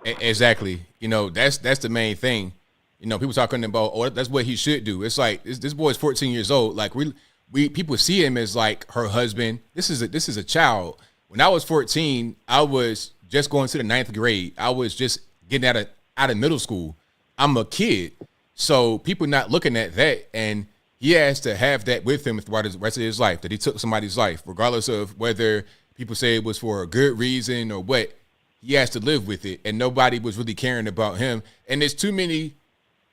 Exactly. That's the main thing. People talking about, oh, that's what he should do. It's like this boy's 14 years old. Like we people see him as like her husband. This is a child. When I was 14, I was just going to the 9th grade. I was just getting out of middle school. I'm a kid. So people not looking at that, and he has to have that with him throughout the rest of his life, that he took somebody's life, regardless of whether people say it was for a good reason or what. He has to live with it, and nobody was really caring about him. And there's too many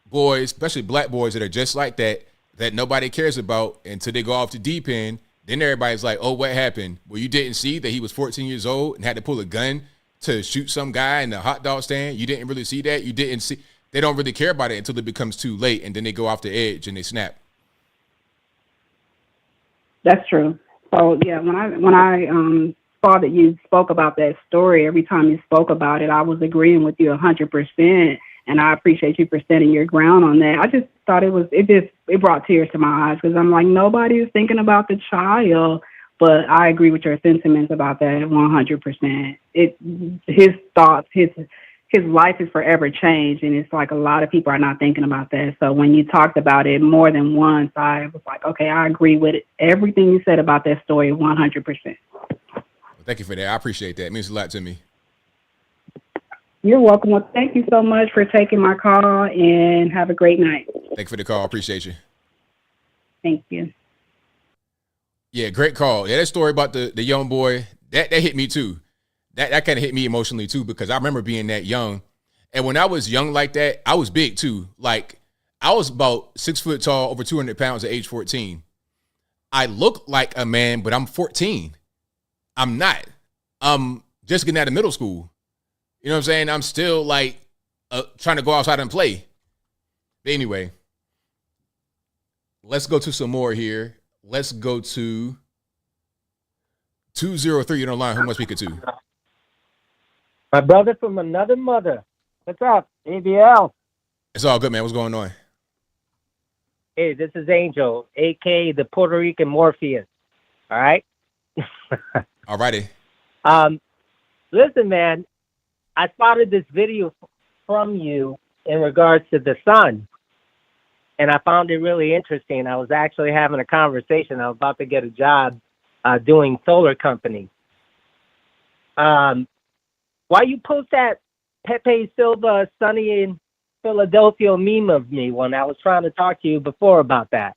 boys, especially black boys, that are just like that nobody cares about until they go off the deep end. Then everybody's like, oh, what happened? Well, you didn't see that he was 14 years old and had to pull a gun to shoot some guy in the hot dog stand? You didn't really see that? You didn't see? They don't really care about it until it becomes too late, and then they go off the edge and they snap. That's true. So, yeah, when I saw that you spoke about that story, every time you spoke about it, I was agreeing with you 100%, and I appreciate you for standing your ground on that. I just thought it brought tears to my eyes because I'm like, nobody is thinking about the child, but I agree with your sentiments about that 100%. His thoughts, his life is forever changed, and it's like a lot of people are not thinking about that. So when you talked about it more than once, I was like, okay, I agree with everything you said about that story 100%. Well, thank you for that. I appreciate that. It means a lot to me. You're welcome. Well, thank you so much for taking my call, and have a great night. Thank you for the call. Appreciate you. Thank you. Yeah, great call. Yeah, that story about the young boy, that hit me too. That kind of hit me emotionally too, because I remember being that young. And when I was young like that, I was big too. Like, I was about 6 foot tall, over 200 pounds at age 14. I look like a man, but I'm 14. I'm not. I'm just getting out of middle school. You know what I'm saying? I'm still like trying to go outside and play. But anyway, let's go to some more here. Let's go to 203. You're on the line. Who am I speaking to? My brother from another mother. What's up, ABL? It's all good, man. What's going on? Hey, this is Angel, a.k.a. the Puerto Rican Morpheus. All right? All righty. Listen, man, I spotted this video from you in regards to the sun, and I found it really interesting. I was actually having a conversation. I was about to get a job doing solar company. Why you post that Pepe Silva Sunny in Philadelphia meme of me when I was trying to talk to you before about that?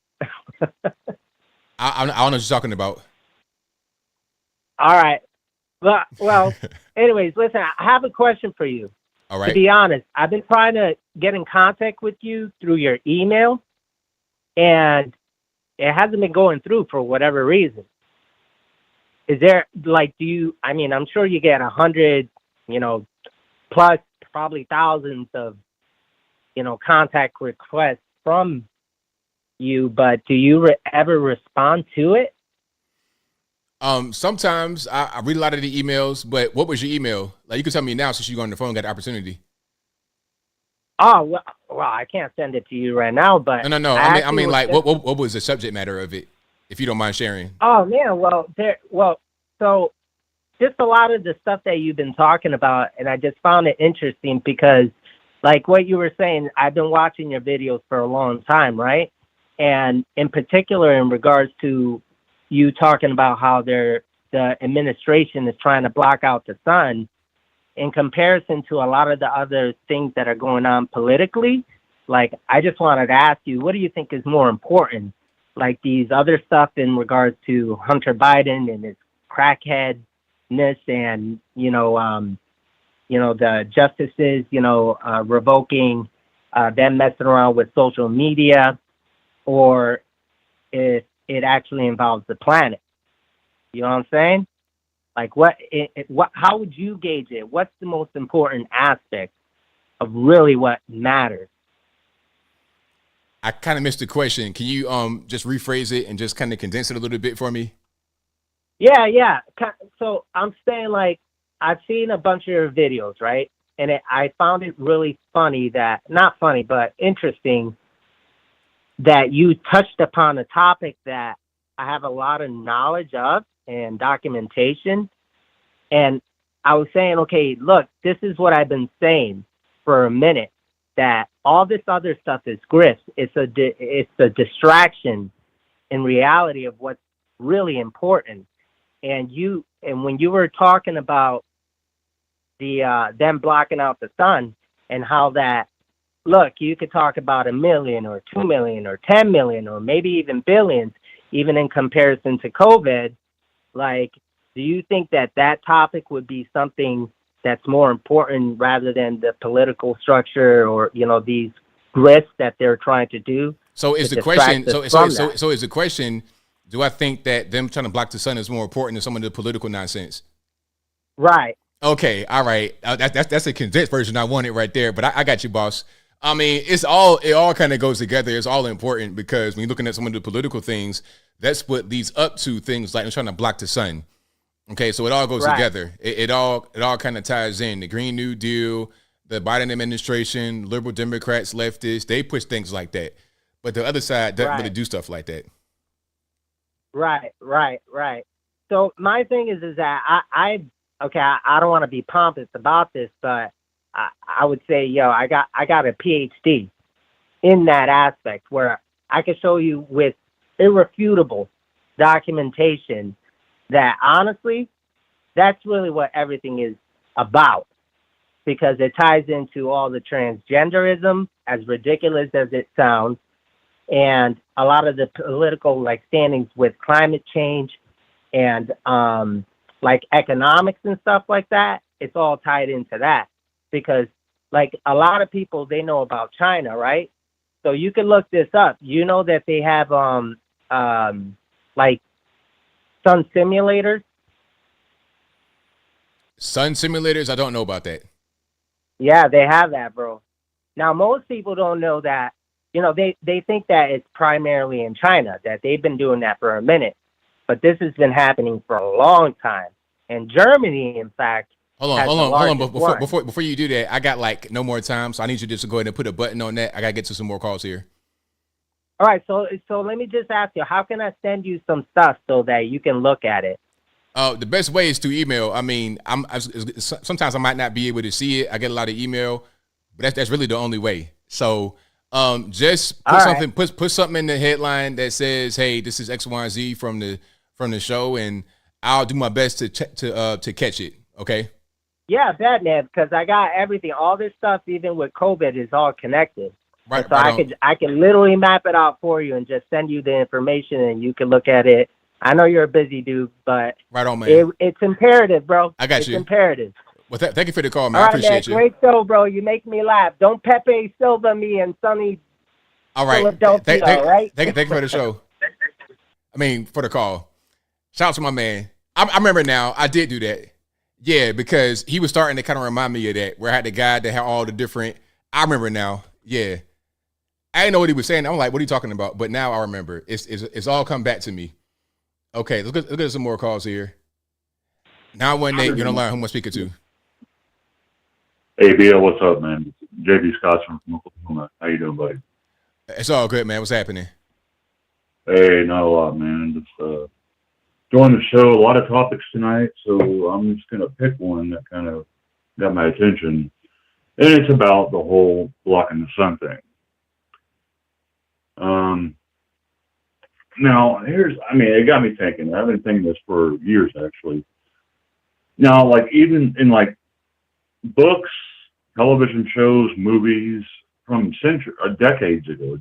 I don't know what you're talking about. All right. Well, anyways, listen, I have a question for you. All right. To be honest, I've been trying to get in contact with you through your email, and it hasn't been going through for whatever reason. Is there, I'm sure you get 100, plus probably thousands of, contact requests from you, but do you ever respond to it? Sometimes I read a lot of the emails, but what was your email? Like, you can tell me now since you're on the phone and got the opportunity. Oh, well, I can't send it to you right now, but No. I mean, like, what was the subject matter of it, if you don't mind sharing? Oh, man, so just a lot of the stuff that you've been talking about, and I just found it interesting because, like what you were saying, I've been watching your videos for a long time, right? And in particular, in regards to you talking about how the administration is trying to block out the sun, in comparison to a lot of the other things that are going on politically, like, I just wanted to ask you, what do you think is more important? Like these other stuff in regards to Hunter Biden and his crackheadness and, the justices, revoking, them messing around with social media, or if it actually involves the planet. You know what I'm saying? Like, how would you gauge it? What's the most important aspect of really what matters? I kind of missed the question. Can you just rephrase it and just kind of condense it a little bit for me? Yeah. So I'm saying, like, I've seen a bunch of your videos, right? And I found it really funny not funny, but interesting that you touched upon a topic that I have a lot of knowledge of and documentation. And I was saying, okay, look, this is what I've been saying for a minute, that all this other stuff is grist. It's a distraction in reality of what's really important. And when you were talking about them blocking out the sun, and how that, look, you could talk about 1 million or 2 million or 10 million or maybe even billions, even in comparison to COVID. Like, do you think that topic would be something that's more important rather than the political structure or, these grifts that they're trying to do? So is the question, so is the question, do I think that them trying to block the sun is more important than some of the political nonsense? Right. Okay. All right. That's a condensed version I wanted right there, but I got you, boss. I mean, it all kind of goes together. It's all important because when you're looking at some of the political things, that's what leads up to things like trying to block the sun. Okay, so it all goes together. It all kind of ties in. The Green New Deal, the Biden administration, liberal Democrats, leftists, they push things like that. But the other side doesn't really do stuff like that. Right. So my thing is that I don't want to be pompous about this, but I would say, I got a PhD in that aspect where I can show you with irrefutable documentation that honestly, that's really what everything is about, because it ties into all the transgenderism, as ridiculous as it sounds, and a lot of the political standings with climate change and economics and stuff like that. It's all tied into that, because a lot of people, they know about China, right? So you can look this up. You know that they have sun simulators. Sun simulators? I don't know about that. Yeah, they have that, bro. Now, most people don't know that. They think that it's primarily in China, that they've been doing that for a minute. But this has been happening for a long time. And Germany, in fact, hold on. Before you do that, I got no more time, so I need you just to go ahead and put a button on that. I got to get to some more calls here. All right, so let me just ask you, how can I send you some stuff so that you can look at it? The best way is to email. I mean, sometimes I might not be able to see it. I get a lot of email, but that's really the only way. So just put something in the headline that says, "Hey, this is X, Y, and Z from the show," and I'll do my best to catch it. Okay. Yeah, bad man, because I got everything. All this stuff, even with COVID, is all connected. Right. So I can literally map it out for you and just send you the information, and you can look at it. I know you're a busy dude, but right on, man. It's imperative, bro. I got you. It's imperative. Well, thank you for the call, man. All right, I appreciate man. you. Great show, bro. You make me laugh. Don't Pepe Silva me and Sonny. All right. Philadelphia, right? Thank you for the show. I mean, for the call. Shout out to my man. I remember now. I did do that. Yeah, because he was starting to kind of remind me of that, where I had the guy that had all the different. I remember now. Yeah. I didn't know what he was saying. I'm like, what are you talking about? But now I remember. It's all come back to me. Okay, let's get some more calls here. 918, you're on the line. Who am I speaking to? ABL, what's up, man? JB Scott's from Oklahoma. How you doing, buddy? It's all good, man. What's happening? Hey, not a lot, man. Just joined the show. A lot of topics tonight, so I'm just gonna pick one that kind of got my attention, and it's about the whole blocking the sun thing. Now, it got me thinking. I've been thinking this for years, actually. Now, like, even in, like, books, television shows, movies from decades ago,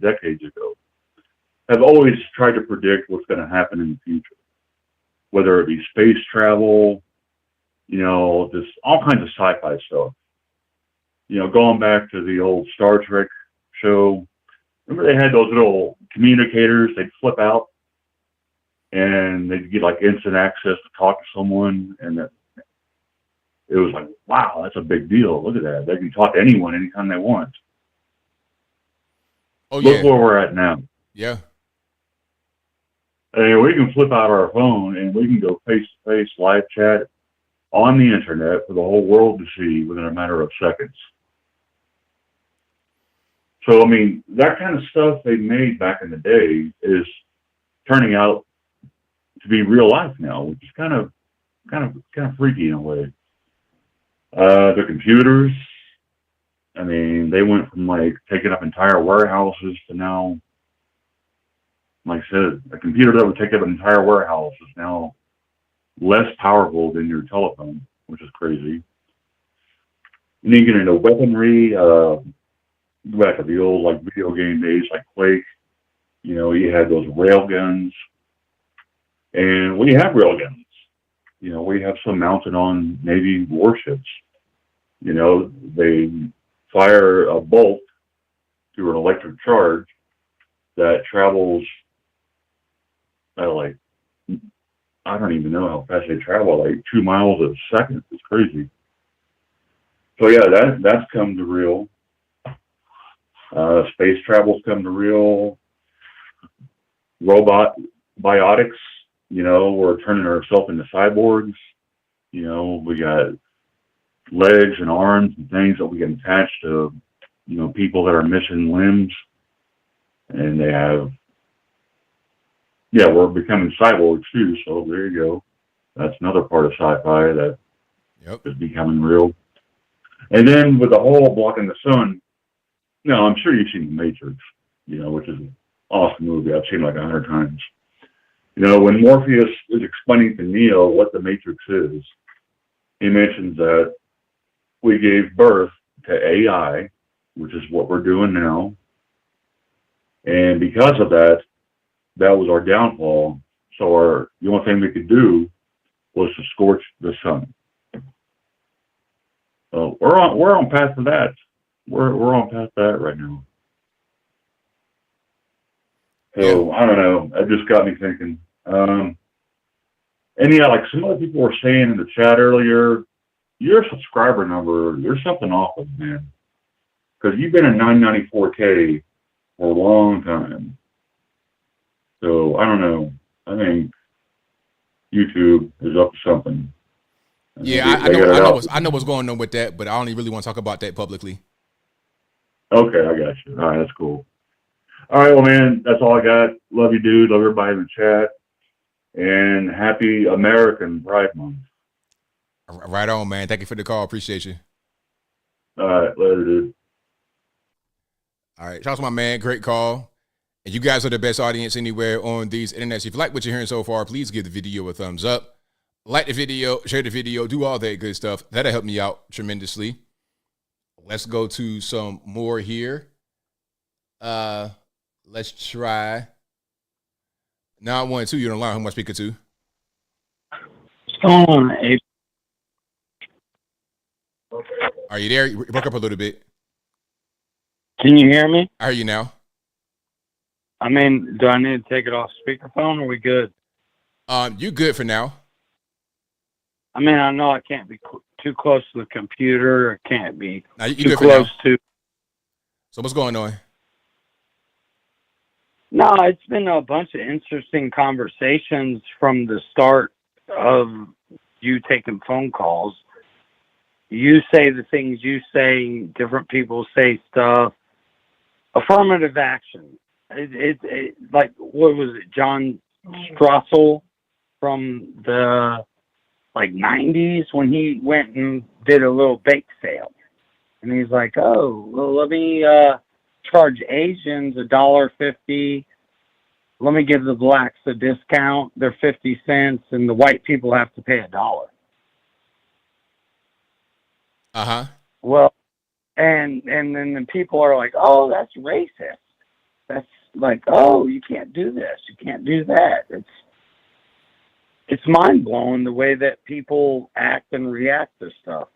have always tried to predict what's going to happen in the future. Whether it be space travel, just all kinds of sci-fi stuff. Going back to the old Star Trek show, remember they had those little communicators, they'd flip out and they'd get like instant access to talk to someone, and it was like, wow, that's a big deal. Look at that. They can talk to anyone anytime they want. Oh, Look where we're at now. Yeah. And we can flip out our phone and we can go face-to-face live chat on the internet for the whole world to see within a matter of seconds. So, that kind of stuff they made back in the day is turning out to be real life now, which is kind of freaky in a way. The computers, they went from like taking up entire warehouses to now, like I said, a computer that would take up an entire warehouse is now less powerful than your telephone, which is crazy. And then you get into weaponry, back to the old like video game days, like Quake. You had those rail guns, and we have rail guns. We have some mounted on Navy warships. They fire a bolt through an electric charge that travels at like, I don't even know how fast they travel, like 2 miles a second. It's crazy. So yeah, that's come to real. Space travel's come to real. Robot biotics, we're turning ourselves into cyborgs. We got legs and arms and things that we can attach to, people that are missing limbs. And they have, we're becoming cyborgs too. So there you go. That's another part of sci-fi that is becoming real. And then with the whole blocking the sun, I'm sure you've seen The Matrix, which is an awesome movie. I've seen it like 100 times. When Morpheus is explaining to Neo what the Matrix is, he mentions that we gave birth to AI, which is what we're doing now. And because of that, that was our downfall. So the only thing we could do was to scorch the sun. So we're on path to that. We're on path to that right now. So I don't know. It just got me thinking. And yeah, like some other people were saying in the chat earlier, your subscriber number, there's something off of, man. Because you've been at 994K for a long time. So I don't know. I think YouTube is up to something. Yeah, I know what's going on with that, but I don't really want to talk about that publicly. Okay, I got you. All right, that's cool. All right, well, man, that's all I got. Love you, dude. Love everybody in the chat. And happy American Pride Month. Right on, man. Thank you for the call. Appreciate you. All right, later, dude. All right, shout out to my man. Great call. And you guys are the best audience anywhere on these internets. If you like what you're hearing so far, please give the video a thumbs up. Like the video, share the video, do all that good stuff. That'll help me out tremendously. Let's go to some more here. Let's try 912. You're on the line. Who am I speaking to? What's going on, Abe? Are you there? You broke up a little bit. Can you hear me? I hear you now. Do I need to take it off speakerphone, or are we good? You good for now. I know I can't be too close to the computer. I can't be too close to. So what's going on? No, it's been a bunch of interesting conversations from the start of you taking phone calls. You say the things you say, different people say stuff. Affirmative action. It like, what was it, John Strassel from the 90s when he went and did a little bake sale. And he's like, oh, well, let me charge Asians $1.50. let me give the blacks a discount. They're 50 cents, and the white people have to pay $1. Well, and then the people are like, oh, that's racist. That's like, oh, you can't do this, you can't do that. It's mind blowing the way that people act and react to stuff.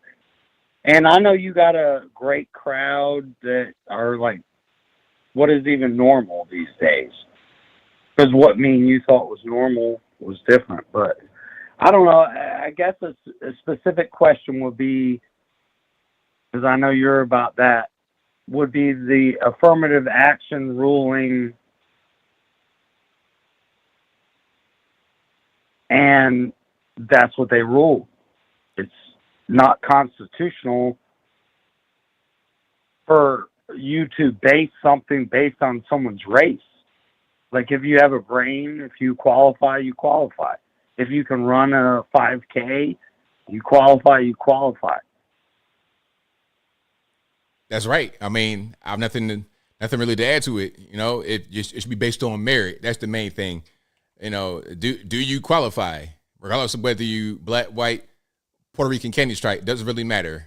And I know you got a great crowd that are like, what is even normal these days? Because what me and you thought was normal was different. But I don't know. I guess a specific question would be, because I know you're about that, would be the affirmative action ruling, and that's what they rule. It's not constitutional for you to base something based on someone's race. Like if you have a brain, if you qualify, you qualify. If you can run a 5K, you qualify, you qualify. That's right. I mean, I have nothing really to add to it. You know, it should be based on merit. That's the main thing. You know, do you qualify? Regardless of whether you black, white, Puerto Rican, candy stripe, doesn't really matter.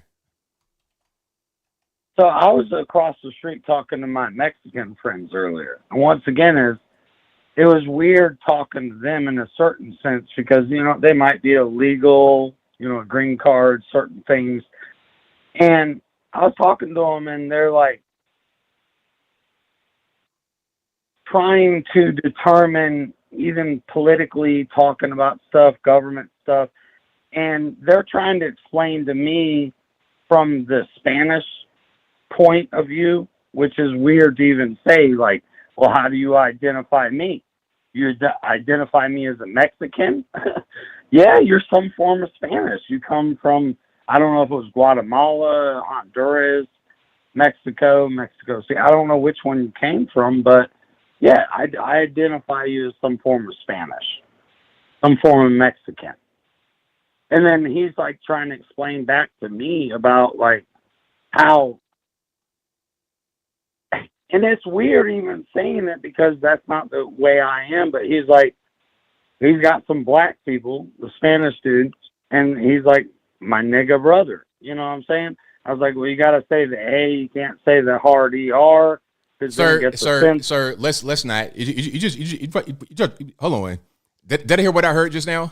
So I was across the street talking to my Mexican friends earlier. And once again, it was weird talking to them in a certain sense because, you know, they might be illegal, you know, a green card, certain things. And I was talking to them and they're like trying to determine, even politically talking about stuff, government stuff. And they're trying to explain to me from the Spanish point of view, which is weird to even say, like, well, how do you identify me? You identify me as a Mexican? Yeah, you're some form of Spanish. You come from, I don't know if it was Guatemala, Honduras, Mexico City. I don't know which one you came from, but yeah, I identify you as some form of Spanish, some form of Mexican. And then he's like trying to explain back to me about like how, and it's weird even saying it because that's not the way I am, but he's like, he's got some black people, the Spanish dudes, and he's like, my nigga brother. You know what I'm saying? I was like, well, you got to say the A, you can't say the hard ER. Sir, let's not. You just hold on. Did I hear what I heard just now?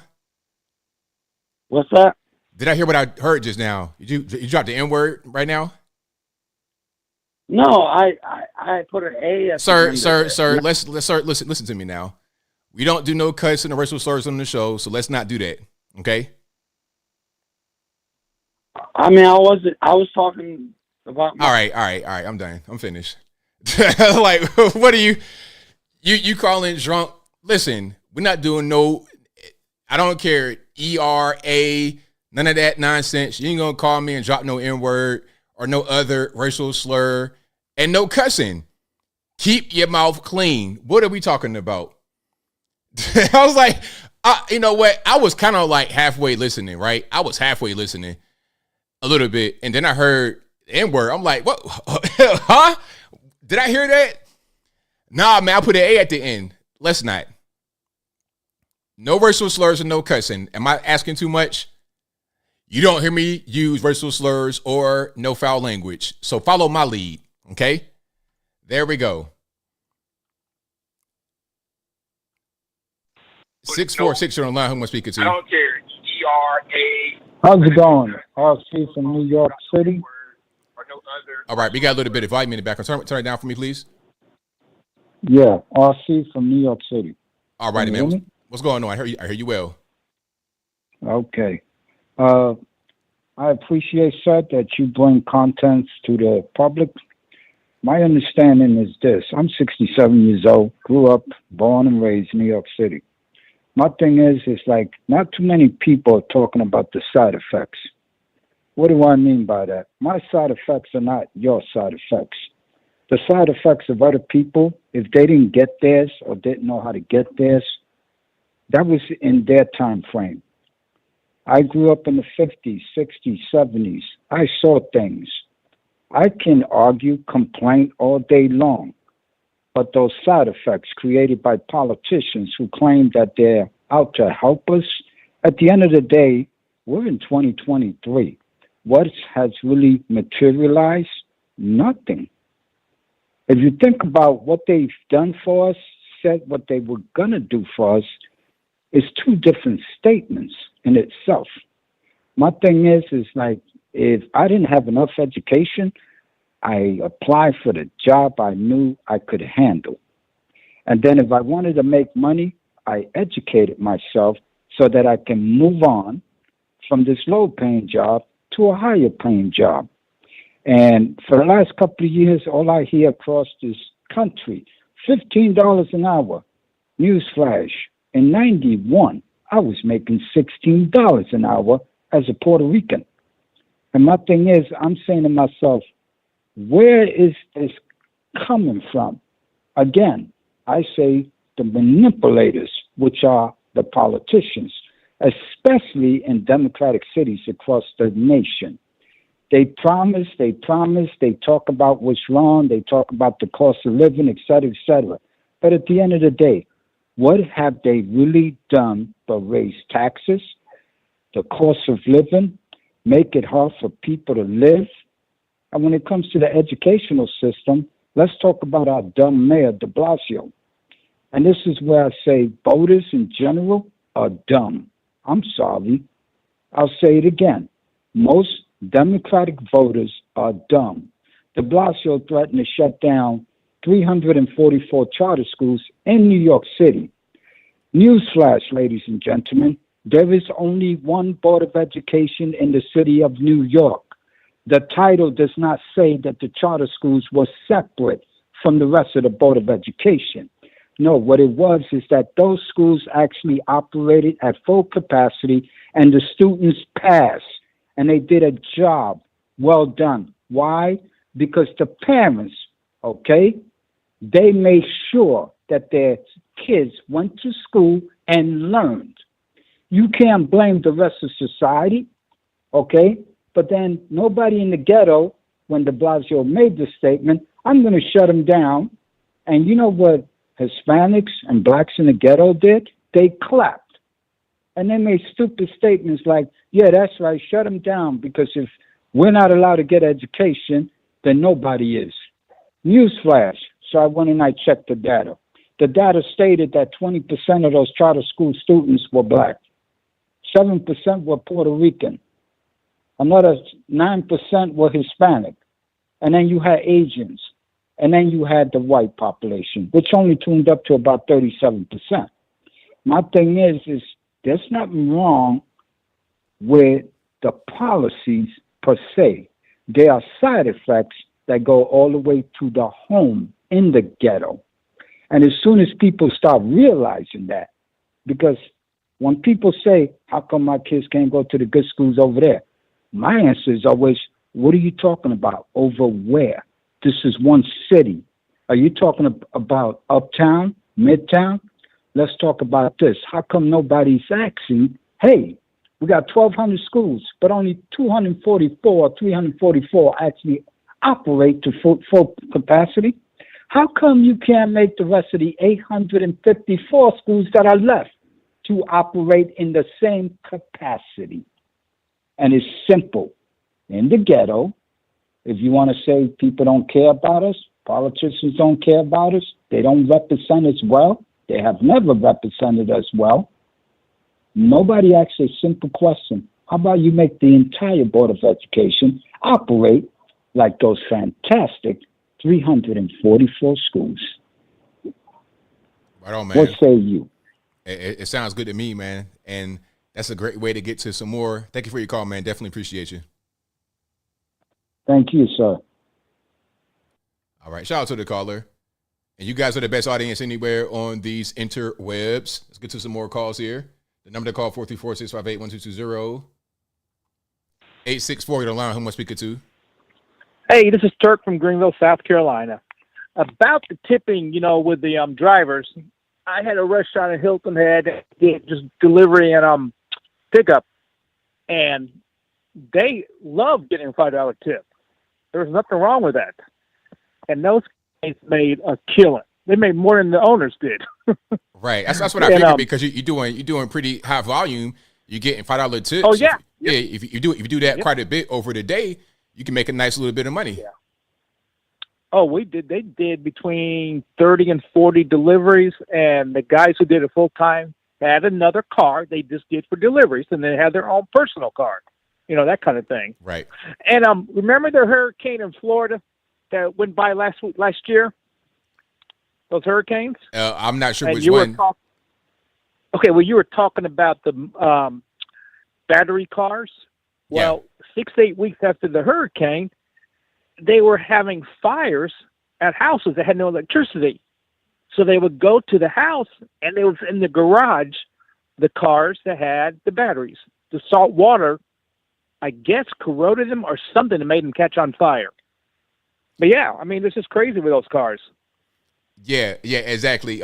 What's that? Did I hear what I heard just now? You dropped the N word right now? No, I put an A. Sir, let's listen to me now. We don't do no cuts and racial slurs on the show, so let's not do that. Okay? I mean, I was talking about. All right. I'm done. I'm finished. Like, what are you calling drunk? Listen, we're not doing no. I don't care. ERA, none of that nonsense. You ain't gonna call me and drop no N word or no other racial slur and no cussing. Keep your mouth clean. What are we talking about? I was like, you know what? I was kind of like halfway listening, right? I was halfway listening a little bit, and then I heard N-word. I'm like, what? Huh? Did I hear that? Nah, man, I put an A at the end. Let's not. No racial slurs and no cussing. Am I asking too much? You don't hear me use racial slurs or no foul language. So follow my lead, okay? There we go. 646 on the line. Who am I speaking to? I don't care. ERA. How's it going? RC from New York City. All right, we got a little bit of volume in the background. Turn it down for me, please. Yeah, RC from New York City. All righty, man. What's going on? I hear you well. Okay. I appreciate, sir, that you bring contents to the public. My understanding is this. I'm 67 years old, grew up, born and raised in New York City. My thing is like not too many people are talking about the side effects. What do I mean by that? My side effects are not your side effects. The side effects of other people, if they didn't get theirs or didn't know how to get theirs, that was in their time frame. I grew up in the 50s, 60s, 70s. I saw things. I can argue, complain all day long. but those side effects created by politicians who claim that they're out to help us, at the end of the day, we're in 2023. What has really materialized? Nothing. If you think about what they've done for us, said what they were going to do for us, it's two different statements in itself. My thing is like, if I didn't have enough education, I applied for the job I knew I could handle. And then if I wanted to make money, I educated myself so that I can move on from this low-paying job to a higher-paying job. And for the last couple of years, all I hear across this country, $15 an hour. Newsflash, in 91, I was making $16 an hour as a Puerto Rican. And my thing is, I'm saying to myself, where is this coming from? Again, I say the manipulators, which are the politicians, especially in democratic cities across the nation. They promise, they talk about what's wrong, they talk about the cost of living, et cetera, et cetera. But at the end of the day, what have they really done but raise taxes, the cost of living, make it hard for people to live? And when it comes to the educational system, let's talk about our dumb mayor, de Blasio. And this is where I say voters in general are dumb. I'm sorry. I'll say it again. Most Democratic voters are dumb. De Blasio threatened to shut down 344 charter schools in New York City. Newsflash, ladies and gentlemen, there is only one Board of Education in the city of New York. The title does not say that the charter schools were separate from the rest of the Board of Education. No, what it was is that those schools actually operated at full capacity and the students passed and they did a job well done. Why? Because the parents, okay, they made sure that their kids went to school and learned. You can't blame the rest of society, okay? But then nobody in the ghetto, when de Blasio made the statement, I'm going to shut them down. And you know what Hispanics and blacks in the ghetto did? They clapped. And they made stupid statements like, yeah, that's right, shut them down, because if we're not allowed to get education, then nobody is. Newsflash. So I went and I checked the data. The data stated that 20% of those charter school students were black. 7% were Puerto Rican. Another 9% were Hispanic. And then you had Asians. And then you had the white population, which only tuned up to about 37%. My thing is there's nothing wrong with the policies per se. There are side effects that go all the way to the home in the ghetto. And as soon as people start realizing that, because when people say, how come my kids can't go to the good schools over there? My answer is always, what are you talking about? Over where? This is one city. Are you talking about uptown, midtown? Let's talk about this. How come nobody's asking, hey, we got 1,200 schools, but only 244 or 344 actually operate to full capacity? How come you can't make the rest of the 854 schools that are left to operate in the same capacity? And it's simple. In the ghetto, if you want to say people don't care about us, politicians don't care about us, they don't represent us well, they have never represented us well, nobody asks a simple question. How about you make the entire Board of Education operate like those fantastic 344 schools? Right on, man. What say you? It sounds good to me, man. And that's a great way to get to some more. Thank you for your call, man. Definitely appreciate you. Thank you, sir. All right. Shout out to the caller. And you guys are the best audience anywhere on these interwebs. Let's get to some more calls here. The number to call, 434-658-1220. 864, the line. Who am I speaking to? Hey, this is Turk from Greenville, South Carolina. About the tipping, with the drivers, I had a restaurant in Hilton Head, just delivery and pickup, and they love getting a $5 tip. There was nothing wrong with that. And those guys made a killing. They made more than the owners did. Right. That's what I figured because you're doing pretty high volume. You're getting $5 tips. Oh yeah. Yeah. If you do that quite a bit over the day, you can make a nice little bit of money. Yeah. Oh, we did. They did between 30 and 40 deliveries, and the guys who did it full time had another car they just did for deliveries, and they had their own personal car. You know, that kind of thing. Right. And remember the hurricane in Florida that went by last year? Those hurricanes? I'm not sure and which you one. Okay, well, you were talking about the battery cars. Well, 6 to 8 weeks after the hurricane, they were having fires at houses that had no electricity. So they would go to the house, and they was in the garage, the cars that had the batteries. The salt water, I guess, corroded them or something that made them catch on fire. But yeah, I mean, this is crazy with those cars. Yeah, exactly.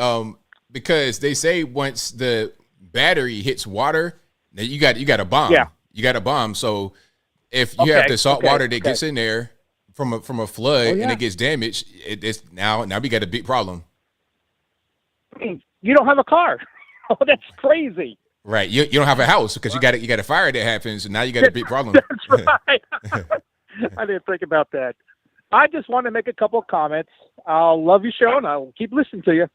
Because they say once the battery hits water, then you got a bomb. Yeah. You got a bomb. So if you have the salt water that gets in there from a flood and it gets damaged, it's now we got a big problem. I mean, you don't have a car. Oh, that's crazy. Right. You don't have a house because you got a fire that happens, and now you got a big problem. That's right. I didn't think about that. I just want to make a couple of comments. I'll love your show, and I'll keep listening to you.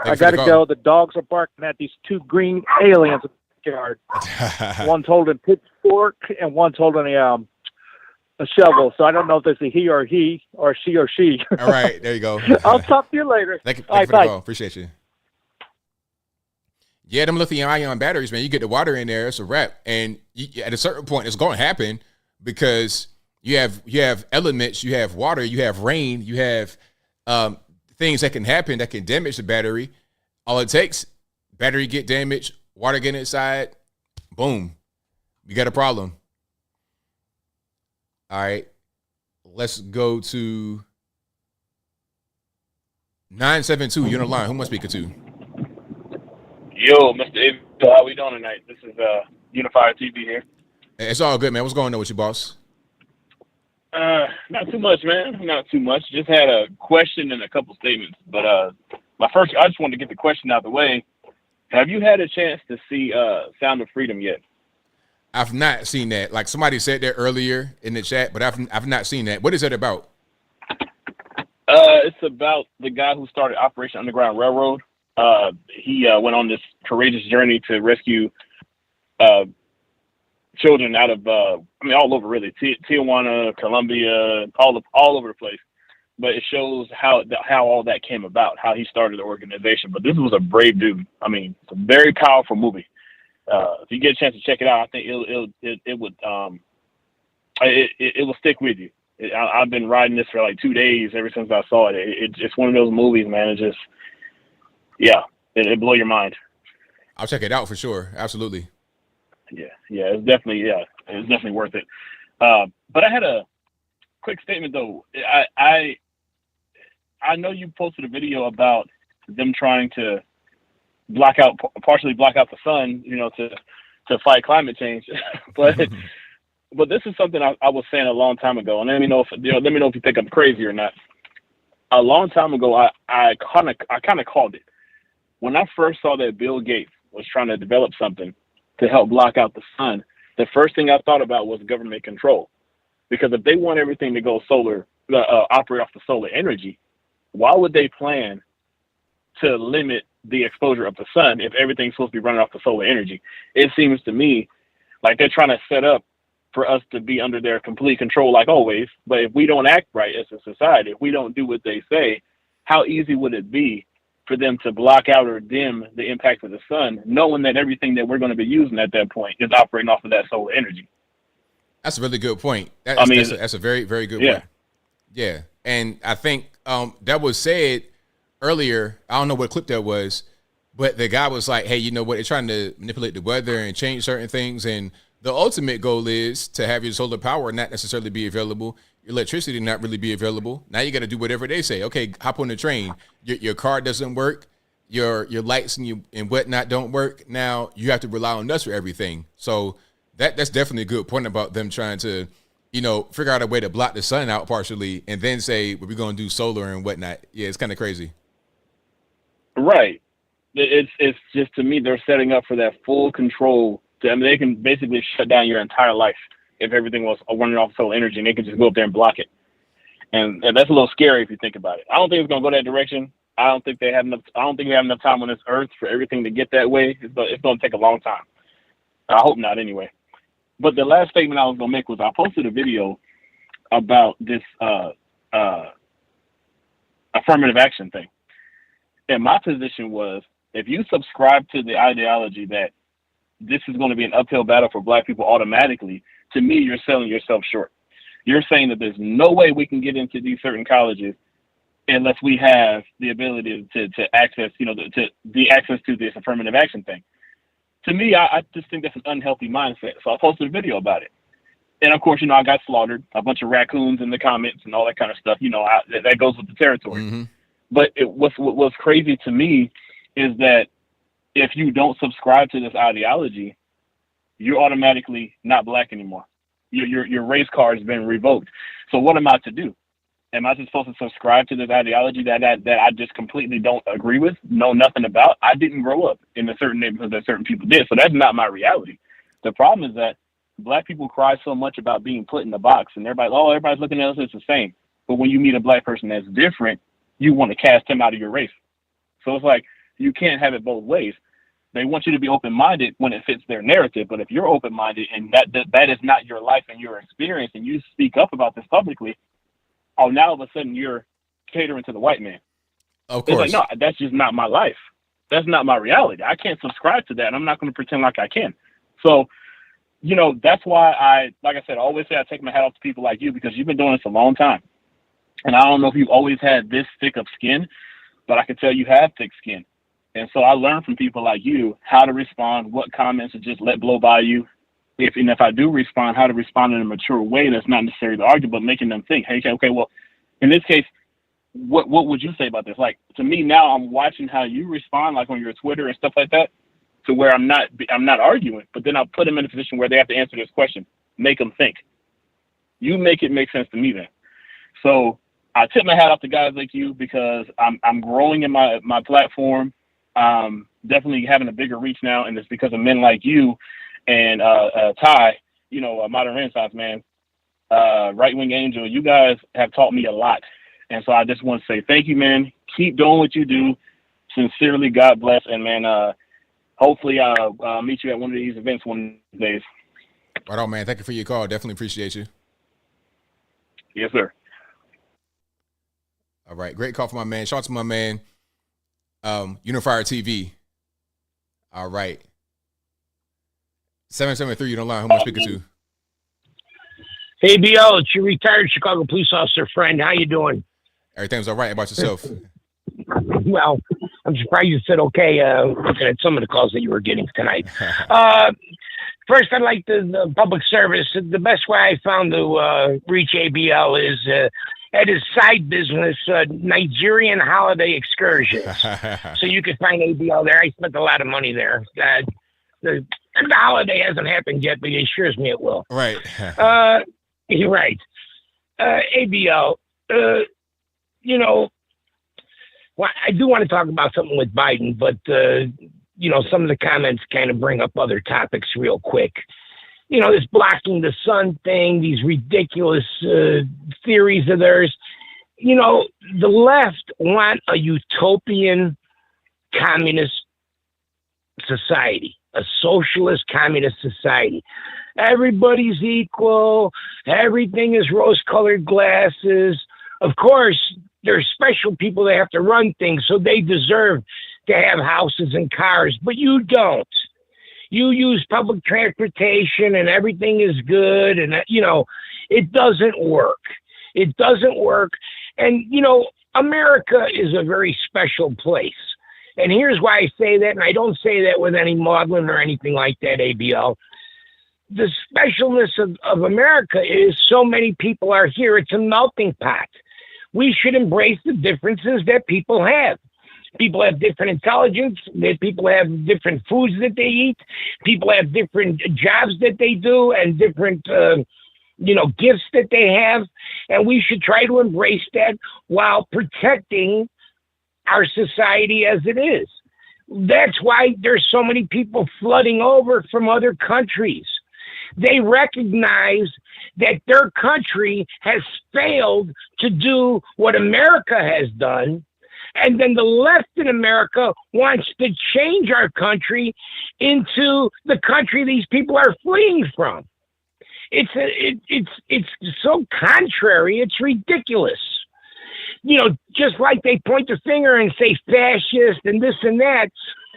I got to go. The dogs are barking at these two green aliens in the yard. One's holding a pitchfork, and one's holding a shovel. So I don't know if it's a he or she. All right, there you go. I'll talk to you later. Thank you All right, for the bye. call. Appreciate you. Yeah, them lithium-ion batteries, man. You get the water in there, it's a wrap. And at a certain point, it's going to happen because you have elements, you have water, you have rain, you have things that can happen that can damage the battery. All it takes, battery get damaged, water get inside, boom, you got a problem. All right, let's go to 972. You're on the line. Who am I speaking to? Yo, Mr. ABL, how we doing tonight? This is Unified TV here. It's all good, man. What's going on with you, boss? Not too much, man. Not too much. Just had a question and a couple statements. But I just wanted to get the question out of the way. Have you had a chance to see Sound of Freedom yet? I've not seen that. Like somebody said that earlier in the chat, but I've not seen that. What is it about? It's about the guy who started Operation Underground Railroad. He went on this courageous journey to rescue children out of, all over really, Tijuana, Colombia, all over the place. But it shows how all that came about, how he started the organization. But this was a brave dude. I mean, it's a very powerful movie. If you get a chance to check it out, I think it will stick with you. I've been riding this for like 2 days ever since I saw it. It's one of those movies, man. It just, it blow your mind. I'll check it out for sure. Absolutely. It's definitely worth it. But I had a quick statement though. I know you posted a video about them trying to partially block out the sun, to fight climate change. But this is something I was saying a long time ago, and let me know if you think I'm crazy or not. A long time ago, I kind of called it. When I first saw that Bill Gates was trying to develop something to help block out the sun, the first thing I thought about was government control. Because if they want everything to go solar, operate off the solar energy, why would they plan to limit the exposure of the sun if everything's supposed to be running off the solar energy? It seems to me like they're trying to set up for us to be under their complete control like always. But if we don't act right as a society, if we don't do what they say, how easy would it be for them to block out or dim the impact of the sun, knowing that everything that we're going to be using at that point is operating off of that solar energy? That's a really good point. That's a very, very good point. Yeah. And I think that was said earlier. I don't know what clip that was, but the guy was like, hey, you know what? They're trying to manipulate the weather and change certain things. And the ultimate goal is to have your solar power not necessarily be available, your electricity not really be available. Now you got to do whatever they say. Okay, hop on the train. Your car doesn't work. Your lights and whatnot don't work. Now you have to rely on us for everything. So that's definitely a good point about them trying to, figure out a way to block the sun out partially and then say, well, we're going to do solar and whatnot. Yeah, it's kind of crazy. Right. It's just, to me, they're setting up for that full control. They can basically shut down your entire life if everything was running off solar energy, and they can just go up there and block it. And that's a little scary if you think about it. I don't think it's going to go that direction. I don't think they have enough. I don't think we have enough time on this earth for everything to get that way. It's going to take a long time. I hope not, anyway. But the last statement I was going to make was I posted a video about this affirmative action thing. And my position was, if you subscribe to the ideology that this is going to be an uphill battle for black people automatically, to me, you're selling yourself short. You're saying that there's no way we can get into these certain colleges unless we have the ability to access, to the access to this affirmative action thing. To me, I just think that's an unhealthy mindset. So I posted a video about it. And of course, I got slaughtered, a bunch of raccoons in the comments and all that kind of stuff. That goes with the territory. Mm-hmm. But what's crazy to me is that if you don't subscribe to this ideology, you're automatically not black anymore. Your race card has been revoked. So what am I to do? Am I just supposed to subscribe to this ideology that I just completely don't agree with, know nothing about? I didn't grow up in a certain neighborhood that certain people did, so that's not my reality. The problem is that black people cry so much about being put in a box, and everybody's looking at us as the same. But when you meet a black person that's different, you want to cast him out of your race. So it's like, you can't have it both ways. They want you to be open-minded when it fits their narrative, but if you're open-minded and that is not your life and your experience, and you speak up about this publicly, now all of a sudden you're catering to the white man. Of course. It's like, no, that's just not my life. That's not my reality. I can't subscribe to that, and I'm not going to pretend like I can. So, that's why like I said, I always say I take my hat off to people like you, because you've been doing this a long time. And I don't know if you've always had this thick of skin, but I can tell you have thick skin. And so I learned from people like you how to respond, what comments to just let blow by you. If I do respond, how to respond in a mature way that's not necessarily to argue, but making them think, hey, okay, well, in this case, what would you say about this? Like, to me now, I'm watching how you respond, like on your Twitter and stuff like that, to where I'm not arguing, but then I'll put them in a position where they have to answer this question, make them think. You make it make sense to me then. So I tip my hat off to guys like you, because I'm growing in my platform. Definitely having a bigger reach now, and it's because of men like you and Ty, Modern Renaissance man, Right Wing Angel. You guys have taught me a lot, and so I just want to say thank you, man. Keep doing what you do. Sincerely, God bless, and man, hopefully I'll meet you at one of these events one of these days. Right on, man. Thank you for your call. Definitely appreciate you. Yes, sir. All right, great call from my man. Shout out to my man, Unifier TV. All right. 773, you don't lie. Who am I speaking to? ABL, it's your retired Chicago police officer friend. How you doing? Everything's all right. How about yourself? Well, I'm surprised you said okay, looking at some of the calls that you were getting tonight. First, I'd like the public service. The best way I found to reach ABL is at his side business, Nigerian holiday excursions. So you could find ABL there. I spent a lot of money there. The holiday hasn't happened yet, but it assures me it will. Right. You're right. ABL, well, I do want to talk about something with Biden, but, some of the comments kind of bring up other topics real quick. This blocking the sun thing, these ridiculous theories of theirs. The left want a utopian communist society, a socialist communist society. Everybody's equal. Everything is rose-colored glasses. Of course, there's special people that have to run things, so they deserve to have houses and cars, but you don't. You use public transportation and everything is good, and it doesn't work. It doesn't work. And America is a very special place. And here's why I say that, and I don't say that with any maudlin or anything like that, ABL. The specialness of America is so many people are here. It's a melting pot. We should embrace the differences that people have. People have different intelligence. People have different foods that they eat. People have different jobs that they do and different, gifts that they have. And we should try to embrace that while protecting our society as it is. That's why there's so many people flooding over from other countries. They recognize that their country has failed to do what America has done. And then the left in America wants to change our country into the country these people are fleeing from. It's so contrary. It's ridiculous. You know, just like they point the finger and say fascist and this and that,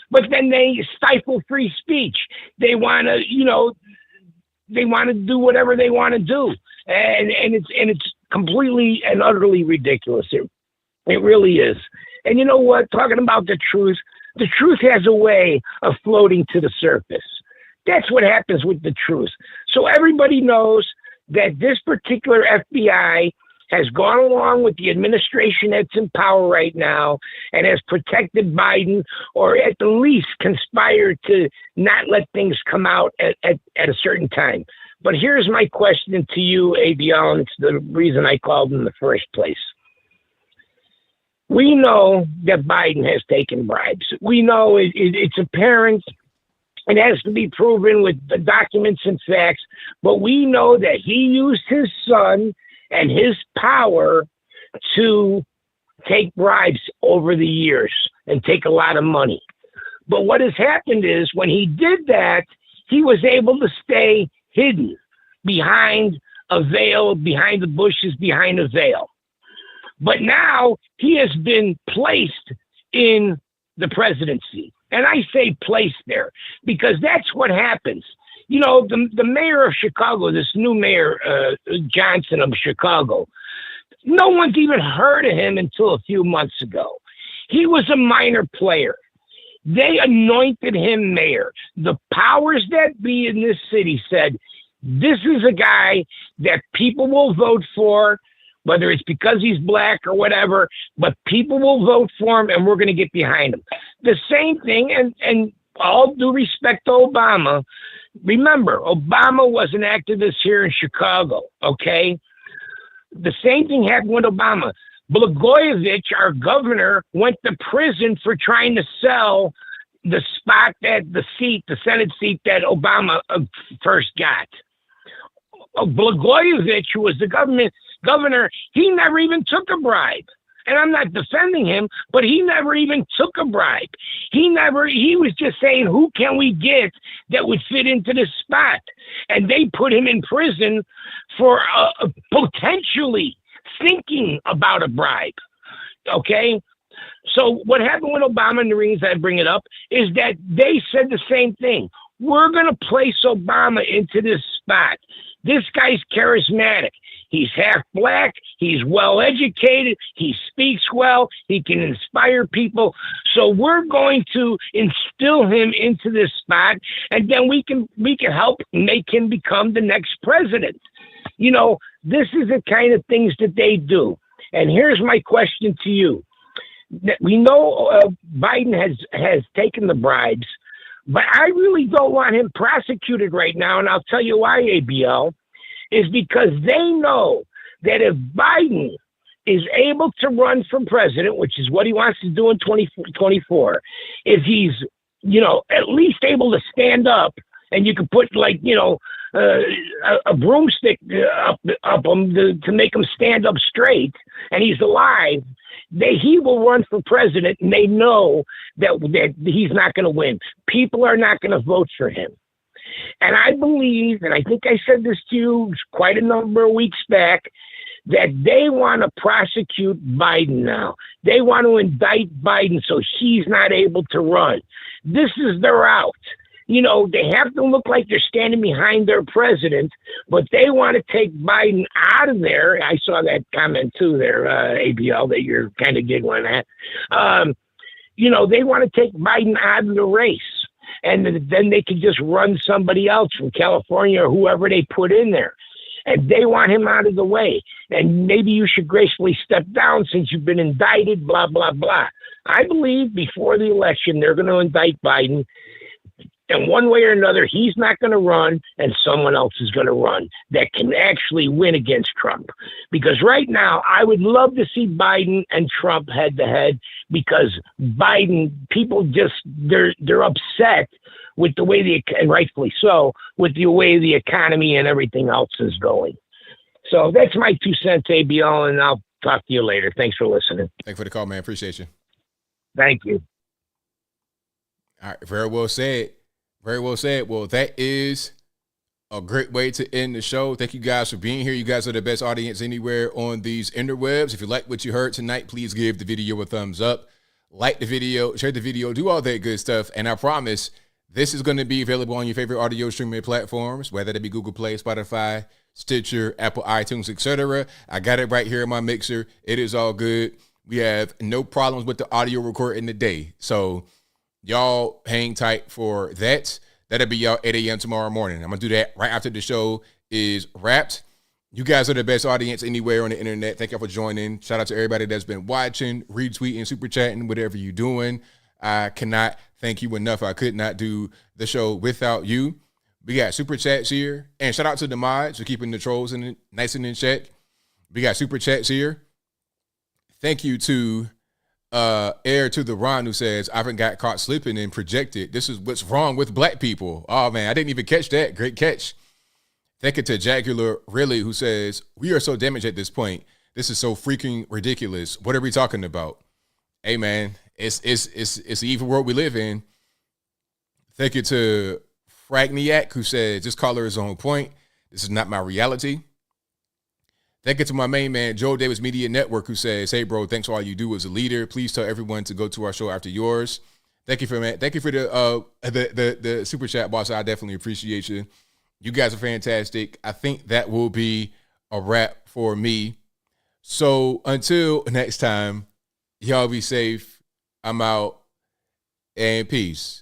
but then they stifle free speech. They want to, you know, they want to do whatever they want to do, and it's completely and utterly ridiculous. It really is. And you know what? Talking about the truth has a way of floating to the surface. That's what happens with the truth. So everybody knows that this particular FBI has gone along with the administration that's in power right now and has protected Biden, or at the least conspired to not let things come out at a certain time. But here's my question to you, ABL, and it's the reason I called in the first place. We know that Biden has taken bribes. We know it's apparent. It has to be proven with the documents and facts. But we know that he used his son and his power to take bribes over the years and take a lot of money. But what has happened is when he did that, he was able to stay hidden behind a veil, behind the bushes, behind a veil. But now he has been placed in the presidency. And I say placed there because that's what happens. You know, the mayor of Chicago, this new mayor, Johnson of Chicago, no one's even heard of him until a few months ago. He was a minor player. They anointed him mayor. The powers that be in this city said, this is a guy that people will vote for, whether it's because he's black or whatever, but people will vote for him and we're going to get behind him. The same thing, and all due respect to Obama, remember, Obama was an activist here in Chicago, okay? The same thing happened with Obama. Blagojevich, our governor, went to prison for trying to sell the spot the Senate seat that Obama first got. Blagojevich, who was the governor, he never even took a bribe. And I'm not defending him, but he never even took a bribe. He was just saying, who can we get that would fit into this spot? And they put him in prison for potentially thinking about a bribe. Okay? So what happened with Obama, and the reason I bring it up, is that they said the same thing. We're going to place Obama into this spot. This guy's charismatic. He's half black. He's well educated. He speaks well. He can inspire people. So we're going to instill him into this spot, and then we can help make him become the next president. You know, this is the kind of things that they do. And here's my question to you. We know Biden has taken the bribes, but I really don't want him prosecuted right now, and I'll tell you why, ABL, is because they know that if Biden is able to run for president, which is what he wants to do in 2024, if he's, you know, at least able to stand up, and you can put, like, you know, a broomstick up him to make him stand up straight, and he's alive, he will run for president, and they know that he's not going to win. People are not going to vote for him. And I believe, and I think I said this to you quite a number of weeks back, that they want to prosecute Biden now. They want to indict Biden so he's not able to run. This is their out. You know, they have to look like they're standing behind their president, but they want to take Biden out of there. I saw that comment too there, ABL, that you're kind of giggling at. You know, they want to take Biden out of the race. And then they can just run somebody else from California or whoever they put in there. And they want him out of the way. And maybe you should gracefully step down since you've been indicted, blah, blah, blah. I believe before the election, they're going to indict Biden. And one way or another, he's not going to run and someone else is going to run that can actually win against Trump. Because right now, I would love to see Biden and Trump head to head, because Biden, people just, they're upset with the way and rightfully so, with the way the economy and everything else is going. So that's my 2 cents, ABL, and I'll talk to you later. Thanks for listening. Thanks for the call, man. Appreciate you. Thank you. All right. Very well said. Very well said. Well, that is a great way to end the show. Thank you guys for being here. You guys are the best audience anywhere on these interwebs. If you like what you heard tonight, please give the video a thumbs up. Like the video, share the video, do all that good stuff. And I promise this is going to be available on your favorite audio streaming platforms, whether it be Google Play, Spotify, Stitcher, Apple, iTunes, etc. I got it right here in my mixer. It is all good. We have no problems with the audio recording today. So y'all hang tight for that. That'll be y'all 8 a.m. tomorrow morning. I'm going to do that right after the show is wrapped. You guys are the best audience anywhere on the internet. Thank y'all for joining. Shout out to everybody that's been watching, retweeting, super chatting, whatever you're doing. I cannot thank you enough. I could not do the show without you. We got super chats here. And shout out to the mods for keeping the trolls nice and in check. We got super chats here. Thank you to Heir to the Ron, who says, I haven't got caught slipping and projected. This is what's wrong with black people. Oh, man, I didn't even catch that. Great catch. Thank you to Jagular Really, who says, we are so damaged at this point. This is so freaking ridiculous. What are we talking about? Hey, man, it's the evil world we live in. Thank you to Fragniac, who says, this caller is on point. This is not my reality. Thank you to my main man, Joe Davis Media Network, who says, hey, bro, thanks for all you do as a leader. Please tell everyone to go to our show after yours. Thank you for the super chat, boss. I definitely appreciate you. You guys are fantastic. I think that will be a wrap for me. So until next time, y'all be safe. I'm out, and peace.